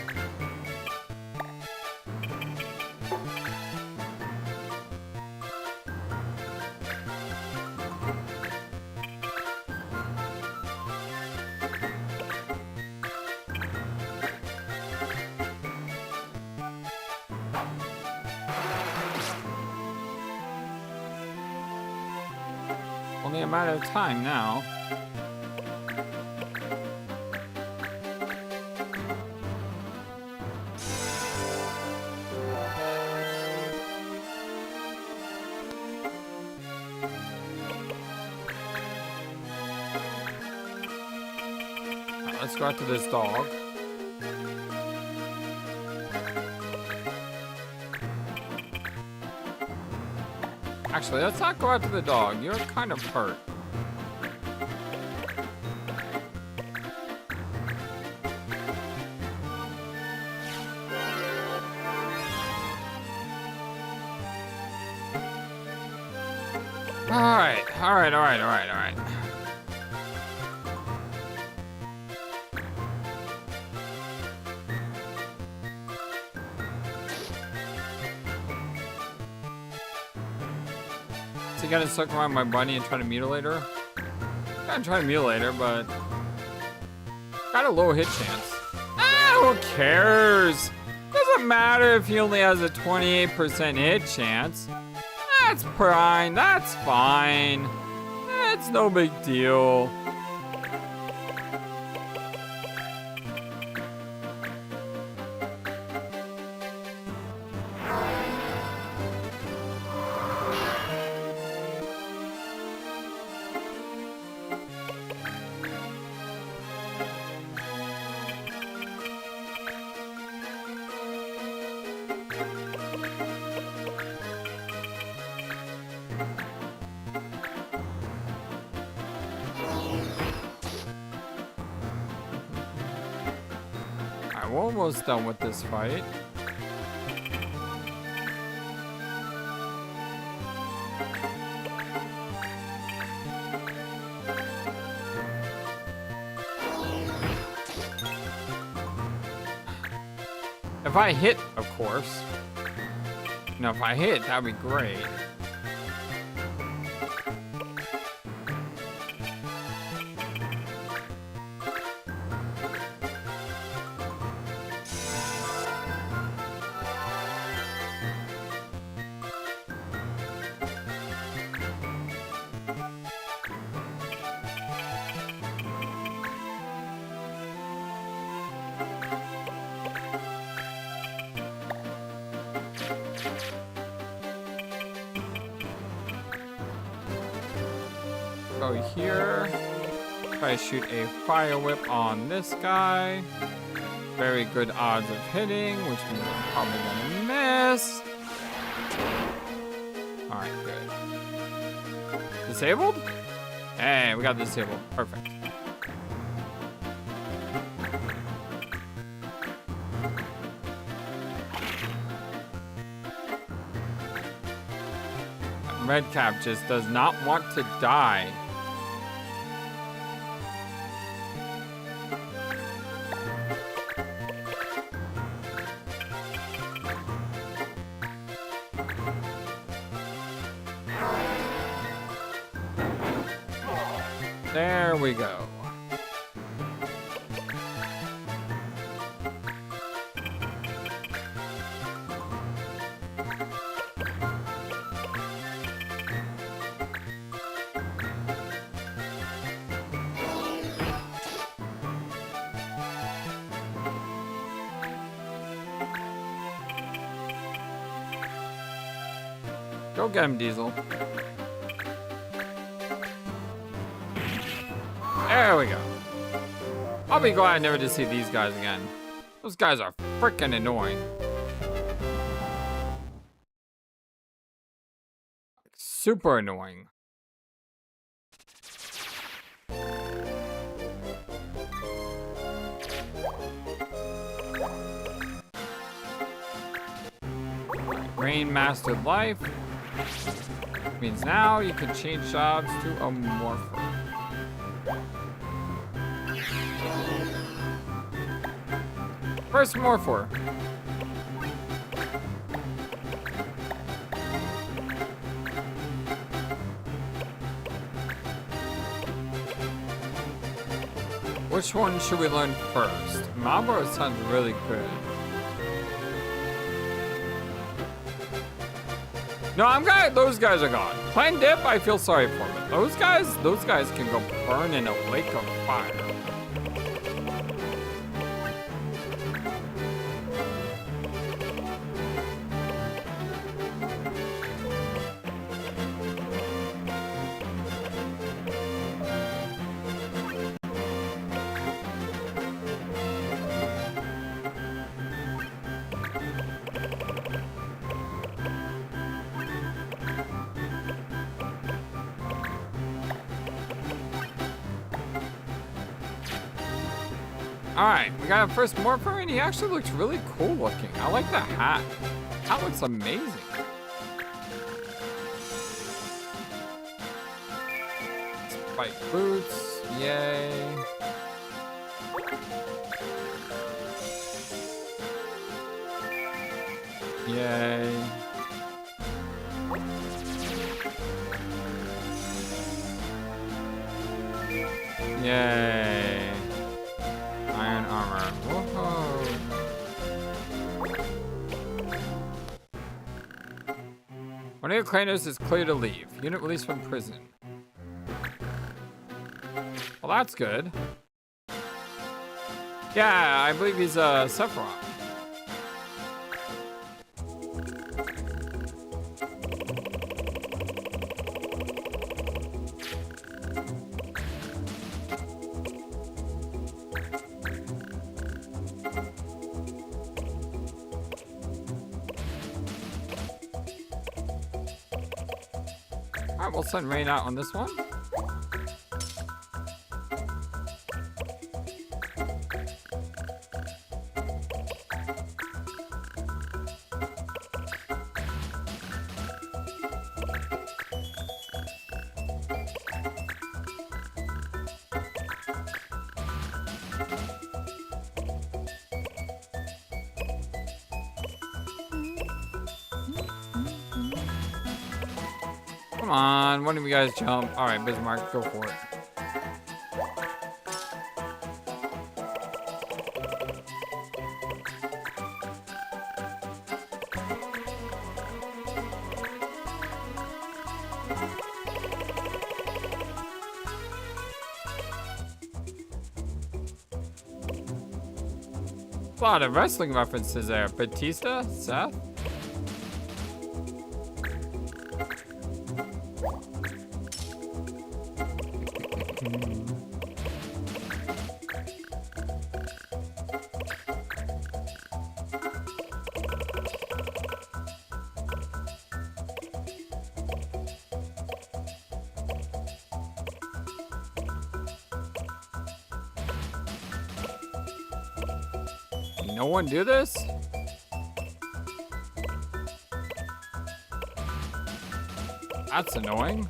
Only a matter of time now. Alright, let's go out to this dog. Actually, let's not go out to the dog. You're kind of hurt. Alright. So you gotta suck around my bunny and try to mutilate her? Gotta try to mutilate her, but got a low hit chance. Ah, who cares? Doesn't matter if he only has a 28% hit chance. That's fine, that's fine. It's no big deal. We're almost done with this fight. If I hit, of course. No, if I hit, that'd be great. Go here. Try to shoot a fire whip on this guy. Very good odds of hitting, which means I'm probably gonna miss. Alright, good. Disabled? Hey, we got disabled. Perfect. Redcap just does not want to die. There we go. Go get him, Diesel. There we go. I'll be glad never to see these guys again. Those guys are freaking annoying. Super annoying. Remastered life means now you can change jobs to a morpher. First morpher. Which one should we learn first? Marlboro sounds really good. No, I'm glad those guys are gone. Plain Dip, I feel sorry for, but those guys can go burn in a lake of fire. Alright, we got our first morpher, and he actually looks really cool looking. I like the hat. That looks amazing. Spike boots, yay. Yay. Yay. Iron armor. Whoa. One of your claimers is clear to leave. Unit released from prison. Well, that's good. Yeah, I believe he's Sephiroth. Alright, we'll send Rain out on this one. Come on, one of you guys jump. All right, Bismarck, go for it. A lot of wrestling references there. Batista, Seth. No one do this? That's annoying.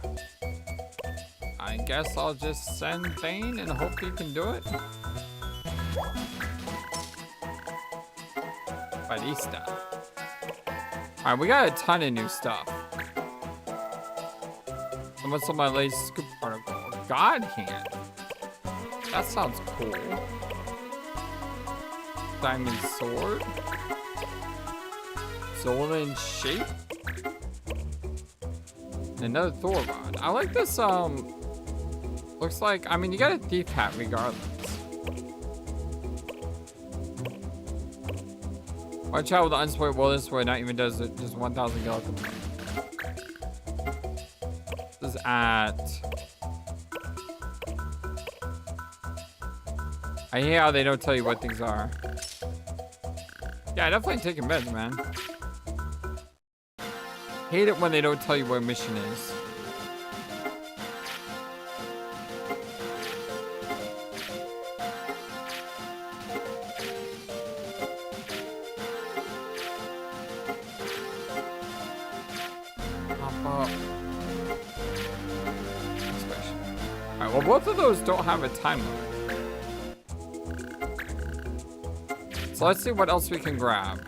I guess I'll just send Thane and hope he can do it. Batista. Alright, we got a ton of new stuff. And what's on my latest scoop article? God Hand. That sounds cool. Diamond sword. Zolan shape. Another Thor rod. I like this, looks like, I mean, you got a thief hat regardless. Watch out with the unspoiled wilderness where it not even does it, just 1,000 gallons. is at... I hear how they don't tell you what things are. Yeah, definitely taking meds, man. Hate it when they don't tell you what mission is. Alright, well, both of those don't have a time limit. So let's see what else we can grab.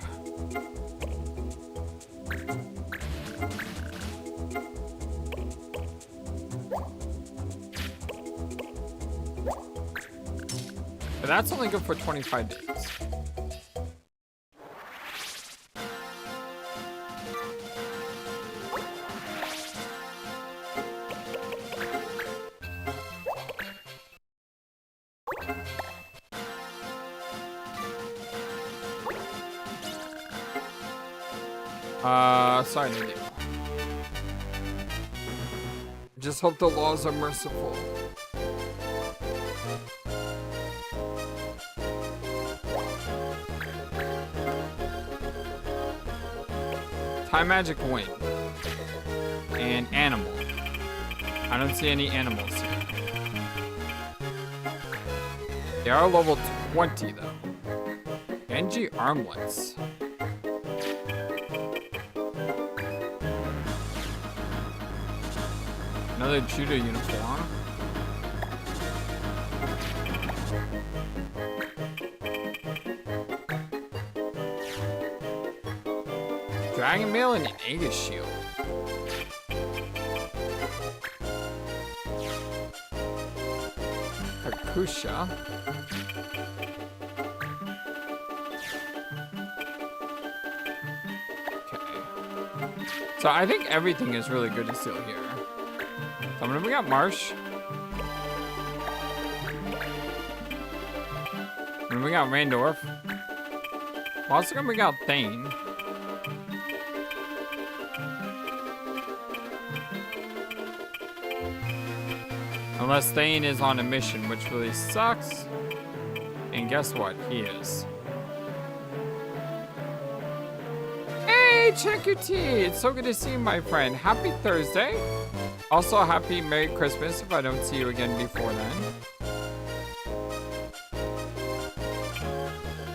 But that's only good for 25 days. Sorry, no deal. Just hope the laws are merciful. Time magic win. And animal. I don't see any animals here. They are level 20 though. Genji armlets. Another judo uniform. Dragon Mail and Aegis Shield. Kakusha. Okay. So I think everything is really good to steal here. So I'm gonna bring out Marsh. I'm gonna bring out Randorf. I'm also gonna bring out Thane. Unless Thane is on a mission, which really sucks. And guess what? He is. Hey, check your tea. It's so good to see you, my friend. Happy Thursday. Also, happy Merry Christmas if I don't see you again before then.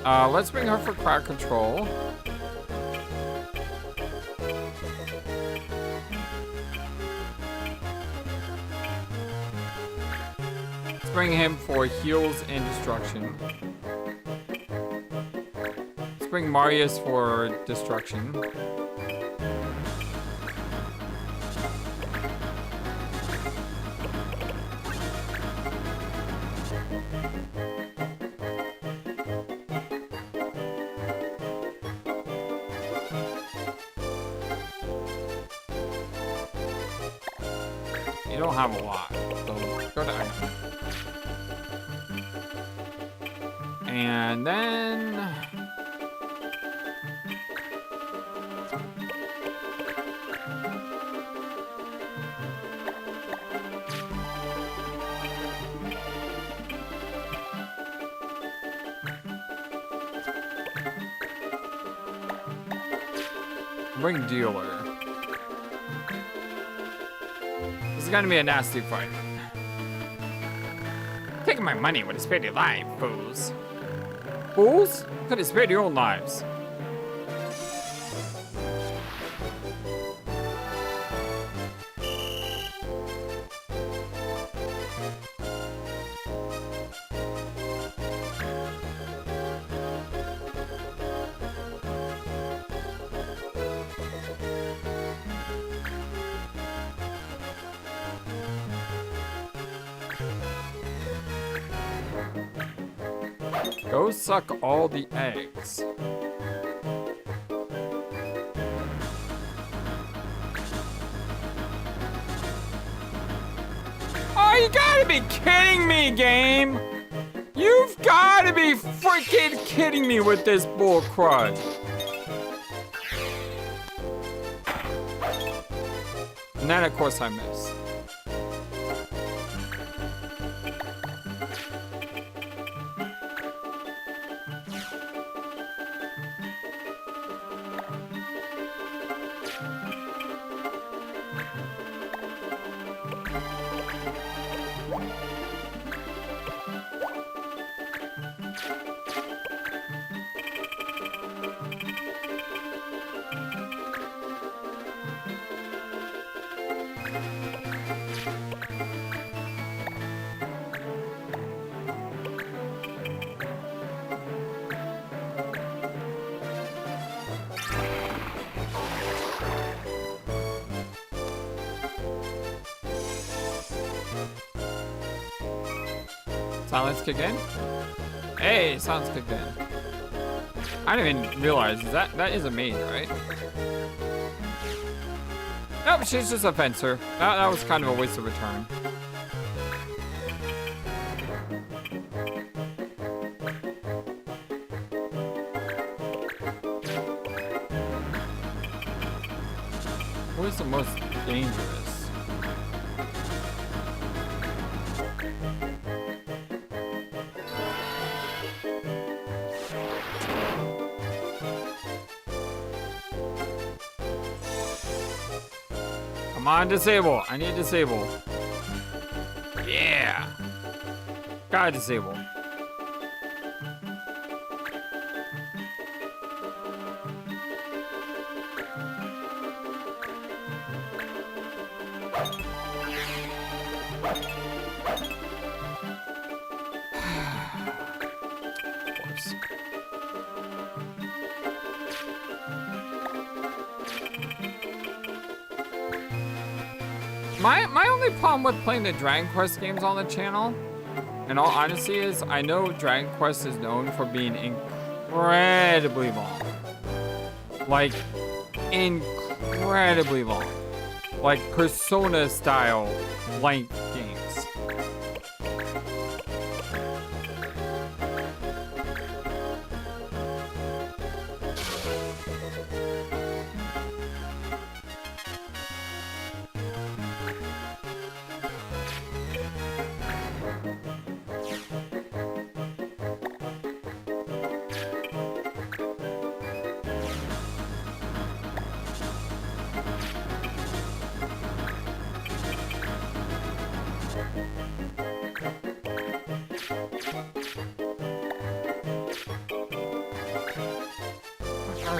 Let's bring her for crowd control. Let's bring him for heals and destruction. Let's bring Marius for destruction. You don't have a lot, so go to item. And then... bring dealer. This is gonna be a nasty fight. Taking my money would have spared your life, fools. Fools? Could have spared your own lives. Go suck all the eggs. Oh, you gotta be kidding me, game! You've gotta be freaking kidding me with this bull crud. And then, of course, I miss. Silence kick in? Hey, silence kicked in. I didn't even realize that is a maid, right? Nope, she's just a fencer. That was kind of a waste of a turn. Who is the most dangerous? Come on, disable. I need disable. Yeah. Gotta disable. My only problem with playing the Dragon Quest games on the channel, in all honesty, is I know Dragon Quest is known for being incredibly long. Like, incredibly long. Like, Persona style length games.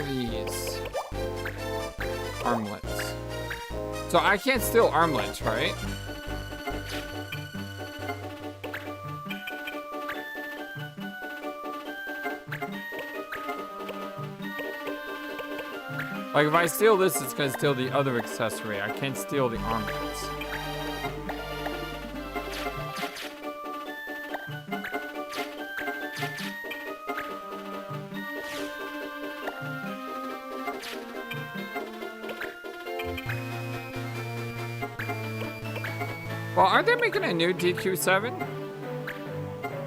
These armlets. So I can't steal armlets, right? Like if I steal this, it's gonna steal the other accessory. I can't steal the armlets. Well, aren't they making a new DQ7?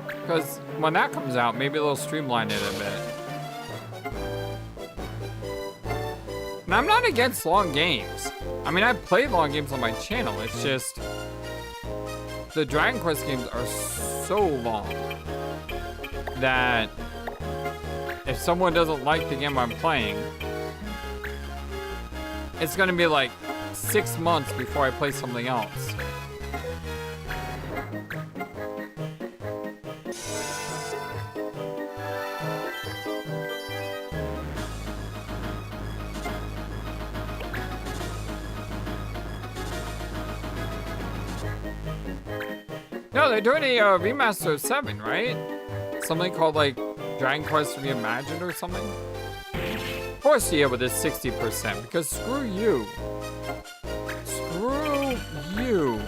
Because when that comes out, maybe they'll streamline it a bit. And I'm not against long games. I mean, I've played long games on my channel. It's just the Dragon Quest games are so long that if someone doesn't like the game I'm playing, it's gonna be like 6 months before I play something else. No, they're doing a remaster of 7, right? Something called like Dragon Quest Reimagined or something? Of course yeah, with this 60%, because screw you. Screw you.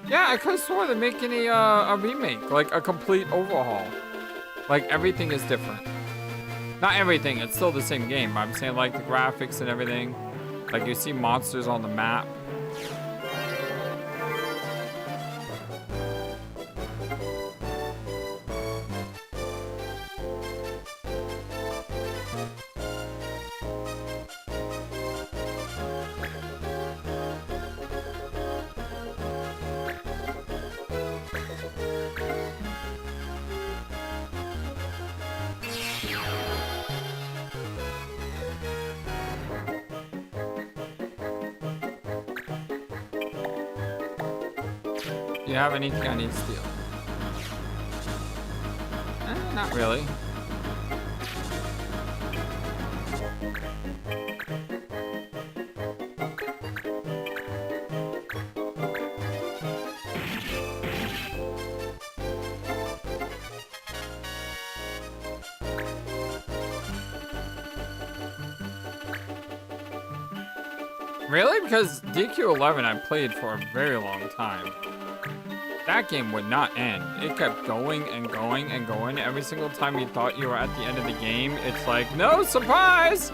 Yeah, I could have swore they're making a remake, like a complete overhaul. Like everything is different. Not everything, it's still the same game, but I'm saying like the graphics and everything. Like you see monsters on the map. you have anything I need to steal? Not really. Really? Because DQ11 I played for a very long time. That game would not end. It kept going and going and going. Every single time you thought you were at the end of the game, it's like, no, surprise!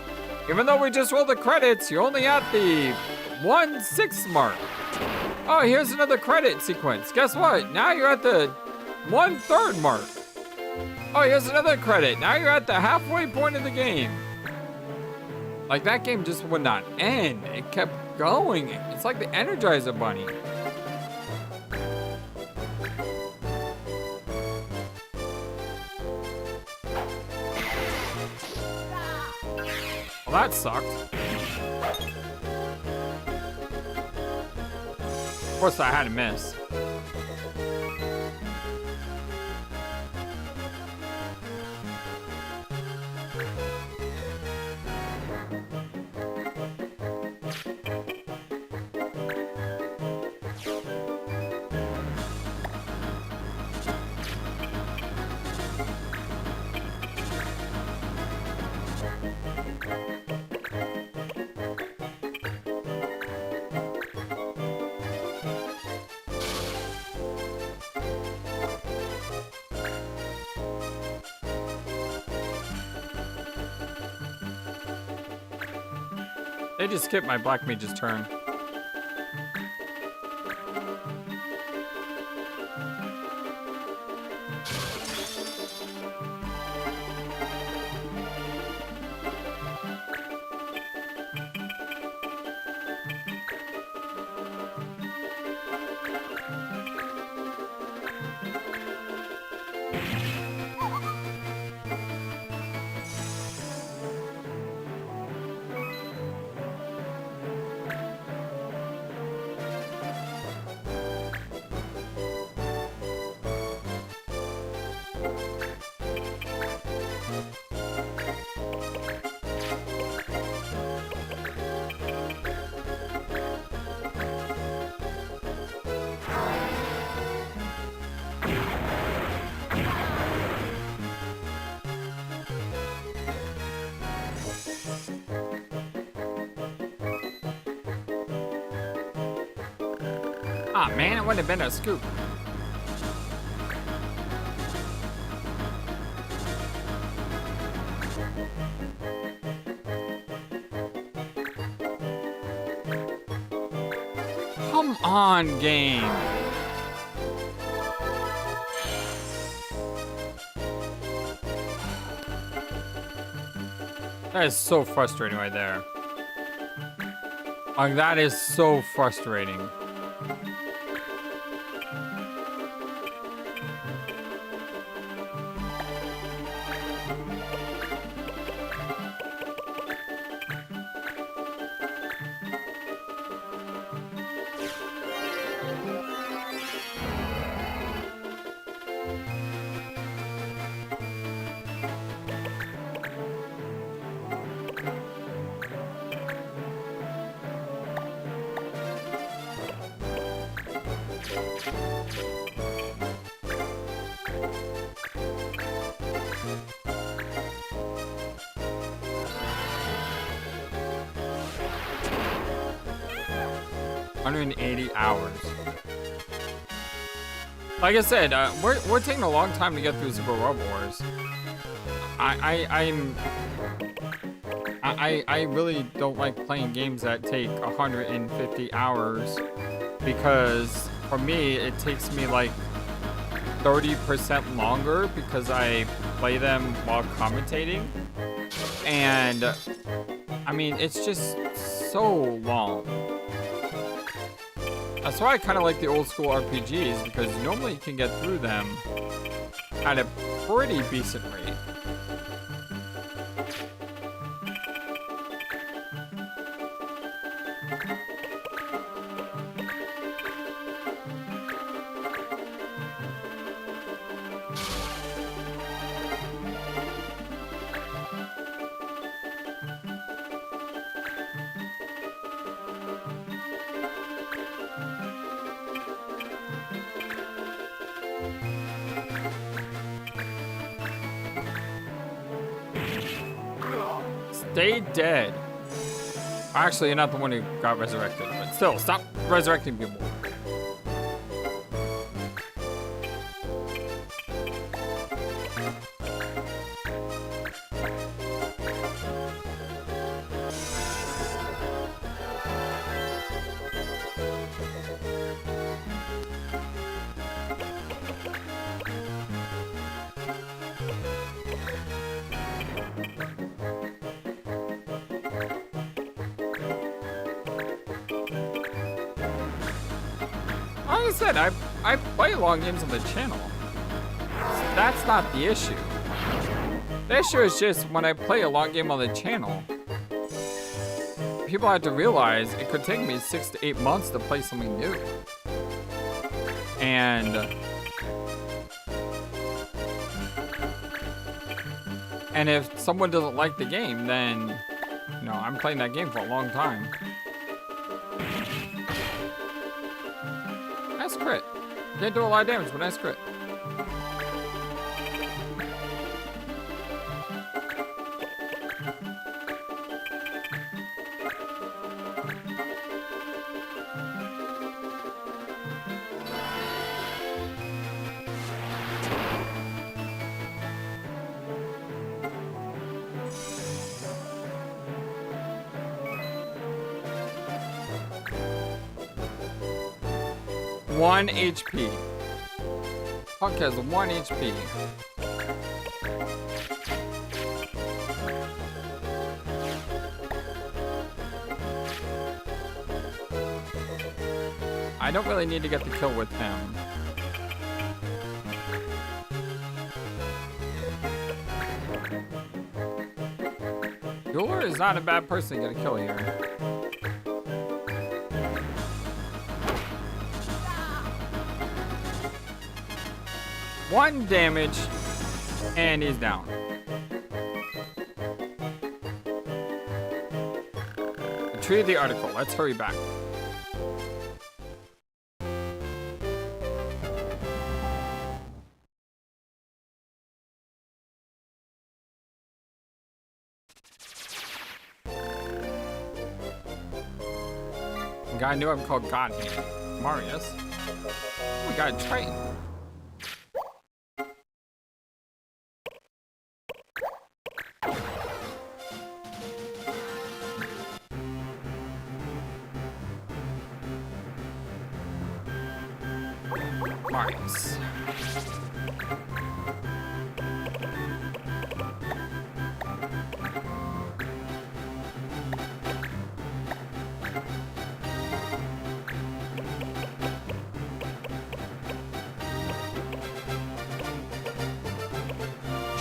Even though we just rolled the credits, you're only at the 1/6 mark. Oh, here's another credit sequence. Guess what? Now you're at the 1/3 mark. Oh, here's another credit. Now you're at the halfway point of the game. Like, that game just would not end. It kept going. It's like the Energizer Bunny. Well, that sucked. Of course, I had to miss. They just skipped my Black Mage's turn. Ah, man, it wouldn't have been a scoop. Come on, game. That is so frustrating right there. Like, that is so frustrating. $180. Like I said, we're taking a long time to get through Super Robot Wars. I really don't like playing games that take 150 hours because for me it takes me like 30% longer because I play them while commentating, and I mean it's just so long. That's why I kind of like the old school RPGs, because normally you can get through them at a pretty decent rate. Stay dead. Actually, you're not the one who got resurrected, but still, stop resurrecting people. Like I said, I play long games on the channel. That's not the issue. The issue is just when I play a long game on the channel, people have to realize it could take me 6 to 8 months to play something new. And if someone doesn't like the game, then, you know, I'm playing that game for a long time. Nice crit. Didn't do a lot of damage, but nice crit. One HP. Fuck has 1 HP. I don't really need to get the kill with him. Bueller is not a bad person to get a kill here. One damage, and he's down. Retrieve the article. Let's hurry back. A guy knew I'm called God Marius. We got a train. Marius.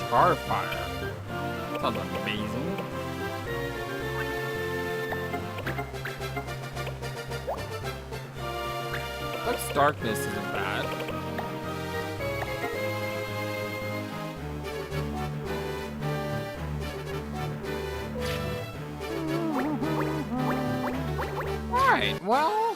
Starfire. Sounds amazing. Looks darkness isn't bad. Alright, well.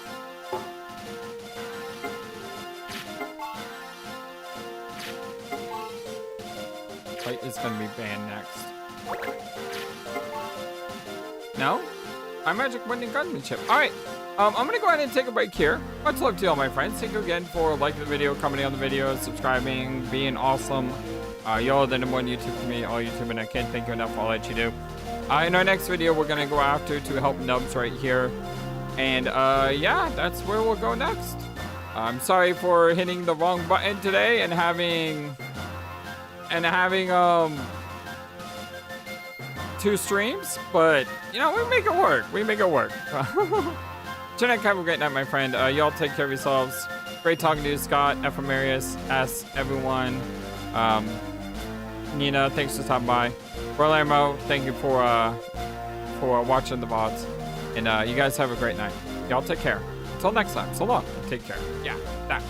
Fight is gonna be banned next. No? My magic winning guardsmanship. Alright. I'm gonna go ahead and take a break here. Much love to you all, my friends. Thank you again for liking the video, commenting on the video, subscribing, being awesome. Y'all are the #1 YouTube for me, all YouTube, and I can't thank you enough for all that you do. In our next video, we're gonna go after to help Nubs right here. And yeah, that's where we'll go next. I'm sorry for hitting the wrong button today and having 2 streams, but you know, we make it work. We make it work. Tonight, have a great night, my friend. Y'all take care of yourselves. Great talking to you, Scott, Ephemerius, S, everyone. Nina, thanks for stopping by. Berlamo, thank you for watching the VODs. And you guys have a great night. Y'all take care. Until next time. So long. Take care. Yeah, that.